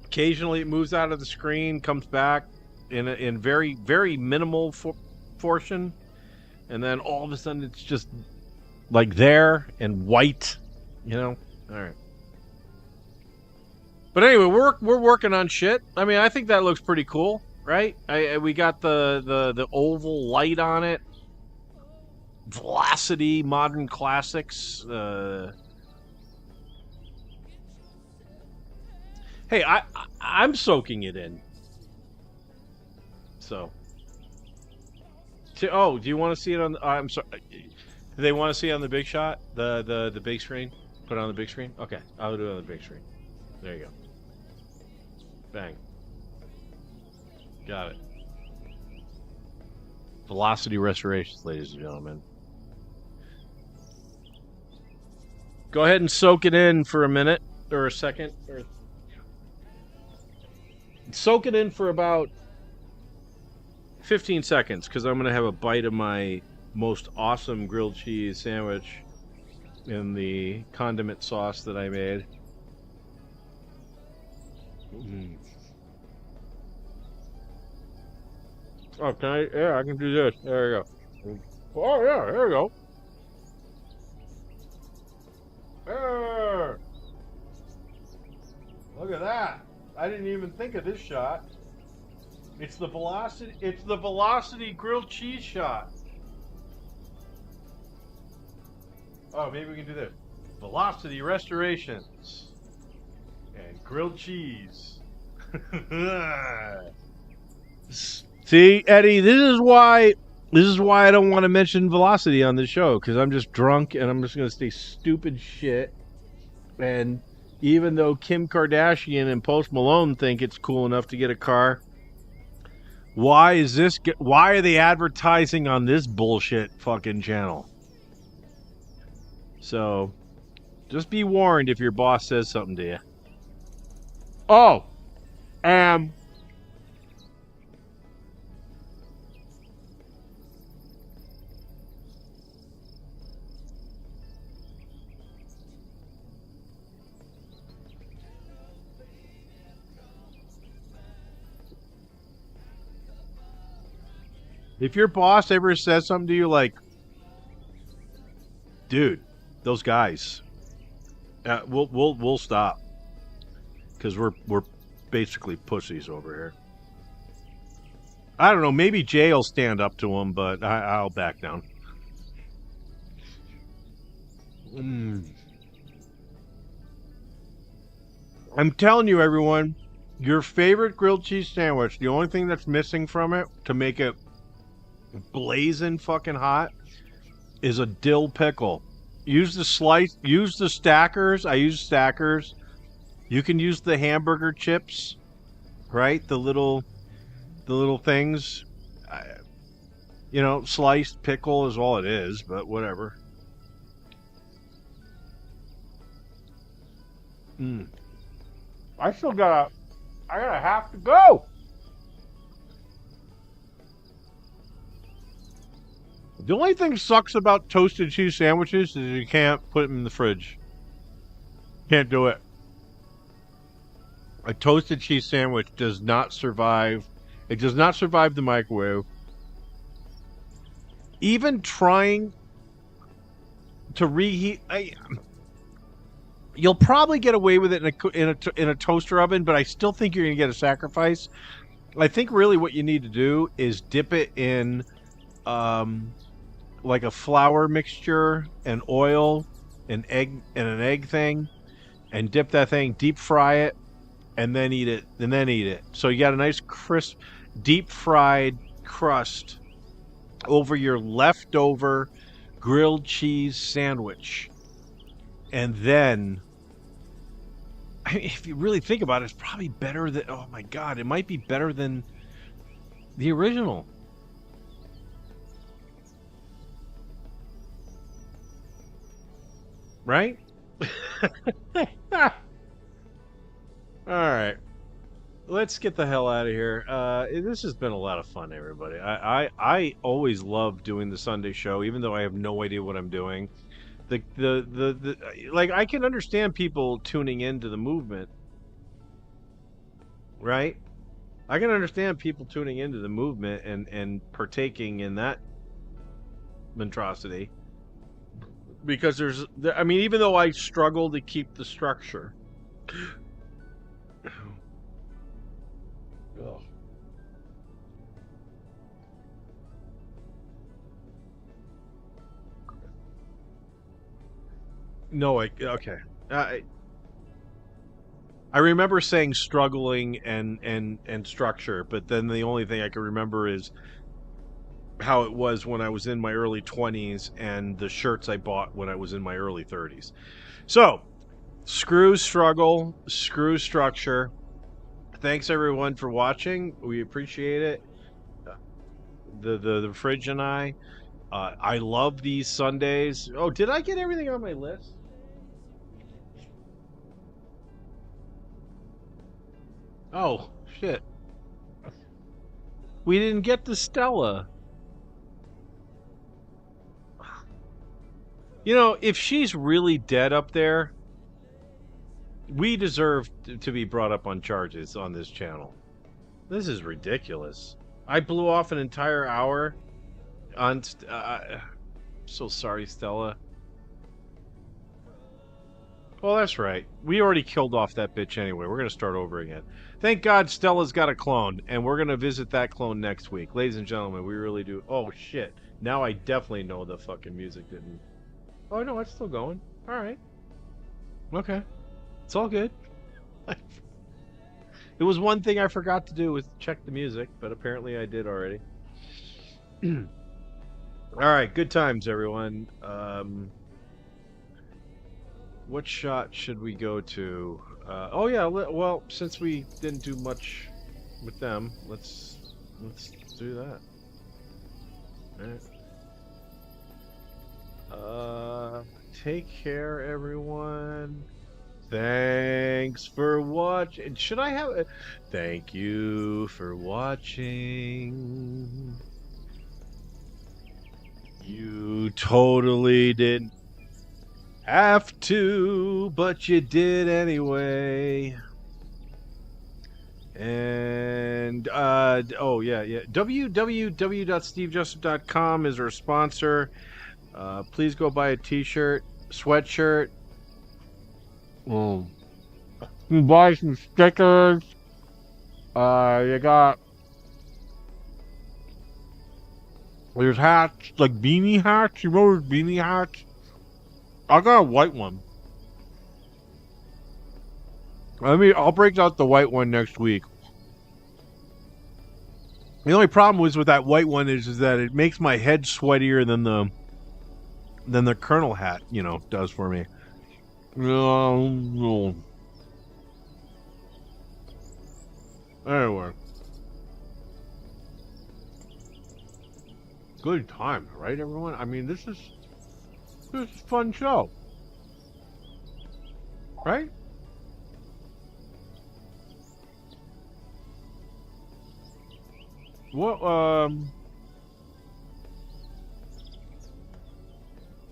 Occasionally it moves out of the screen, comes back in very, very minimal portion, and then all of a sudden it's just like there and white, you know. All right. But anyway, we're working on shit. I mean, I think that looks pretty cool, right? We got the oval light on it. Velocity, modern classics. Hey, I'm soaking it in. So. Oh, do you want to see it on? I'm sorry. Do they want to see it on the big shot, the big screen? Put it on the big screen. Okay, I'll do it on the big screen. There you go. Bang. Got it. Velocity restorations, ladies and gentlemen. Go ahead and soak it in for a minute or a second, or soak it in for about 15 seconds, because I'm going to have a bite of my most awesome grilled cheese sandwich in the condiment sauce that I made. Oh, can I? Yeah, I can do this. There you go. Oh, yeah, there you go. There. Look at that. I didn't even think of this shot. It's the velocity grilled cheese shot. Oh, maybe we can do this. Velocity restorations and grilled cheese. See, Eddie, this is why I don't want to mention velocity on this show, because I'm just drunk and I'm just going to say stupid shit. And even though Kim Kardashian and Post Malone think it's cool enough to get a car, why are they advertising on this bullshit fucking channel? So, just be warned if your boss says something to you. Oh, if your boss ever says something to you like, dude, those guys. We'll stop because we're basically pussies over here. I don't know. Maybe Jay will stand up to him, but I'll back down. I'm telling you, everyone, your favorite grilled cheese sandwich, the only thing that's missing from it to make it blazing fucking hot is a dill pickle. Use the slice, use the stackers. I use stackers. You can use the hamburger chips, right? The little things. You know, sliced pickle is all it is, but whatever. I gotta have to go. The only thing sucks about toasted cheese sandwiches is you can't put them in the fridge. Can't do it. A toasted cheese sandwich does not survive. It does not survive the microwave. Even trying to reheat, you'll probably get away with it in a toaster oven, but I still think you're going to get a sacrifice. I think really what you need to do is dip it in like a flour mixture and oil, an egg thing, and dip that thing, deep fry it, and then eat it. So you got a nice crisp, deep fried crust over your leftover grilled cheese sandwich. And then, I mean, if you really think about it, it's probably better than, oh my God, it might be better than the original. Right? All right. Let's get the hell out of here. This has been a lot of fun, everybody. I always love doing the Sunday show, even though I have no idea what I'm doing. Like, I can understand people tuning into the movement, right? I can understand people tuning into the movement and partaking in that monstrosity. Because I mean, even though I struggle to keep the structure. Ugh. No, okay. I remember saying struggling and structure, but then the only thing I can remember is how it was when I was in my early 20s and the shirts I bought when I was in my early 30s. So, screw struggle, screw structure. Thanks everyone for watching. We appreciate it. The fridge and I love these Sundays. Oh, did I get everything on my list? Oh, shit. We didn't get to Stella. You know, if she's really dead up there, we deserve to be brought up on charges on this channel. This is ridiculous. I blew off an entire hour on... so sorry, Stella. Well, that's right. We already killed off that bitch anyway. We're going to start over again. Thank God Stella's got a clone, and we're going to visit that clone next week. Ladies and gentlemen, we really do... Oh, shit. Now I definitely know the fucking music didn't... Oh, no, it's still going. All right. Okay. It's all good. It was one thing I forgot to do was check the music, but apparently I did already. All right, good times, everyone. What shot should we go to? Oh yeah, well, since we didn't do much with them, let's do that. All right. Take care, everyone. Thanks for watching. Should I have a... Thank you for watching. You totally didn't have to, but you did anyway. And oh yeah, www.stevejessup.com is our sponsor. Please go buy a t-shirt. sweatshirt. You buy some stickers. You got there's hats like beanie hats. You remember beanie hats? I got a white one. I'll break out the white one next week. The only problem with that white one is that it makes my head sweatier than the Colonel hat, does for me. Anyway. Good time, right, everyone? I mean, this is a fun show. Right? What,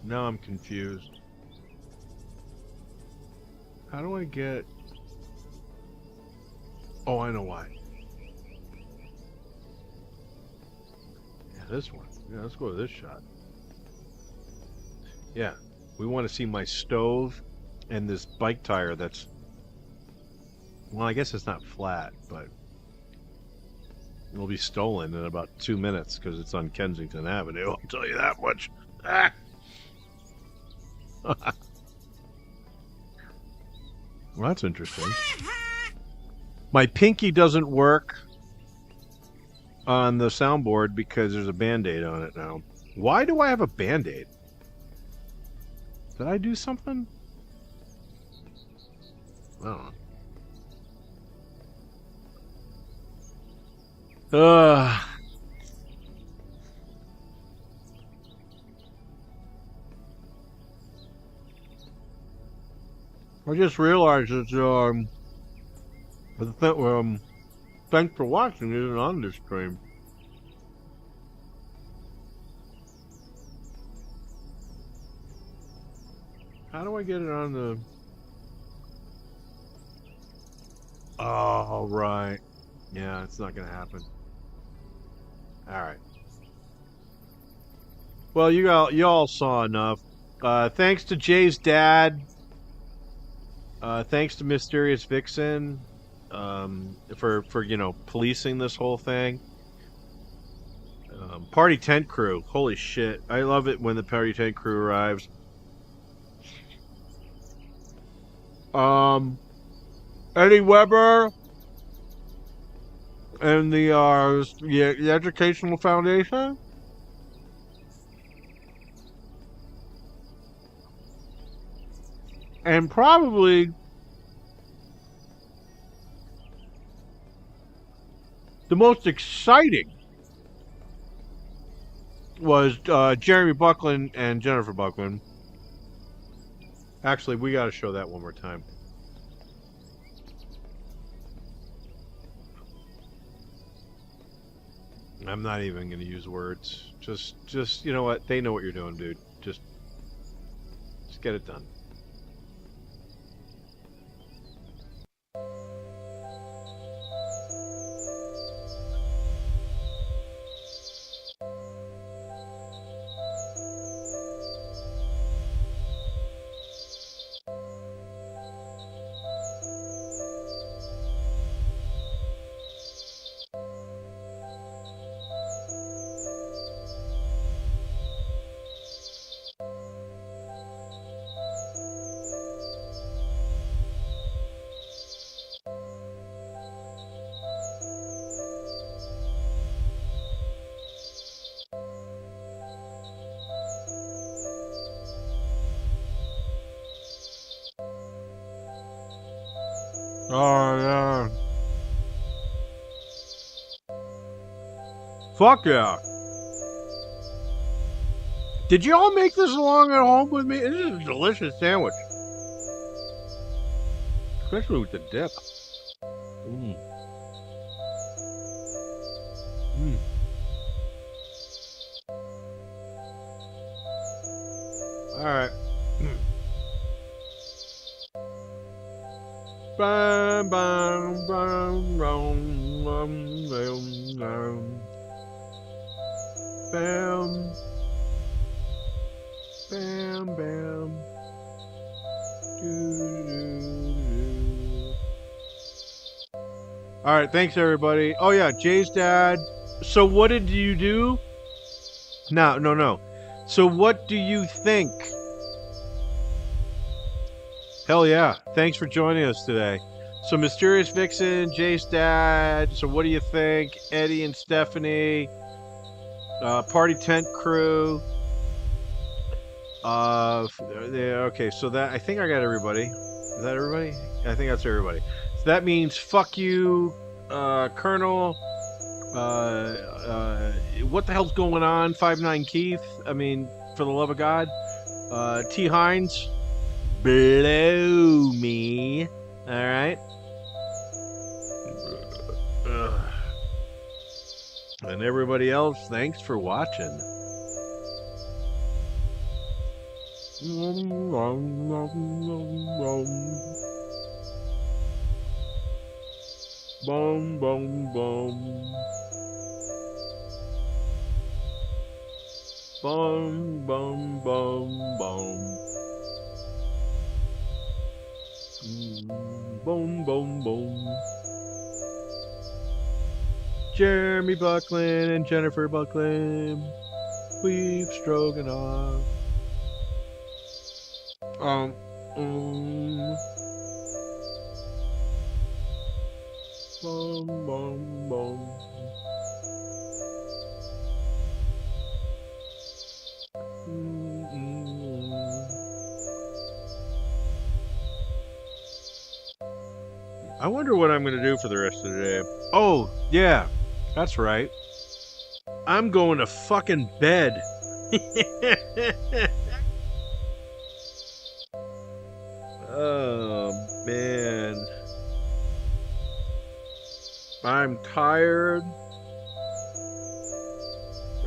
now I'm confused. How do I get... Oh, I know why. Yeah, this one. Yeah, let's go to this shot. Yeah, we want to see my stove and this bike tire that's... Well, I guess it's not flat, but... It'll be stolen in about 2 minutes because it's on Kensington Avenue. I'll tell you that much. Ah. Well, that's interesting. My pinky doesn't work on the soundboard because there's a Band-Aid on it now. Why do I have a Band-Aid? Did I do something? I don't know. I just realized that thanks for watching isn't on this stream. How do I get it on the... Oh, right. Yeah, it's not gonna happen. Alright. Well, you all saw enough. Thanks to Jay's dad. Thanks to Mysterious Vixen for policing this whole thing. Party tent crew. Holy shit. I love it when the party tent crew arrives. Eddie Weber and the Educational Foundation. And probably the most exciting was Jeremy Buckland and Jennifer Buckland. Actually, we got to show that one more time. I'm not even going to use words. Just you know what? They know what you're doing, dude. Just get it done. Oh, yeah. Fuck yeah. Did you all make this along at home with me? This is a delicious sandwich. Especially with the dip. Mm. Mm. Alright. Bam, bam, bam, bam, bam, bam, bam, bam, bam. All right, thanks everybody. Oh yeah, Jay's dad. So what did you do? No. So what do you think? Hell yeah. Thanks for joining us today. So Mysterious Vixen, Jay's dad. So what do you think? Eddie and Stephanie. Party tent crew. Okay, so that I think I got everybody. Is that everybody? I think that's everybody. So that means fuck you, Colonel. What the hell's going on? 5'9" Keith. I mean, for the love of God. T Hines. Blow me. All right. And everybody else, thanks for watching. Boom, boom, boom. Boom, boom, boom, boom. Boom, boom, boom. Jeremy Buckland and Jennifer Buckland. We've stroking off. Boom, boom, boom. I wonder what I'm going to do for the rest of the day. Oh, yeah. That's right. I'm going to fucking bed. Oh, man. I'm tired.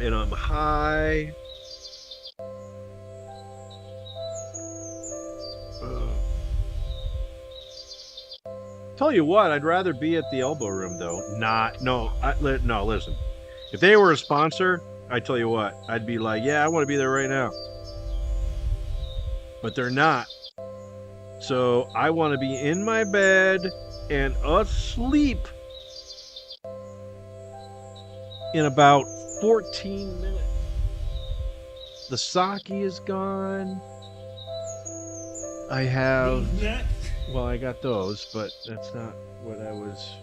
And I'm high. Tell you what, I'd rather be at the Elbow Room, though. No, listen. If they were a sponsor, I tell you what, I'd be like, yeah, I want to be there right now. But they're not. So I want to be in my bed and asleep in about 14 minutes. The sake is gone. I have... Well, I got those, but that's not what I was...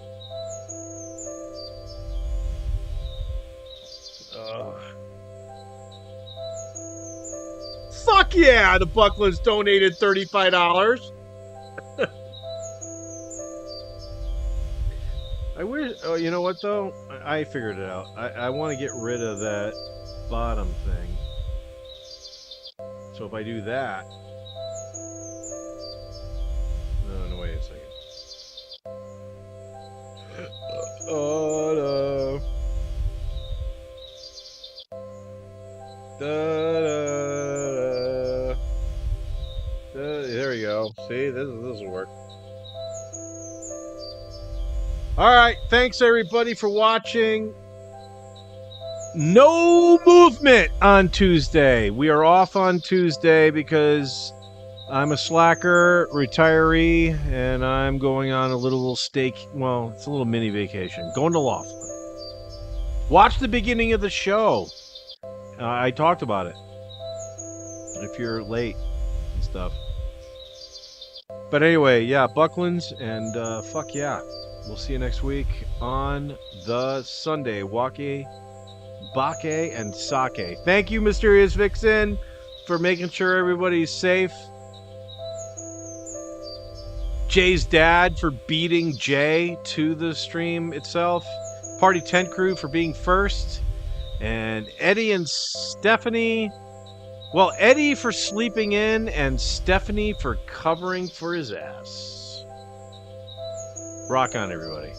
Fuck yeah! The Bucklands donated $35. I wish... Oh, you know what, though? I figured it out. I want to get rid of that bottom thing. So if I do that... No, wait a second. Oh, no. There we go. See, this will work. All right, thanks everybody for watching. No movement on Tuesday. We are off on Tuesday because I'm a slacker, retiree, and I'm going on a little stake. Well, it's a little mini vacation. Going to Laughlin. Watch the beginning of the show. I talked about it. If you're late and stuff. But anyway, yeah, Bucklands, and fuck yeah. We'll see you next week on the Sunday Waké, Baké, and Saké. Thank you, Mysterious Vixen, for making sure everybody's safe. Jay's dad for beating Jay to the stream itself. Party Tent Crew for being first. And Eddie and Stephanie. Well, Eddie for sleeping in and Stephanie for covering for his ass. Rock on, everybody.